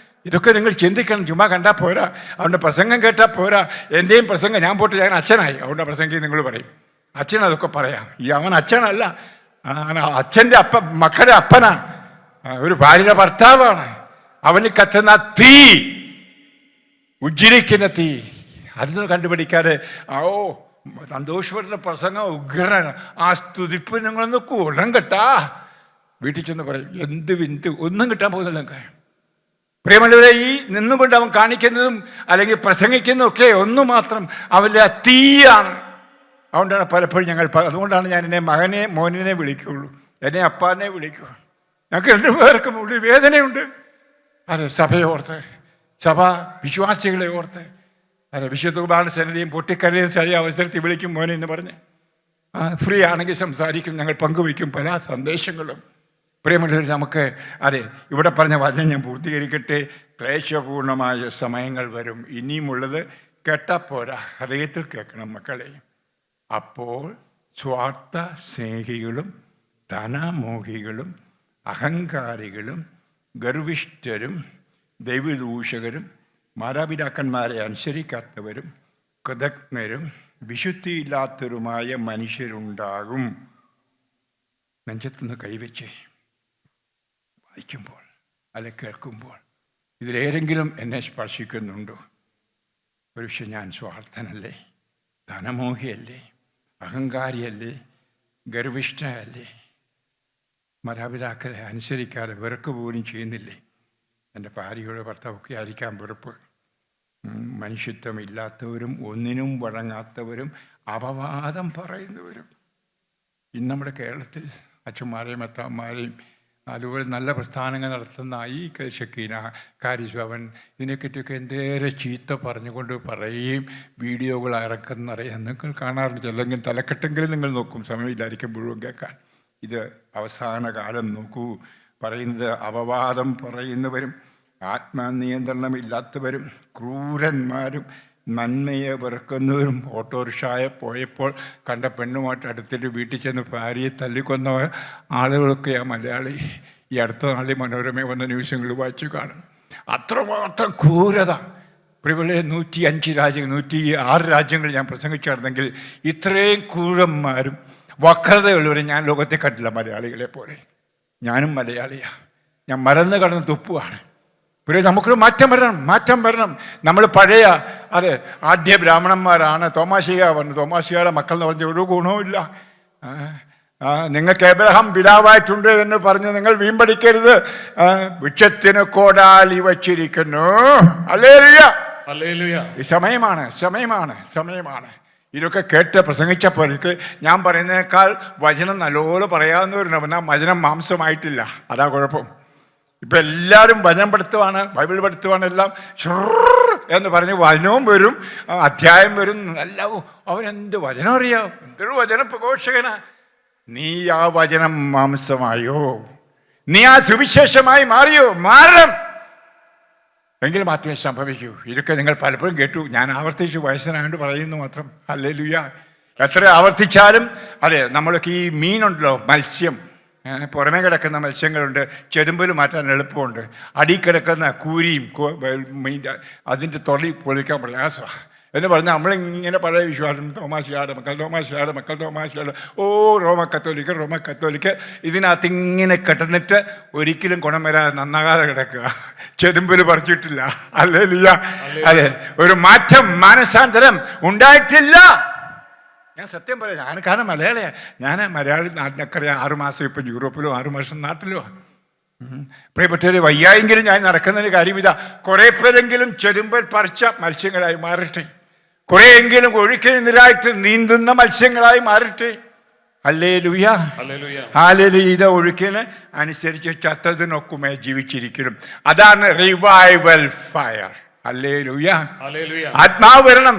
ഇതൊക്കെ നിങ്ങൾ ചിന്തിക്കണം. ചുമ്മാ കണ്ടാൽ പോരാ, അവൻ്റെ പ്രസംഗം കേട്ടാൽ പോരാ. എൻ്റെയും പ്രസംഗം, ഞാൻ പോയിട്ട് ഞാൻ അച്ഛനായി, അവൻ്റെ പ്രസംഗം നിങ്ങൾ പറയും. അച്ഛൻ അതൊക്കെ പറയാം. അവൻ അച്ഛനല്ല, അച്ഛൻ്റെ മക്കളുടെ അപ്പനാണ്, ഒരു ഭാര്യയുടെ ഭർത്താവാണ്. അവന് കത്തുന്ന തീ, ഉജ്ജ്വലിക്കുന്ന തീ, അതൊന്നും കണ്ടുപിടിക്കാതെ സന്തോഷപ്പെടുന്ന പ്രസംഗം ഉഗ്രനാണ്, ആ സ്തുതിപ്പ് നിങ്ങളൊന്ന് കൂടം കേട്ടാ വീട്ടിൽ ചെന്ന് പറയും. എന്ത് ഒന്നും കിട്ടാൻ പോകുന്നില്ല. പ്രിയമുള്ളവരെ, ഈ നിന്നുകൊണ്ട് അവൻ കാണിക്കുന്നതും അല്ലെങ്കിൽ പ്രസംഗിക്കുന്നതും ഒക്കെ ഒന്നു മാത്രം അവൻ്റെ ആ തീയാണ്. അതുകൊണ്ടാണ് പലപ്പോഴും അതുകൊണ്ടാണ് ഞാൻ എന്നെ മോനെ വിളിക്കുകയുള്ളൂ, എന്നെ അപ്പാനെ വിളിക്കുക. ഞങ്ങൾക്ക് 2 പേർക്കും ഉള്ളിൽ വേദനയുണ്ട്. സഭയെ ഓർത്ത്, സഭ വിശ്വാസികളെ ഓർത്ത്. അതെ, വിശുദ്ധ കുർബാന സന്നിധിയും പൊട്ടിക്കരയും ശരി അവസരത്തിൽ വിളിക്കും മോനെ എന്ന് പറഞ്ഞ് ഫ്രീ ആണെങ്കിൽ സംസാരിക്കും, ഞങ്ങൾ പങ്കുവയ്ക്കും പല സന്ദേശങ്ങളും. പ്രിയമുള്ളവർ, നമുക്ക് അതെ ഇവിടെ പറഞ്ഞ വചനം ഞാൻ പൂർത്തീകരിക്കട്ടെ. ക്ലേശപൂർണമായ സമയങ്ങൾ വരും. ഇനിയുമുള്ളത് കേട്ടാൽ പോരാ, ഹൃദയത്തിൽ കേൾക്കണം മക്കളെ. അപ്പോൾ സ്വാർത്ഥ സ്നേഹികളും ധനമോഹികളും അഹങ്കാരികളും ഗർവിഷ്ഠരും ദൈവദൂഷകരും മാതാപിതാക്കന്മാരെ അനുസരിക്കാത്തവരും കൃതജ്ഞരും വിശുദ്ധിയില്ലാത്തവരുമായ മനുഷ്യരുണ്ടാകും. നെഞ്ചത്തുനിന്ന് കൈവച്ച് വായിക്കുമ്പോൾ അല്ലെ കേൾക്കുമ്പോൾ ഇതിലേതെങ്കിലും എന്നെ സ്പർശിക്കുന്നുണ്ടോ? ഒരുപക്ഷെ ഞാൻ സ്വാർത്ഥനല്ലേ, ധനമോഹിയല്ലേ, അഹങ്കാരിയല്ലേ, ഗർവിഷ്ഠയല്ലേ, മാതാപിതാക്കളെ അനുസരിക്കാതെ വെറുക്ക് പോലും ചെയ്യുന്നില്ലേ? എൻ്റെ ഭാര്യയുടെ ഭർത്താവൊക്കെ ആയിരിക്കാം വെറുപ്പ്. മനുഷ്യത്വമില്ലാത്തവരും ഒന്നിനും വഴങ്ങാത്തവരും അപവാദം പറയുന്നവരും. ഇന്ന് നമ്മുടെ കേരളത്തിൽ അച്ഛന്മാരെയും അത്താന്മാരെയും അതുപോലെ നല്ല പ്രസ്ഥാനങ്ങൾ നടത്തുന്ന ഈ ഷക്കീന, കാരിസ്ഭവൻ, ഇതിനെപ്പറ്റിയൊക്കെ എന്തേറെ ചീത്ത പറഞ്ഞുകൊണ്ട് പറയുകയും വീഡിയോകൾ ഇറക്കുന്നറിയാം. നിങ്ങൾ കാണാറുണ്ട്. അല്ലെങ്കിൽ തലക്കെട്ടെങ്കിലും നിങ്ങൾ നോക്കും, സമയമില്ലായിരിക്കും മുഴുവൻ കേൾക്കാൻ. ഇത് അവസാന കാലം നോക്കൂ. പറയുന്നത് അപവാദം പറയുന്നവരും ആത്മനിയന്ത്രണമില്ലാത്തവരും ക്രൂരന്മാരും നന്മയെ വെറുക്കുന്നവരും. ഓട്ടോറിക്ഷയെ പോയപ്പോൾ കണ്ട പെണ്ണുമായിട്ട് അടുത്തിട്ട് വീട്ടിൽ ചെന്ന് ഭാര്യയെ തല്ലിക്കൊന്ന ആളുകളൊക്കെയാണ് മലയാളി. ഈ അടുത്ത നാളിൽ മനോരമ വന്ന ന്യൂസുകൾ വായിച്ചു കാണും. അത്രമാത്രം ക്രൂരത. പ്രിയമുള്ള 105 രാജ്യങ്ങൾ 106 രാജ്യങ്ങൾ ഞാൻ പ്രസംഗിച്ചായിരുന്നെങ്കിൽ ഇത്രയും ക്രൂരന്മാരും വക്രതയുള്ളവരെ ഞാൻ ലോകത്തെ കണ്ടില്ല മലയാളികളെ പോലെ. ഞാനും മലയാളിയാണ്. ഞാൻ മറന്നു കടന്ന് തുപ്പുവാണ്. പിന്നെ നമുക്കൊരു മാറ്റം വരണം. നമ്മൾ പഴയ അതെ ആദ്യ ബ്രാഹ്മണന്മാരാണ്. തോമാശ്ലീഹ പറഞ്ഞു, തോമാശ്ലീഹയുടെ മക്കൾ എന്ന് പറഞ്ഞ ഒരു ഗുണവുമില്ല. നിങ്ങൾക്ക് എബ്രഹാം പിതാവായിട്ടുണ്ട് എന്ന് പറഞ്ഞ് നിങ്ങൾ വീമ്പടിക്കരുത്. വൃക്ഷത്തിന് കോടാലി വച്ചിരിക്കുന്നു. ഹല്ലേലൂയ. ഈ സമയമാണ്. ഇതൊക്കെ കേട്ട് പ്രസംഗിച്ചപ്പോൾ എനിക്ക് ഞാൻ പറയുന്നതിനേക്കാൾ വചനം നല്ലപോലെ പറയാവുന്നവരുണ്ട്. എന്നാൽ വചനം മാംസമായിട്ടില്ല, അതാ കുഴപ്പം. ഇപ്പം എല്ലാവരും വചനം പഠിത്തമാണ്, ബൈബിൾ പഠിത്തമാണ്, എല്ലാം എന്ന് പറഞ്ഞ് വചനവും വരും, അധ്യായം വരും. നല്ല അവനെന്ത് വചനം അറിയാം, എന്തൊരു വചന പ്രഘോഷകനാ. നീ ആ വചനം മാംസമായോ? നീ ആ സുവിശേഷമായി മാറിയോ? മാറണം എങ്കിൽ മാത്രമേ സംഭവിക്കൂ. ഇതൊക്കെ നിങ്ങൾ പലപ്പോഴും കേട്ടു. ഞാൻ ആവർത്തിച്ചു, വയസ്സനായോണ്ട് പറയുന്നു മാത്രം. ഹല്ലേലൂയ. എത്ര ആവർത്തിച്ചാലും അതെ, നമ്മൾക്ക് ഈ മീനുണ്ടല്ലോ, മത്സ്യം, പുറമേ കിടക്കുന്ന മത്സ്യങ്ങളുണ്ട്, ചെതുമ്പൽ മാറ്റാൻ എളുപ്പമുണ്ട്. അടി കിടക്കുന്ന കൂരിയും അതിൻ്റെ തൊളി പൊളിക്കാൻ പ്രയാസമാണ് എന്ന് പറഞ്ഞാൽ നമ്മളിങ്ങനെ പഴയ വിശ്വാസം, തോമാശ്ലീഹയുടെ മക്കൾ, ഓ റോമ കത്തോലിക്ക ഇതിനകത്ത് ഇങ്ങനെ കിടന്നിട്ട് ഒരിക്കലും ഗുണം വരാതെ നന്നാകാതെ കിടക്കുക. ചെതുമ്പൽ പറിച്ചിട്ടില്ല. ഹല്ലേലൂയ. അതെ, ഒരു മാറ്റം, മാനസാന്തരം ഉണ്ടായിട്ടില്ല. ഞാൻ സത്യം പറയാം. ഞാൻ കാരണം മലയാളിയാണ്. ഞാൻ മലയാളി നാട്ടിനൊക്കെ 6 മാസം ഇപ്പം യൂറോപ്പിലോ 6 മാസം നാട്ടിലോ. പ്രിയപ്പെട്ടവർ, വയ്യായെങ്കിലും ഞാൻ നടക്കുന്നതിന് കാര്യമില്ല. കുറേ പേരെങ്കിലും ചെരുമ്പൽ പറിച്ച മത്സ്യങ്ങളായി മാറട്ടെ. കുറേയെങ്കിലും ഒഴുക്കിനെതിരായിട്ട് നീന്തുന്ന മത്സ്യങ്ങളായി മാറട്ടെ. ഹല്ലേലൂയ. ഇത് ഒഴുക്കിന് അനുസരിച്ച് ചത്തതിനൊക്കുമേ ജീവിച്ചിരിക്കണം. അതാണ് റിവൈവൽ ഫയർ. ഹല്ലേലൂയ. ആത്മാവ് വരണം.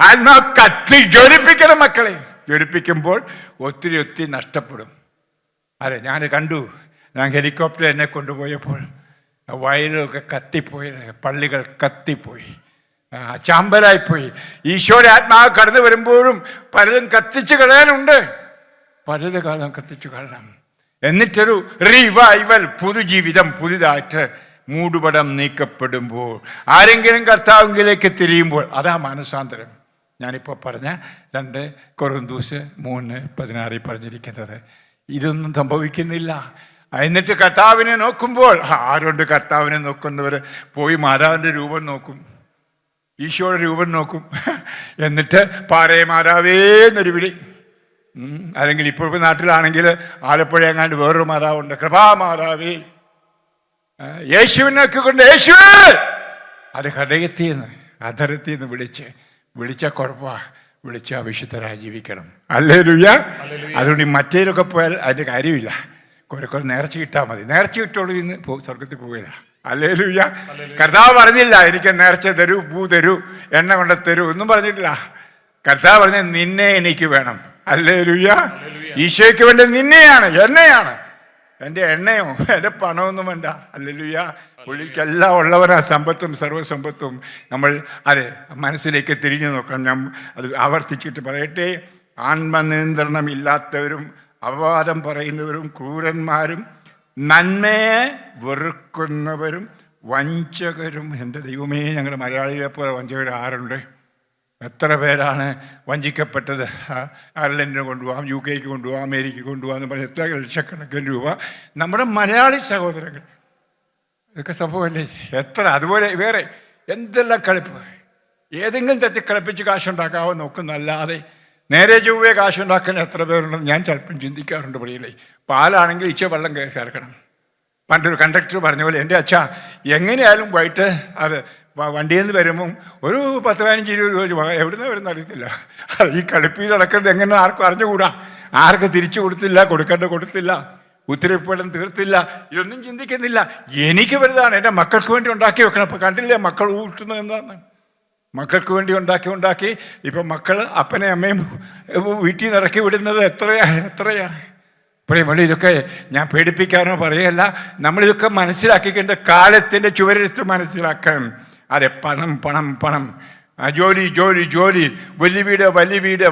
ആത്മാവ് കത്തി ജ്വലിപ്പിക്കണം മക്കളെ. ജ്വലിപ്പിക്കുമ്പോൾ ഒത്തിരി നഷ്ടപ്പെടും. അതെ, ഞാൻ കണ്ടു. ഞാൻ ഹെലികോപ്റ്റർ എന്നെ കൊണ്ടുപോയപ്പോൾ വയലൊക്കെ കത്തിപ്പോയി, പള്ളികൾ കത്തിപ്പോയി, ചാമ്പലായിപ്പോയി. ഈശോയുടെ ആത്മാവ് കടന്നു വരുമ്പോഴും പലതും കത്തിച്ചു കളയാനുണ്ട്. പലത് കാലം കത്തിച്ചു കളയണം. എന്നിട്ടൊരു റിവൈവൽ, പുതുജീവിതം, പുതിയതായിട്ട് മൂടുപടം നീക്കപ്പെടുമ്പോൾ, ആരെങ്കിലും കർത്താവിലേക്ക് തിരിയുമ്പോൾ, അതാ മാനസാന്തരം. ഞാനിപ്പോൾ പറഞ്ഞ 2 കൊറിന്തോസ് 3:16 പറഞ്ഞിരിക്കുന്നത്. ഇതൊന്നും സംഭവിക്കുന്നില്ല. എന്നിട്ട് കർത്താവിനെ നോക്കുമ്പോൾ, ആരുണ്ട് കർത്താവിനെ നോക്കുന്നവർ? പോയി മാതാവിൻ്റെ രൂപം നോക്കും, ഈശോയുടെ രൂപം നോക്കും. എന്നിട്ട് പാറേ മാതാവേ എന്നൊരു വിളി. അല്ലെങ്കിൽ ഇപ്പോൾ നാട്ടിലാണെങ്കിൽ ആലപ്പുഴ എങ്ങാണ്ട് വേറൊരു മാതാവുണ്ട്, കൃപാമാതാവേ. യേശുവിനൊക്കെ കൊണ്ട് യേശുവേ, അത് ഹൃദയത്തിൽ നിന്ന് അധരത്തിൽ നിന്ന് വിളിച്ച കുഴപ്പമാണ്. വിളിച്ചാൽ വിശുദ്ധരായി ജീവിക്കണം. ഹല്ലേലൂയ. അതുകൊണ്ട് മറ്റേലൊക്കെ പോയാൽ അതിൻ്റെ കാര്യമില്ല. കുറെ നേർച്ച കിട്ടാൽ മതി. നേർച്ച കിട്ടോളൂ ഇന്ന് സ്വർഗത്തിൽ പോകില്ല. ഹല്ലേലൂയ. കർത്താവ് പറഞ്ഞില്ല എനിക്ക് നേർച്ച തരൂ, പൂ തരൂ, എണ്ണ കൊണ്ട് തരൂ ഒന്നും പറഞ്ഞിട്ടില്ല. കർത്താവ് പറഞ്ഞ നിന്നെ എനിക്ക് വേണം. ഹല്ലേലൂയ. ഈശോയ്ക്ക് വേണ്ടി നിന്നെയാണ്, എന്നെയാണ്. എൻ്റെ എണ്ണയോ എൻ്റെ പണമൊന്നും വേണ്ട. ഹല്ലേലൂയ. പുള്ളിക്കെല്ലാം ഉള്ളവരാ സമ്പത്തും സർവ്വസമ്പത്തും. നമ്മൾ അതെ മനസ്സിലേക്ക് തിരിഞ്ഞു നോക്കണം. ഞാൻ അത് ആവർത്തിച്ചിട്ട് പറയട്ടെ, ആത്മനിയന്ത്രണം ഇല്ലാത്തവരും അപവാദം പറയുന്നവരും ക്രൂരന്മാരും നന്മയെ വെറുക്കുന്നവരും വഞ്ചകരും. എൻ്റെ ദൈവമേ, ഞങ്ങളുടെ മലയാളികളെ പോലെ വഞ്ചകർ ആരുണ്ട്? എത്ര പേരാണ് വഞ്ചിക്കപ്പെട്ടത്? അയർലൻഡിന് കൊണ്ടുപോകാം, UK കൊണ്ടുപോകാം, അമേരിക്കയ്ക്ക് കൊണ്ടുപോകാം എന്ന് പറഞ്ഞ് എത്ര ലക്ഷക്കണക്കിന് രൂപ നമ്മുടെ മലയാളി സഹോദരങ്ങൾ. ഇതൊക്കെ സംഭവമല്ലേ? എത്ര അതുപോലെ വേറെ എന്തെല്ലാം കളിപ്പ്. ഏതെങ്കിലും തെറ്റി കളിപ്പിച്ച് കാശുണ്ടാക്കാവോ നോക്കുന്നല്ലാതെ നേരെ ചൊവ്വേ കാശുണ്ടാക്കാൻ എത്ര പേരുണ്ടെന്ന് ഞാൻ ചിലപ്പം ചിന്തിക്കാറുണ്ട്. പറയില്ലേ, പാലാണെങ്കിൽ ഇച്ച വെള്ളം ചേർക്കണം. പണ്ടൊരു കണ്ടക്ടർ പറഞ്ഞ പോലെ, എൻ്റെ അച്ഛാ എങ്ങനെയായാലും വൈകിട്ട് അത് വണ്ടിയിൽ നിന്ന് വരുമ്പം ഒരു 10-15-20 രൂപ എവിടുന്ന് വരുന്ന അറിയത്തില്ല. ഈ കളിപ്പിൽ നടക്കുന്നത് എങ്ങനെ ആർക്കും അറിഞ്ഞുകൂടാ. ആർക്ക് തിരിച്ചു കൊടുത്തില്ല, ഉത്തരവിപ്പേടം തീർത്തില്ല, ഇതൊന്നും ചിന്തിക്കുന്നില്ല. എനിക്ക് വലുതാണ്, എൻ്റെ മക്കൾക്ക് വേണ്ടി ഉണ്ടാക്കി വെക്കണം. അപ്പം കണ്ടില്ലേ മക്കൾ ഊട്ടുന്നത് എന്താന്ന്? മക്കൾക്ക് വേണ്ടി ഉണ്ടാക്കി ഇപ്പം മക്കൾ അപ്പനെ അമ്മയും വീട്ടിൽ നിന്ന് ഇറക്കി വിടുന്നത് എത്രയാ. പ്രിയമുള്ള, ഇതൊക്കെ ഞാൻ പേടിപ്പിക്കാനോ പറയല്ല, നമ്മളിതൊക്കെ മനസ്സിലാക്കിക്കേണ്ട കാലത്തിൻ്റെ ചുവരെടുത്ത് മനസ്സിലാക്കണം. അതെ, പണം, ജോലി, വലിയ വീട്,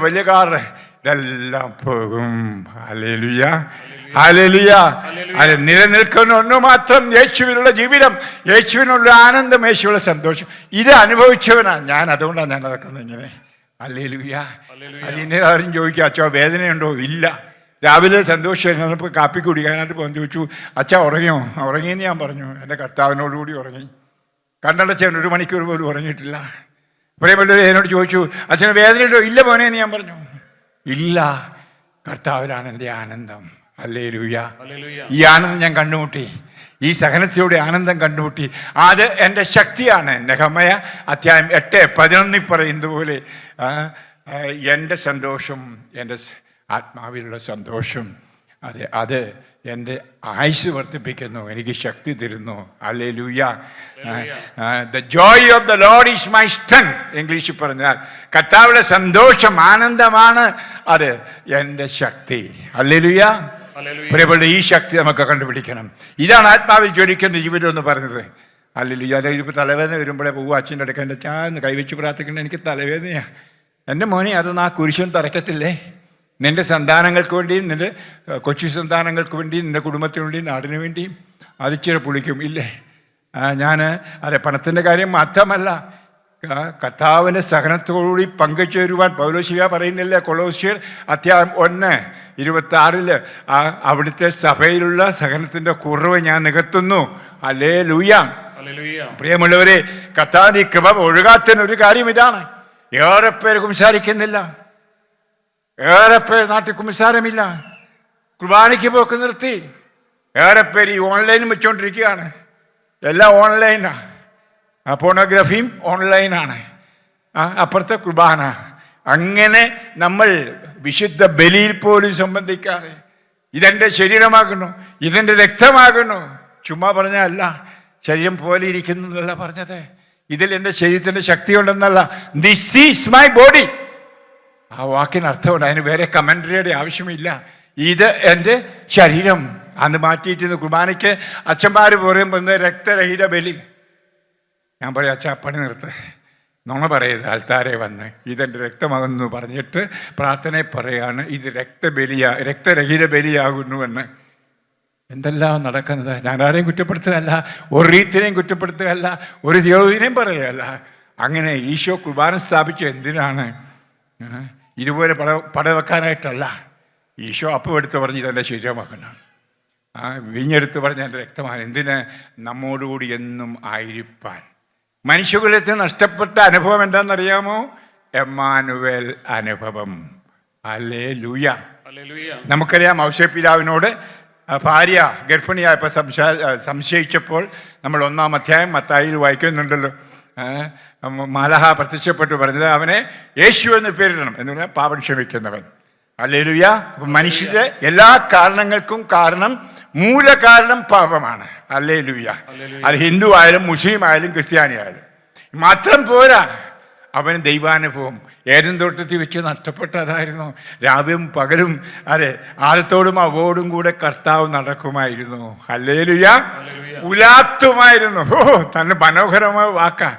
വലിയ കാറ്, ഇതെല്ലാം പോകും. ഹല്ലേലൂയ. അതെ, നിലനിൽക്കുന്ന ഒന്നു മാത്രം യേശുവിനുള്ള ജീവിതം, യേശുവിനുള്ള ആനന്ദം, യേശുവിനുള്ള സന്തോഷം. ഇത് അനുഭവിച്ചവനാണ് ഞാൻ. അതുകൊണ്ടാണ് ഞാൻ നടക്കുന്നത് ഇങ്ങനെ. ഹല്ലേലൂയ. അതിനെ ആരും ചോദിക്കുക, അച്ഛാ വേദനയുണ്ടോ? ഇല്ല. രാവിലെ സന്തോഷം കാപ്പി കുടിക്കാനായിട്ട് പോകാൻ ചോദിച്ചു, അച്ഛാ ഉറങ്ങിയെന്ന് ഞാൻ പറഞ്ഞു. എൻ്റെ കർത്താവിനോടുകൂടി ഉറങ്ങി. കണ്ണടച്ചവൻ 1 മണിക്കൂർ പോലും ഉറങ്ങിയിട്ടില്ല. പ്രിയമുള്ളവരെ, എന്നോട് ചോദിച്ചു, അച്ഛന് വേദനയുണ്ടോ? ഇല്ല മോനെ എന്ന് ഞാൻ പറഞ്ഞു. ഇല്ല, കർത്താവിലാണ് എൻ്റെ ആനന്ദം. ഹല്ലേലൂയ. ഈ ആനന്ദം ഞാൻ കണ്ടുമുട്ടി, ഈ സഹനത്തിലൂടെ ആനന്ദം കണ്ടുമുട്ടി. അത് എൻ്റെ ശക്തിയാണ്. നെഹെമ്യ അധ്യായം 8:11 പറയുന്നത് പോലെ എൻ്റെ സന്തോഷം, എൻ്റെ ആത്മാവിലുള്ള സന്തോഷം, അത് എൻ്റെ ആയുസ് വർദ്ധിപ്പിക്കുന്നു, എനിക്ക് ശക്തി തരുന്നു. Hallelujah. The joy of the Lord is my strength. ഇംഗ്ലീഷിൽ പറഞ്ഞാൽ കർത്താവിന്റെ സന്തോഷം, ആനന്ദമാണ് അത് എൻ്റെ ശക്തി. ഹല്ലേലൂയ. പ്രിയപ്പെട്ട, ഈ ശക്തി നമുക്ക് കണ്ടുപിടിക്കണം. ഇതാണ് ആത്മാവിൽ ജ്വലിക്കുന്ന ജീവിതം എന്ന് പറഞ്ഞത്. ഹല്ലേലൂയ. അതായത് ഇപ്പോൾ തലവേദന വരുമ്പോഴേ പോകും അച്ഛൻ്റെ അടുക്ക, എൻ്റെ അച്ഛൻ കൈവച്ച് പ്രാർത്ഥിക്കേണ്ട, എനിക്ക് തലവേദനയാണ്. എൻ്റെ മോനെ, അതൊന്നും ആ കുരിശും തറയ്ക്കത്തില്ലേ? നിൻ്റെ സന്താനങ്ങൾക്ക് വേണ്ടിയും, നിൻ്റെ കൊച്ചു സന്താനങ്ങൾക്ക് വേണ്ടിയും, നിൻ്റെ കുടുംബത്തിന് വേണ്ടിയും, നാടിന് വേണ്ടിയും അതിച്ചിരി പുളിക്കും ഇല്ലേ? അതെ, പണത്തിൻ്റെ കാര്യം മാത്രമല്ല, കർത്താവിൻ്റെ സഹനത്തോടുകൂടി പങ്കുചേരുവാൻ പൗലോസ്ലീഹ പറയുന്നില്ല. കൊളോസ്യർ അധ്യായം 1:26 അവിടുത്തെ സഭയിലുള്ള സഹനത്തിൻ്റെ കുറവ് ഞാൻ നികത്തുന്നു. ഹല്ലേലൂയ. പ്രിയമുള്ളവരെ, കർത്താവിൻ്റെ കൃപ ഒഴുകാത്തതിനൊരു കാര്യം ഇതാണ്. ഏറെ പേര് കുംസാരിക്കുന്നില്ല, ഏറെ പേർ നാട്ടിൽ കുംസാരമില്ല, കുർബാനയ്ക്ക് പോക്ക് നിർത്തി. ഏറെ പേര് ഈ ഓൺലൈനും വെച്ചുകൊണ്ടിരിക്കുകയാണ്. എല്ലാം ഓൺലൈനാണ്. പോണോഗ്രഫിയും ഓൺലൈനാണ്. അപ്പുറത്തെ കുർബാന. അങ്ങനെ നമ്മൾ വിശുദ്ധ ബലിയിൽ പോലും സംബന്ധിക്കാറ്. ഇതെൻ്റെ ശരീരമാകുന്നു, ഇതെൻ്റെ രക്തമാകുന്നു. ചുമ്മാ പറഞ്ഞല്ല, ശരീരം പോലെ ഇരിക്കുന്നതല്ല പറഞ്ഞത്. ഇതിൽ എൻ്റെ ശരീരത്തിൻ്റെ ശക്തിയുണ്ടെന്നല്ല. This is my body. ആ വാക്കിന് അർത്ഥമുണ്ട്. അതിന് വേറെ കമൻട്രിയുടെ ആവശ്യമില്ല. ഇത് എൻ്റെ ശരീരം. അന്ന് മാറ്റിയിട്ട് കുർബാനയ്ക്ക് അച്ഛന്മാർ പറയുമ്പോൾ രക്തരഹിത ബലി. ഞാൻ പറയും, അച്ഛാ പണി നിർത്ത്, നുണ പറയരുത്. ആൾത്താരെ വന്ന് ഇതെൻ്റെ രക്തമാകുന്നു പറഞ്ഞിട്ട് പ്രാർത്ഥനയെ പറയാണ് ഇത് രക്തരഹിത ബലിയാകുന്നുവെന്ന്. എന്തെല്ലാം നടക്കുന്നത്. ഞാൻ ആരെയും കുറ്റപ്പെടുത്തുകയല്ല, ഒരു റീത്തിനെയും കുറ്റപ്പെടുത്തുകയല്ല, ഒരു ദ്യോതിനെയും പറയുകയല്ല. അങ്ങനെ ഈശോ കുർബാന സ്ഥാപിച്ചു എന്തിനാണ്? ഇതുപോലെ പടവെക്കാനായിട്ടല്ല. ഈശോ അപ്പം എടുത്ത് പറഞ്ഞ് ഇതെൻ്റെ ശരീരമാക്കണം, വീഞ്ഞെടുത്ത് പറഞ്ഞ് എൻ്റെ രക്തമാണ്. എന്തിന്? നമ്മോടുകൂടി എന്നും ആയിരിക്കാൻ. മനുഷ്യകുലത്തിൽ നഷ്ടപ്പെട്ട അനുഭവം എന്താണെന്നറിയാമോ? എമ്മാനുവേൽ അനുഭവം. ഹല്ലേലൂയ. നമുക്കറിയാം, ഔസേപ്പിതാവിനോട് ഭാര്യ ഗർഭിണിയായപ്പോൾ സംശയിച്ചപ്പോൾ നമ്മൾ 1-ാം അധ്യായം മത്തായിയിൽ വായിക്കുന്നുണ്ടല്ലോ. മാലാഹ പ്രത്യക്ഷപ്പെട്ടു പറഞ്ഞത് അവനെ യേശു എന്ന് പേരിടണം എന്ന് പറഞ്ഞാൽ പാപം ക്ഷമിക്കുന്നവൻ. ഹല്ലേലൂയ. മനുഷ്യരുടെ എല്ലാ കാരണങ്ങൾക്കും മൂലകാരണം പാപമാണ്. ഹല്ലേലൂയ. അത് ഹിന്ദു ആയാലും മുസ്ലിം ആയാലും ക്രിസ്ത്യാനി ആയാലും മാത്രം പോരാ, അവന് ദൈവാനുഭവം ഏദൻ തോട്ടത്തിൽ വെച്ച് നഷ്ടപ്പെട്ടതായിരുന്നു. രാവും പകലും ആഴത്തോടും അവോടും കൂടെ കർത്താവ് നടക്കുമായിരുന്നു. ഹല്ലേലൂയ. ഉലാത്തുമായിരുന്നു. നല്ല മനോഹരമായ വാക്കാ.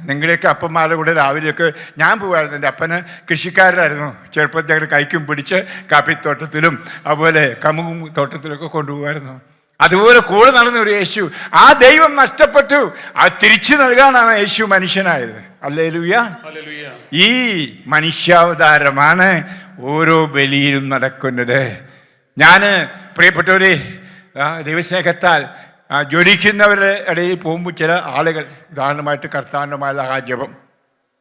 നിങ്ങളുടെയൊക്കെ അപ്പന്മാരുടെ കൂടെ രാവിലെയൊക്കെ ഞാൻ പോകുമായിരുന്നു. എൻ്റെ അപ്പന് കൃഷിക്കാരനായിരുന്നു. ചെറുപ്പത്തിൽ അങ്ങനെ കൈക്കും പിടിച്ച് കാപ്പിത്തോട്ടത്തിലും അതുപോലെ കമുകും തോട്ടത്തിലൊക്കെ കൊണ്ടുപോകുമായിരുന്നു. അതുപോലെ കൂടെ നടന്ന ഒരു യേശു, ആ ദൈവം നഷ്ടപ്പെട്ടു, അത് തിരിച്ചു നൽകാനാണ് യേശു മനുഷ്യനായത്. ഹല്ലേലൂയ. ഈ മനുഷ്യാവതാരമാണ് ഓരോ ബലിയിലും നടക്കുന്നത്. ഞാൻ പ്രിയപ്പെട്ടവരെ, ദൈവസ്നേഹത്താൽ ജ്വലിക്കുന്നവരുടെ ഇടയിൽ പോകുമ്പോൾ ചില ആളുകൾ, ഉദാഹരണമായിട്ട് കർത്താവിൻ്റെ ജപം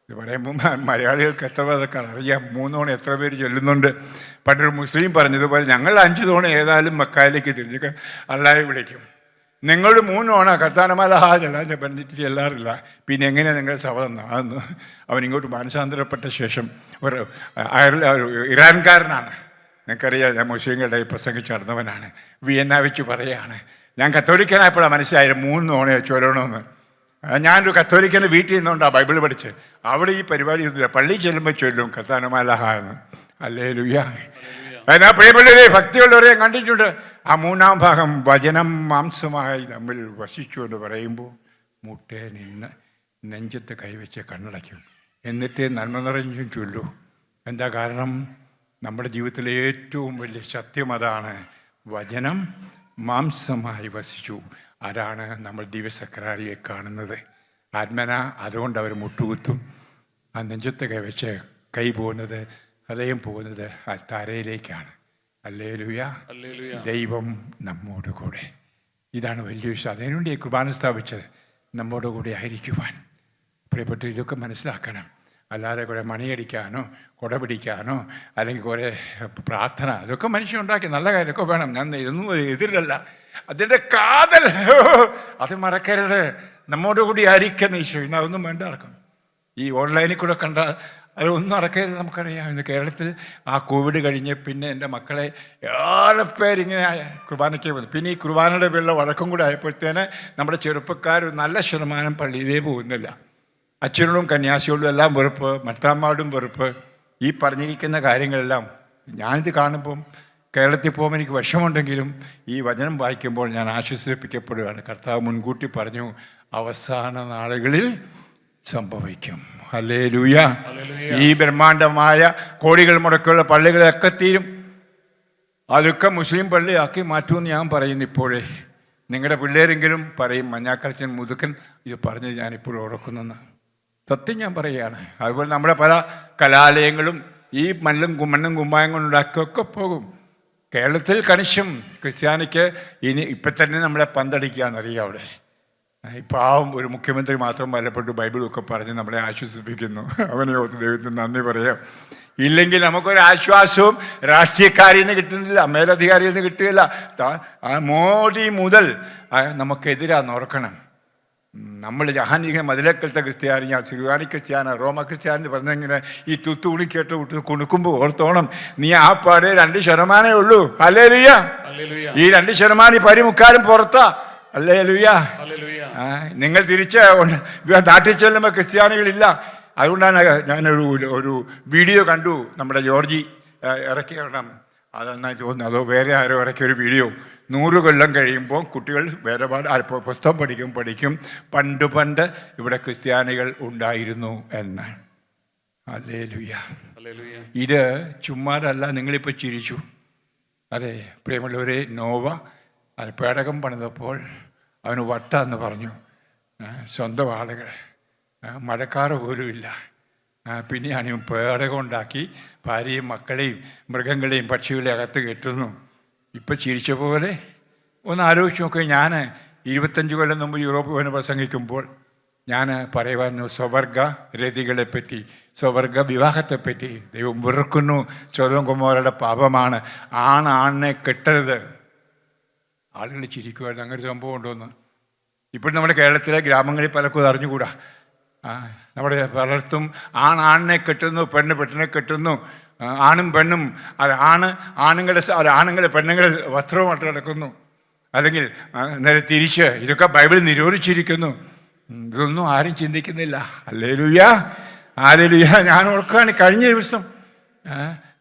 ഇത് പറയുമ്പോൾ മലയാളികൾക്ക് എത്ര പേർക്ക് അറിയാം, 3 തവണ എത്ര പേര് ചൊല്ലുന്നുണ്ട്. പണ്ടൊരു മുസ്ലിം പറഞ്ഞതുപോലെ ഞങ്ങൾ 5 തവണ ഏതായാലും മക്കായിലേക്ക് തിരിഞ്ഞ് അള്ളാഹെ വിളിക്കും. നിങ്ങൾ 3 തവണ കർത്താനമാല ചെല്ലാൻ പറഞ്ഞിട്ട് ചെല്ലാറില്ല. പിന്നെ എങ്ങനെയാണ് നിങ്ങളുടെ സഭ അതെന്ന് അവൻ ഇങ്ങോട്ട് മാനസാന്തരപ്പെട്ട ശേഷം ഒരു ഇറാൻകാരനാണ്, നിങ്ങൾക്കറിയാം, ഞാൻ മുസ്ലിങ്ങളുടെ പ്രസംഗിച്ച് നടന്നവനാണ്. വിയന്ന വെച്ച് പറയുകയാണ്, ഞാൻ കത്തോലിക്കനായപ്പോഴാണ് മനസ്സിലായത് 3 തവണ ചൊല്ലണമെന്ന്. ഞാനൊരു കത്തോലിക്കൻ്റെ വീട്ടിൽ നിന്നുകൊണ്ടാണ് ബൈബിൾ പഠിച്ച്. അവിടെ ഈ പരിപാടി ഒന്നുമില്ല, പള്ളി ചെല്ലുമ്പോൾ ചൊല്ലും കർത്താനമാലഹ എന്ന്. ഹല്ലേലൂയ. എന്നാൽ പ്രിയപ്പെട്ടവരെ, ഭക്തിയുള്ളവരെ കണ്ടിട്ടുണ്ട്. ആ 3-ാം ഭാഗം വചനം മാംസമായി നമ്മൾ വസിച്ചു എന്ന് പറയുമ്പോൾ മുട്ടേ നിന്ന് നെഞ്ചത്ത് കൈവച്ച് കണ്ണടയ്ക്കും, എന്നിട്ട് നന്മ നിറഞ്ഞും ചൊല്ലൂ. എന്താ കാരണം? നമ്മുടെ ജീവിതത്തിലെ ഏറ്റവും വലിയ സത്യം അതാണ്. വചനം മാംസമായി വസിച്ചു. ആരാണ് നമ്മൾ ദിവസക്രാരിയെ കാണുന്നത്? ആത്മന. അതുകൊണ്ട് അവർ മുട്ടുകുത്തും. ആ നെഞ്ചത്ത് കൈവച്ച് കൈ പോകുന്നത്, ഹൃദയം പോകുന്നത് ആ താരയിലേക്കാണ്. ഹല്ലേലൂയ. ദൈവം നമ്മോട് കൂടെ. ഇതാണ് വലിയൊരു അതിനുവേണ്ടി കുർബാന സ്ഥാപിച്ചത്, നമ്മോട് കൂടെ ആയിരിക്കുവാൻ. പ്രിയപ്പെട്ട, ഇതൊക്കെ മനസ്സിലാക്കണം. അല്ലാതെ കുറേ മണിയടിക്കാനോ കുട പിടിക്കാനോ അല്ലെങ്കിൽ കുറേ പ്രാർത്ഥന, അതൊക്കെ മനുഷ്യനുണ്ടാക്കി നല്ല കാര്യമൊക്കെ വേണം. ഞാൻ ഇതൊന്നും എതിരല്ല. അതിൻ്റെ കാതൽ അത് മറക്കരുത്. നമ്മോട് കൂടി ആയിരിക്കുന്ന ഈശോ. ഇന്ന് അതൊന്നും വേണ്ട ആർക്കും. ഈ ഓൺലൈനിൽ കൂടെ കണ്ട അതൊന്നും നടക്കരുത്. നമുക്കറിയാം, ഇന്ന് കേരളത്തിൽ ആ കോവിഡ് കഴിഞ്ഞ് പിന്നെ എൻ്റെ മക്കളെ ഏറെ പേരിങ്ങനെ കുർബാനയ്ക്ക് വന്നു. പിന്നെ ഈ കുർബാനയുടെ പേരിലുള്ള വഴക്കം കൂടെ ആയപ്പോഴത്തേന് നമ്മുടെ ചെറുപ്പക്കാർ നല്ല ശതമാനം പള്ളിയിലേ പോകുന്നില്ല. അച്ഛനോടും കന്യാസിയോടും എല്ലാം വെറുപ്പ്, മറ്റമ്മയോടും വെറുപ്പ്. ഈ പറഞ്ഞിരിക്കുന്ന കാര്യങ്ങളെല്ലാം ഞാനിത് കാണുമ്പം കേരളത്തിൽ പോകുമ്പോൾ എനിക്ക് വിഷമമുണ്ടെങ്കിലും ഈ വചനം വായിക്കുമ്പോൾ ഞാൻ ആശ്വസിപ്പിക്കപ്പെടുകയാണ്. കർത്താവ് മുൻകൂട്ടി പറഞ്ഞു, അവസാന നാളുകളിൽ സംഭവിക്കും. ഹല്ലേലൂയ. ഈ ബ്രഹ്മാണ്ഡമായ കോടികൾ മുടക്കുള്ള പള്ളികളൊക്കെ തീരും. അതൊക്കെ മുസ്ലിം പള്ളിയാക്കി മാറ്റുമെന്ന് ഞാൻ പറയുന്നു ഇപ്പോഴേ. നിങ്ങളുടെ പിള്ളേരെങ്കിലും പറയും, മഞ്ഞാക്കലച്ചൻ മുതുക്കൻ ഇത് പറഞ്ഞ് ഞാനിപ്പോഴും ഓർക്കുന്നെന്ന്. സത്യം ഞാൻ പറയുകയാണ്. അതുപോലെ നമ്മുടെ പല കലാലയങ്ങളും ഈ മണ്ണും കുമ്മായം കൊണ്ടുണ്ടാക്കിയൊക്കെ പോകും. കേരളത്തിൽ കണിശം ക്രിസ്ത്യാനിക്ക് ഇപ്പം തന്നെ നമ്മളെ പന്തടിക്കാന്നറിയാം. അവിടെ പാവം ഒരു മുഖ്യമന്ത്രി മാത്രം ബലപ്പെട്ട് ബൈബിളൊക്കെ പറഞ്ഞ് നമ്മളെ ആശ്വസിപ്പിക്കുന്നു. അവനെ ഓർത്ത് ദൈവത്തിന് നന്ദി പറയാം. ഇല്ലെങ്കിൽ നമുക്കൊരു ആശ്വാസവും രാഷ്ട്രീയക്കാരിൽ നിന്ന് കിട്ടുന്നില്ല, മേലധികാരിയിൽ നിന്ന് കിട്ടുകയില്ല. മോദി മുതൽ നമുക്കെതിരാന്ന് ഓർക്കണം. നമ്മൾ ജഹാനിക മതിലക്കലത്തെ ക്രിസ്ത്യാനി, സിറുവാനി ക്രിസ്ത്യാന, റോമ ക്രിസ്ത്യാനി പറഞ്ഞെങ്ങനെ ഈ തുത്തുണി കേട്ട് വിട്ട് കുണുക്കുമ്പോൾ ഓർത്തോണം, നീ ആ പാടെ 2% ഉള്ളൂ. ഹല്ലേലൂയ. ഈ 2% പരിമുക്കാലും പുറത്താ. ഹല്ലേലൂയ. നിങ്ങൾ തിരിച്ച് നാട്ടിൽ ചെല്ലുമ്പോൾ ക്രിസ്ത്യാനികളില്ല. അതുകൊണ്ടാണ് ഞാനൊരു വീഡിയോ കണ്ടു, നമ്മുടെ ജോർജി ഇറക്കിയിടണം അതെന്നാ തോന്നുന്നു, അതോ വേറെ ആരോ ഇറക്കിയൊരു വീഡിയോ. 100 കൊല്ലം കഴിയുമ്പോൾ കുട്ടികൾ വേറെ പുസ്തകം പഠിക്കും പണ്ട് ഇവിടെ ക്രിസ്ത്യാനികൾ ഉണ്ടായിരുന്നു എന്ന്. ഹല്ലേലൂയ. ഇത് ചുമ്മാതല്ല, നിങ്ങളിപ്പോൾ ചിരിച്ചു. അതെ പ്രിയമുള്ളവരെ, നോവ അത് പേടകം പണിതപ്പോൾ അവന് വട്ടാന്ന് പറഞ്ഞു. സ്വന്തം ആളുകൾ, മഴക്കാറ് പോലുമില്ല. പിന്നെയാണ് ഇവൻ പേടകം ഉണ്ടാക്കി ഭാര്യയും മക്കളെയും മൃഗങ്ങളെയും പക്ഷികളെയും അകത്ത് കെട്ടുന്നു. ഇപ്പം ചിരിച്ച പോലെ ഒന്ന് ആലോചിച്ച് നോക്കുക. ഞാൻ 25 കൊല്ലം മുമ്പ് യൂറോപ്പ് പോയി പ്രസംഗിക്കുമ്പോൾ ഞാൻ പറയുമായിരുന്നു സ്വവർഗ രതികളെപ്പറ്റി, സ്വവർഗ വിവാഹത്തെപ്പറ്റി. ദൈവം വെറുക്കുന്നു, സൊദോം ഗൊമോറയുടെ പാപമാണ്, ആണിനെ കെട്ടരുത്. ആളുകൾ ചിരിക്കുമായിരുന്നു, അങ്ങനെ ഒരു സംഭവം ഉണ്ടോയെന്ന്. ഇപ്പോൾ നമ്മുടെ കേരളത്തിലെ ഗ്രാമങ്ങളിൽ പലർക്കും അറിഞ്ഞുകൂടാ. നമ്മുടെ പലർത്തും ആണിനെ കെട്ടുന്നു, പെണ്ണിനെ കെട്ടുന്നു. ആണും പെണ്ണും അത് ആണുങ്ങളുടെ പെണ്ണുങ്ങളുടെ വസ്ത്രവുമായിട്ട് നടക്കുന്നു, അല്ലെങ്കിൽ നേരെ തിരിച്ച് ഇതൊക്കെ ബൈബിൾ നിരോധിച്ചിരിക്കുന്നു. ഇതൊന്നും ആരും ചിന്തിക്കുന്നില്ല. Hallelujah, hallelujah. ഞാൻ ഓർക്കുകയാണ്, കഴിഞ്ഞ ദിവസം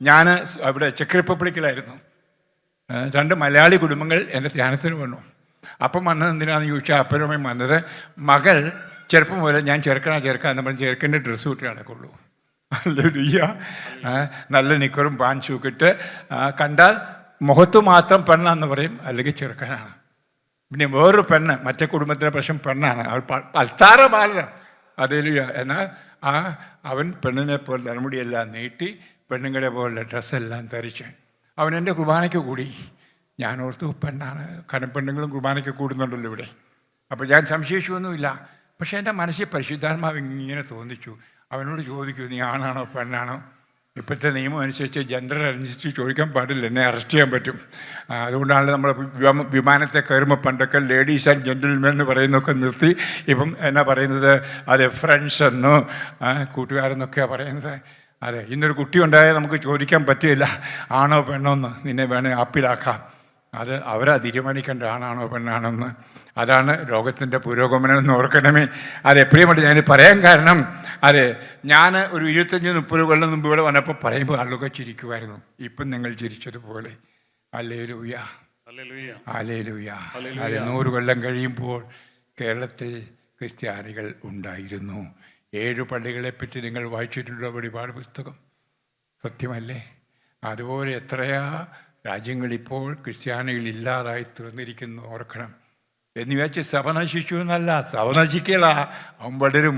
ഞാൻ അവിടെ ചെക്ക് റിപ്പബ്ലിക്കിലായിരുന്നു. 2 മലയാളി കുടുംബങ്ങൾ എൻ്റെ ധ്യാനത്തിന് വന്നു. അപ്പം വന്നത് എന്തിനാണെന്ന് ചോദിച്ചാൽ, അപ്പനും അമ്മയും വന്നത് മകൾ ചെറുപ്പം പോലെ ഞാൻ ചെറുക്കാന്ന് പറഞ്ഞ് ചെറുക്കൻ്റെ ഡ്രസ്സ് കൂട്ടി നടക്കുള്ളൂ. ഹല്ലേലൂയ. നല്ല നിക്കറും പാൻസും ഒക്കെ ഇട്ട് കണ്ടാൽ മുഖത്ത് മാത്രം പെണ്ണാന്ന് പറയും, അല്ലെങ്കിൽ ചെറുക്കനാണ്. പിന്നെ വേറൊരു പെണ്ണ്, മറ്റേ കുടുംബത്തിലെ പ്രശ്നം പെണ്ണാണ്, അവൾ അൽത്താര ബാലന. ഹല്ലേലൂയ. എന്നാൽ അവൻ പെണ്ണിനെ പോലെ തലമുടിയെല്ലാം നീട്ടി പെണ്ണുങ്ങളെ പോലെ ഡ്രസ്സെല്ലാം ധരിച്ച് അവൻ എൻ്റെ കുർബാനയ്ക്ക് കൂടി. ഞാൻ ഓർത്തു പെണ്ണാണ്, കാരണം പെണ്ണുങ്ങളും കുർബാനയ്ക്ക് കൂടുന്നുണ്ടല്ലോ ഇവിടെ. അപ്പോൾ ഞാൻ സംശയിച്ചൊന്നുമില്ല. പക്ഷേ എൻ്റെ മനസ്സിൽ പരിശുദ്ധാത്മാവ് ഇങ്ങനെ തോന്നിച്ചു. അവനോട് ചോദിക്കൂ, നീ ആണാണോ പെണ്ണാണോ? ഇപ്പോഴത്തെ നിയമം അനുസരിച്ച് ജെൻഡർ അനുസരിച്ച് ചോദിക്കാൻ പാടില്ല, എന്നെ അറസ്റ്റ് ചെയ്യാൻ പറ്റും. അതുകൊണ്ടാണ് നമ്മൾ വിമാനത്തെ കയറുമ്പോൾ പണ്ടൊക്കെ ലേഡീസ് ആൻഡ് ജെൻറ്റിൽമെൻ എന്ന് പറയുന്നതൊക്കെ നിർത്തി ഇപ്പം എന്നാ പറയുന്നത്, അതെ ഫ്രണ്ട്സ് എന്നോ കൂട്ടുകാരെന്നൊക്കെയാണ് പറയുന്നത്. അതെ, ഇന്നൊരു കുട്ടി ഉണ്ടായാൽ നമുക്ക് ചോദിക്കാൻ പറ്റില്ല ആണോ പെണ്ണോ എന്ന്, നിന്നെ വേണേൽ ആപ്പിലാക്കാം. അത് അവരാ തീരുമാനിക്കേണ്ട ആണാണോ പെണ്ണാണെന്ന്. അതാണ് ലോകത്തിൻ്റെ പുരോഗമനം എന്ന് ഓർക്കണമേ. അതെ പ്രിയമായിട്ട് ഞാൻ പറയാൻ കാരണം, അതെ ഞാൻ ഒരു 25-30 കൊല്ലം മുമ്പ് ഇവിടെ വന്നപ്പോൾ പറയുമ്പോൾ ആളുകളൊക്കെ ചിരിക്കുമായിരുന്നു. ഇപ്പം നിങ്ങൾ ചിരിച്ചതുപോലെ. Hallelujah, hallelujah. അതെ, 100 കൊല്ലം കഴിയുമ്പോൾ കേരളത്തിൽ ക്രിസ്ത്യാനികൾ ഉണ്ടായിരുന്നു. 7 പള്ളികളെപ്പറ്റി നിങ്ങൾ വായിച്ചിട്ടുണ്ടോ വെളിപാട് പുസ്തകം? സത്യമല്ലേ? അതുപോലെ എത്രയാ രാജ്യങ്ങളിപ്പോൾ ക്രിസ്ത്യാനികൾ ഇല്ലാതായി തീർന്നിരിക്കുന്നു, ഓർക്കണം. എന്ന് വെച്ച് സഭ നശിച്ചു എന്നല്ല, സഭ നശിക്കല, അവൻ വളരും.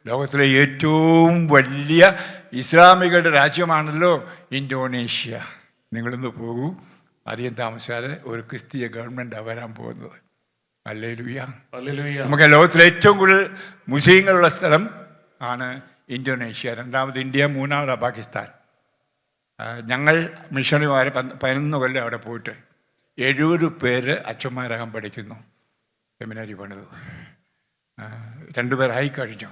ലോകത്തിലെ ഏറ്റവും വലിയ ഇസ്ലാമികളുടെ രാജ്യമാണല്ലോ ഇന്തോനേഷ്യ. നിങ്ങളിന്ന് പോകൂ, അധികം താമസിയാതെ ഒരു ക്രിസ്തീയ ഗവൺമെൻറ്റാണ് വരാൻ പോകുന്നത്. Hallelujah, hallelujah. നമുക്ക് ലോകത്തിലെ ഏറ്റവും കൂടുതൽ മുസ്ലിങ്ങളുള്ള സ്ഥലം ആണ് ഇന്തോനേഷ്യ. 2ാമത് ഇന്ത്യ, 3ാമത് പാകിസ്ഥാൻ. ഞങ്ങൾ മിഷണറിമാർ 11 കൊല്ലം അവിടെ പോയിട്ട് 70 പേര് അച്ഛന്മാരാകാൻ പഠിക്കുന്നു. സെമിനാരി പണിത് 2 പേരായി കഴിഞ്ഞു.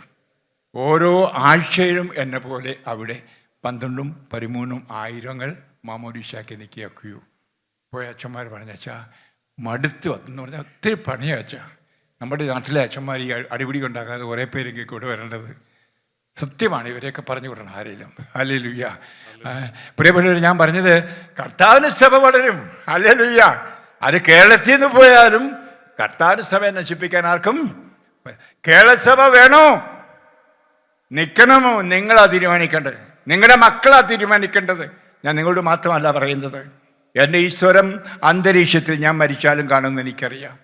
ഓരോ ആഴ്ചയിലും എന്നെ പോലെ അവിടെ 12ഉം 13ഉം ആയിരങ്ങൾ മാമോദീസയ്ക്ക് നിൽക്കുകയോ പോയ അച്ഛന്മാർ പറഞ്ഞാ മടുത്തു എന്ന് പറഞ്ഞാൽ ഒത്തിരി പണിയാ അച്ഛാ. നമ്മുടെ നാട്ടിലെ അച്ഛന്മാർ ഈ അടിപിടി ഉണ്ടാക്കാതെ കുറേ പേരെങ്കിൽ കൂടെ വരേണ്ടത്. സത്യമാണ്, ഇവരെയൊക്കെ പറഞ്ഞു വിടണം ആരെങ്കിലും. ഹല്ലേലൂയ. പ്രിയപ്പെട്ടവർ, ഞാൻ പറഞ്ഞത് കർത്താവിന് സഭ വളരും. ഹല്ലേലൂയ. അത് കേരളത്തിൽ നിന്ന് പോയാലും കർത്താവിന് സഭയെ നശിപ്പിക്കാൻ ആർക്കും. കേരളസഭ വേണോ നിൽക്കണമോ നിങ്ങളാ തീരുമാനിക്കേണ്ടത്, നിങ്ങളുടെ മക്കളാ തീരുമാനിക്കേണ്ടത്. ഞാൻ നിങ്ങളോട് മാത്രമല്ല പറയുന്നത്. എൻ്റെ ഈ സ്വരം അന്തരീക്ഷത്തിൽ ഞാൻ മരിച്ചാലും കാണുമെന്ന് എനിക്കറിയാം.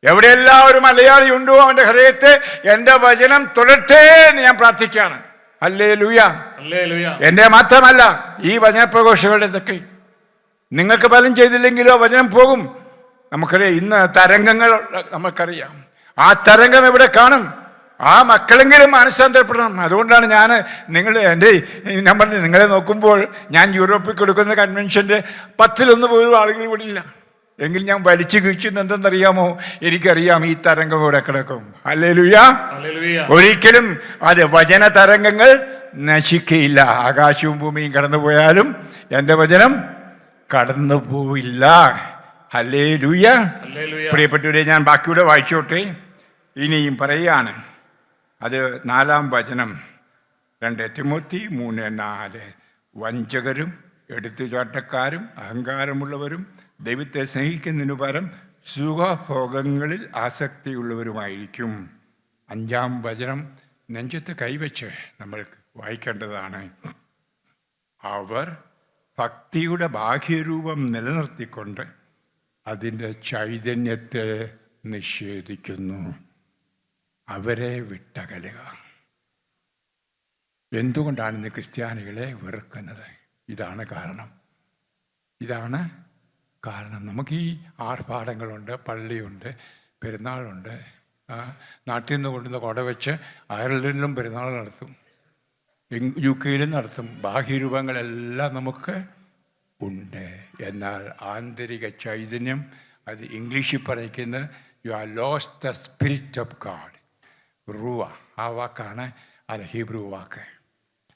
എവിടെയെല്ലാം ഒരു മലയാളി ഉണ്ടോ അവൻ്റെ ഹൃദയത്തെ എൻ്റെ വചനം തൊടട്ടെ എന്ന് ഞാൻ പ്രാർത്ഥിക്കുകയാണ്. ഹല്ലേലൂയ. എൻ്റെ മാത്രമല്ല ഈ വചനപ്രഘോഷകളുടെ ഇതൊക്കെ നിങ്ങൾക്ക് ഫലം ചെയ്തില്ലെങ്കിലോ വചനം പോകും. നമുക്കറിയാം, ഇന്ന് തരംഗങ്ങൾ നമുക്കറിയാം. ആ തരംഗം എവിടെ കാണും? ആ മക്കളെങ്കിലും മാനസാന്തരപ്പെടണം. അതുകൊണ്ടാണ് ഞാൻ നിങ്ങളെ നോക്കുമ്പോൾ ഞാൻ യൂറോപ്പിൽ കൊടുക്കുന്ന കൺവെൻഷൻ്റെ 10-1 പോലും ആളുകൾ ഇവിടെ ഇല്ല. എങ്കിൽ ഞാൻ വലിച്ചു കീഴ്ചുന്ന എന്തെന്നറിയാമോ? എനിക്കറിയാം ഈ തരംഗം ഇവിടെ കിടക്കും. ഹല്ലേലൂയ. ഒരിക്കലും അത് വചന തരംഗങ്ങൾ നശിക്കയില്ല. ആകാശവും ഭൂമിയും കടന്നു പോയാലും എൻ്റെ വചനം കടന്നു പോയില്ല. ഹല്ലേലൂയ. പ്രിയപ്പെട്ടവരെ, ഞാൻ ബാക്കിയൂടെ വായിച്ചോട്ടെ. ഇനിയും പറയുകയാണ്. അത് 4-ാം വചനം, 2 തിമോത്തി 3:4. വഞ്ചകരും എടുത്തുചാട്ടക്കാരും അഹങ്കാരമുള്ളവരും ദൈവത്തെ സ്നേഹിക്കുന്നതിനു പകരം സുഖഭോഗങ്ങളിൽ ആസക്തിയുള്ളവരുമായിരിക്കും. 5-ാം വചനം നെഞ്ചത്ത് കൈവച്ച് നമ്മൾ വായിക്കേണ്ടതാണ്. അവർ ഭക്തിയുടെ ബാഹ്യരൂപം നിലനിർത്തിക്കൊണ്ട് അതിൻ്റെ ചൈതന്യത്തെ നിഷേധിക്കുന്നു. അവരെ വിട്ടകലുക. എന്തുകൊണ്ടാണ് ഇന്ന് ക്രിസ്ത്യാനികളെ വെറുക്കുന്നത്? ഇതാണ് കാരണം. നമുക്ക് ഈ ആർഭാടങ്ങളുണ്ട്, പള്ളിയുണ്ട്, പെരുന്നാളുണ്ട്. നാട്ടിൽ നിന്ന് കൊണ്ടുവന്ന കുട വെച്ച് അയർലൻഡിലും പെരുന്നാൾ നടത്തും, UK-യിലും നടത്തും. ബാഹ്യരൂപങ്ങളെല്ലാം നമുക്ക് ഉണ്ട്. എന്നാൽ ആന്തരിക ചൈതന്യം, അത് ഇംഗ്ലീഷിൽ പറയുന്നത് you are lost the spirit of God. റൂവ, ആ വാക്കാണ് അത് ഹീബ്രു വാക്ക്.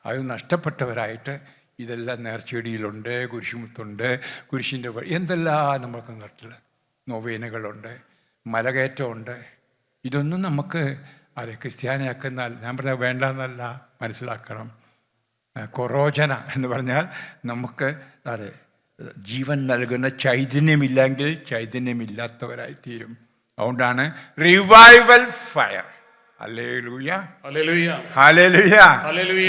അത് നഷ്ടപ്പെട്ടവരായിട്ട് ഇതെല്ലാം നേർച്ചെടിയിലുണ്ട്, കുരിശുമുത്തുണ്ട്, കുരിശിൻ്റെ വഴി, എന്തെല്ലാം നമുക്ക് നട്ടിൽ നൊവേനുകളുണ്ട്, മലകയറ്റമുണ്ട്. ഇതൊന്നും നമുക്ക് ക്രിസ്ത്യാനിയാക്കുന്ന ഞാൻ പറഞ്ഞാൽ വേണ്ടെന്നല്ല, മനസ്സിലാക്കണം. കൊറോജന എന്ന് പറഞ്ഞാൽ നമുക്ക് ജീവൻ നൽകുന്ന ചൈതന്യമില്ലെങ്കിൽ ചൈതന്യമില്ലാത്തവരായിത്തീരും. അതുകൊണ്ടാണ് റിവൈവൽ ഫയർ. Hallelujah, hallelujah.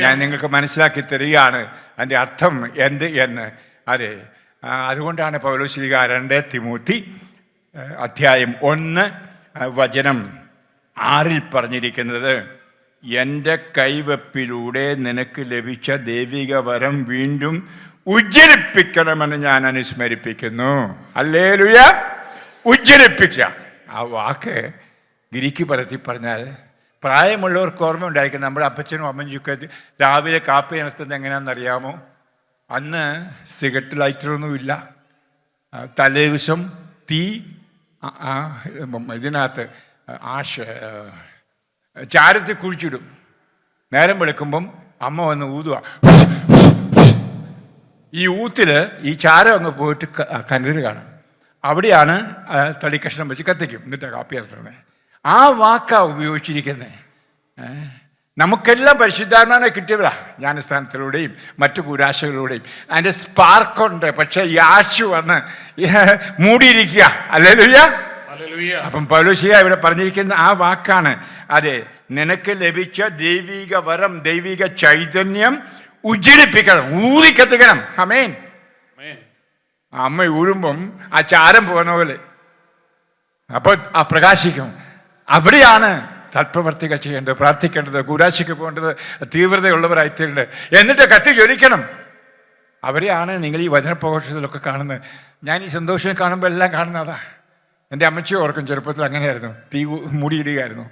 ഞാൻ നിങ്ങൾക്ക് മനസ്സിലാക്കി തരികയാണ് അതിൻ്റെ അർത്ഥം എന്ന്. അതുകൊണ്ടാണ് പൗലോസ് 2 തിമോത്തി അധ്യായം 1 വചനം 6 പറഞ്ഞിരിക്കുന്നത്, എൻ്റെ കൈവെപ്പിലൂടെ നിനക്ക് ലഭിച്ച ദൈവിക വരം വീണ്ടും ഉജ്ജ്വലിപ്പിക്കണമെന്ന് ഞാൻ അനുസ്മരിപ്പിക്കുന്നു. ഹല്ലേലൂയ. ഉജ്ജ്വലിപ്പിക്കുക. ആ വാക്ക് ഗ്രീക്ക് പദത്തിൽ പറഞ്ഞാൽ പ്രായമുള്ളവർക്ക് ഓർമ്മ ഉണ്ടായിരിക്കും. നമ്മുടെ അപ്പച്ചനും അമ്മയ്ക്കൊക്കെ രാവിലെ കാപ്പി നടത്തുന്നത് എങ്ങനെയാണെന്നറിയാമോ? അന്ന് സിഗരറ്റ് ലൈറ്ററൊന്നുമില്ല. തലേ ദിവസം തീ ഇതിനകത്ത് ചാരത്തിൽ കുഴിച്ചിടും. നേരം വെളുക്കുമ്പം അമ്മ വന്ന് ഊതുക. ഈ ഊത്തിൽ ഈ ചാരം അങ്ങ് പോയിട്ട് കനല് കാണും. അവിടെയാണ് തടിക്കഷ്ണം വെച്ച് കത്തിക്കും. എന്നിട്ട് കാപ്പി നടത്തുന്നത്. ആ വാക്കാണ് ഉപയോഗിച്ചിരിക്കുന്നത്. നമുക്കെല്ലാം പരിശുദ്ധാത്മാവിനെ കിട്ടിയവരാ, ജ്ഞാനസ്ഥാനത്തിലൂടെയും മറ്റു കൂരാശകളിലൂടെയും. അതിൻ്റെ സ്പാർക്കുണ്ട്. പക്ഷെ ഈ ആശു വന്ന് മൂടിയിരിക്കുക. ഹല്ലേലൂയ. അപ്പം പൗലോസ് ഇവിടെ പറഞ്ഞിരിക്കുന്ന ആ വാക്കാണ്. നിനക്ക് ലഭിച്ച ദൈവിക വരം, ദൈവിക ചൈതന്യം ഉജ്ജ്വലിപ്പിക്കണം, ഊതിക്കത്തിക്കണം. ആമേൻ. അമ്മ ഊഴുമ്പം ആ ചാരം പോകുന്ന പോലെ അപ്പോൾ ആ പ്രകാശിക്കും. അവിടെയാണ് തൽപ്രവർത്തികൾ ചെയ്യേണ്ടത്, പ്രാർത്ഥിക്കേണ്ടത്, കൂരാശിക്ക് പോകേണ്ടത്, തീവ്രതയുള്ളവരായിത്തീരേണ്ടത്. എന്നിട്ട് കത്തി ജ്വലിക്കണം. അവരെയാണ് നിങ്ങൾ ഈ വചനപ്രഘോഷത്തിലൊക്കെ കാണുന്നത്. ഞാൻ ഈ സന്തോഷം കാണുമ്പോൾ എല്ലാം കാണുന്നത് അതാ. എൻ്റെ അമ്മച്ചി ഓർക്കും, ചെറുപ്പത്തിൽ അങ്ങനെയായിരുന്നു. തീ മൂടിയിടുകയായിരുന്നു.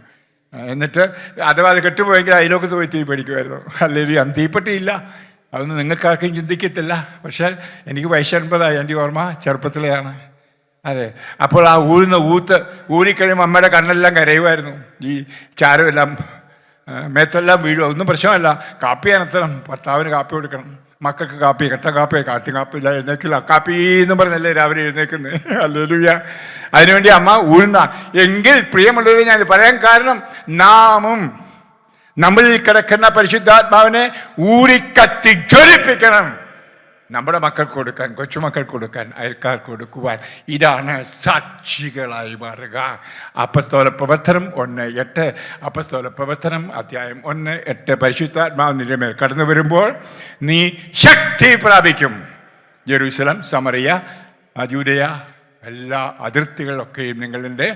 എന്നിട്ട് അഥവാ അത് കെട്ടുപോയെങ്കിൽ അതിലൊക്കത്ത് പോയി തീ പേടിക്കുമായിരുന്നു. അല്ലെങ്കിൽ അന്ന് തീപ്പെട്ടിയില്ല. അതൊന്നും നിങ്ങൾക്കാർക്കും ചിന്തിക്കത്തില്ല. പക്ഷേ എനിക്ക് വയസ്സ് 80 എൻ്റെ ഓർമ്മ ചെറുപ്പത്തിലെയാണ്. അപ്പോൾ ആ ഊരിക്കഴിയുമ്പോൾ അമ്മയുടെ കണ്ണെല്ലാം കരയുമായിരുന്നു. ഈ ചാരമെല്ലാം മേത്തെല്ലാം വീഴും. ഒന്നും പ്രശ്നമല്ല. കാപ്പി അനത്തണം, ഭർത്താവിന് കാപ്പി കൊടുക്കണം, മക്കൾക്ക് കാപ്പി, കട്ട കാപ്പി, കാട്ടി കാപ്പി ഇല്ല, എഴുന്നേക്കില്ല, കാപ്പി എന്ന് പറഞ്ഞല്ലേ രാവിലെ എഴുന്നേക്കുന്നത്. ഹല്ലേലൂയ. അതിനുവേണ്ടി അമ്മ ഊഴുന്ന. എങ്കിൽ പ്രിയമുള്ളവരെ, ഞാൻ പറയാൻ കാരണം, നാമും നമ്മളിൽ കിടക്കുന്ന പരിശുദ്ധാത്മാവിനെ ഊരിക്കത്തി ജ്വലിപ്പിക്കണം. നമ്മുടെ മക്കൾക്ക് കൊടുക്കാൻ, കൊച്ചുമക്കൾക്ക് കൊടുക്കാൻ, അയൽക്കാർക്ക് കൊടുക്കുവാൻ. ഇതാണ് സാക്ഷികളായി മാറുക. അപ്പസ്തോല പ്രവർത്തനം 1:8. അപ്പസ്തോല പ്രവർത്തനം അധ്യായം 1:8. പരിശുദ്ധാത്മാവ് നിന്റെ മേൽ കടന്നു വരുമ്പോൾ നീ ശക്തി പ്രാപിക്കും. ജെറൂസലം, സമറിയ, ജൂദയ എല്ലാ അതിർത്തികളൊക്കെയും നിങ്ങളുടെ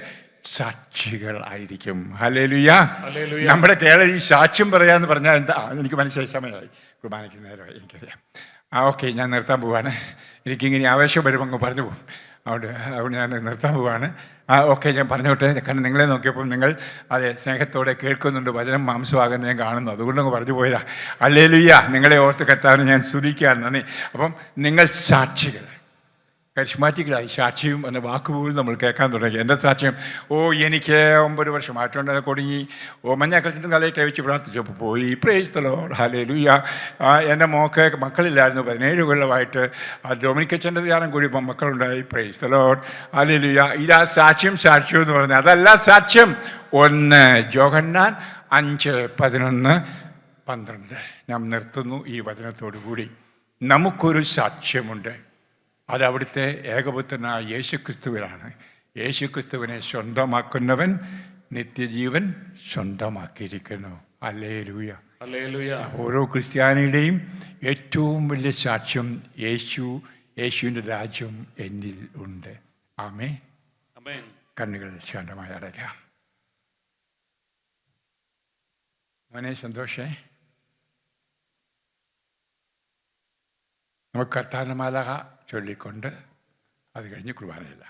സാക്ഷികൾ ആയിരിക്കും. ഹല്ലേലൂയ. നമ്മുടെ കേരളം ഈ സാക്ഷ്യം പറയാന്ന് പറഞ്ഞാൽ എന്താ? എനിക്ക് മനസ്സിലായി. സമയമായി, കുർബാനയ്ക്ക് നേരമായി, എനിക്കറിയാം. ഓക്കെ, ഞാൻ നിർത്താൻ പോവാണ്. എനിക്കിങ്ങനെ ആവേശം വരുമ്പോൾ അങ്ങ് പറഞ്ഞു പോകും. അതുകൊണ്ട് ഞാൻ നിർത്താൻ പോവാണ്. ഓക്കെ, ഞാൻ പറഞ്ഞോട്ടെ. കാരണം നിങ്ങളെ നോക്കിയപ്പോൾ നിങ്ങൾ സ്നേഹത്തോടെ കേൾക്കുന്നുണ്ട്. വചനം മാംസമാകുന്ന ഞാൻ കാണുന്നു. അതുകൊണ്ടങ്ങ് പറഞ്ഞു പോയതാ. ഹല്ലേലൂയ. നിങ്ങളെ ഓർത്ത് കർത്താവിനെ ഞാൻ സ്തുതിക്കുകയാണ്. നന്ദി. അപ്പം നിങ്ങൾ സാക്ഷികൾ, കരിസ്മാറ്റിക്കലായി സാക്ഷ്യം എന്ന വാക്കുപോലും നമ്മൾ കേൾക്കാൻ തുടങ്ങി. എൻ്റെ സാക്ഷ്യം, എനിക്ക് 9 വർഷമായിട്ടുണ്ട് കൊടുങ്ങി. മഞ്ഞാക്കളത്തിൻ്റെ തലയിൽ കൈവച്ച് പ്രാർത്ഥിച്ചപ്പോൾ പോയി. Praise the Lord. ഹല്ലേലൂയ. എൻ്റെ മോക്ക് മക്കളില്ലായിരുന്നു. 17 കൊല്ലമായിട്ട് ഡൊമിനിക്കച്ചൻ്റെ ധ്യാനം കൂടി മക്കളുണ്ടായി. Praise the Lord. ഹല്ലേലൂയ. ഇതാ സാക്ഷ്യം എന്ന് പറഞ്ഞാൽ അതല്ല സാക്ഷ്യം. 1 യോഹന്നാൻ 5:11-12. ഞാൻ നിർത്തുന്നു ഈ വചനത്തോടു കൂടി. നമുക്കൊരു സാക്ഷ്യമുണ്ട്. അത് അവിടുത്തെ ഏകപുത്രനായ യേശുക്രിസ്തുവിലാണ്. യേശുക്രിസ്തുവിനെ സ്വന്തമാക്കുന്നവൻ നിത്യജീവൻ സ്വന്തമാക്കിയിരിക്കുന്നു. ഹല്ലേലൂയ. ഓരോ ക്രിസ്ത്യാനിയുടെയും ഏറ്റവും വലിയ സാക്ഷ്യം യേശുവിൻ്റെ രാജ്യം എന്നിൽ ഉണ്ട്. ആമേൻ. കണ്ണുകൾ ശാന്തമായി അടയ്ക്കാം. മോനെ സന്തോഷേ, നമുക്ക് കർത്താവിൻ്റെ മാലാഖ ചൊല്ലിക്കൊണ്ട് അത് കഴിഞ്ഞ് കുർബാനയില്ല.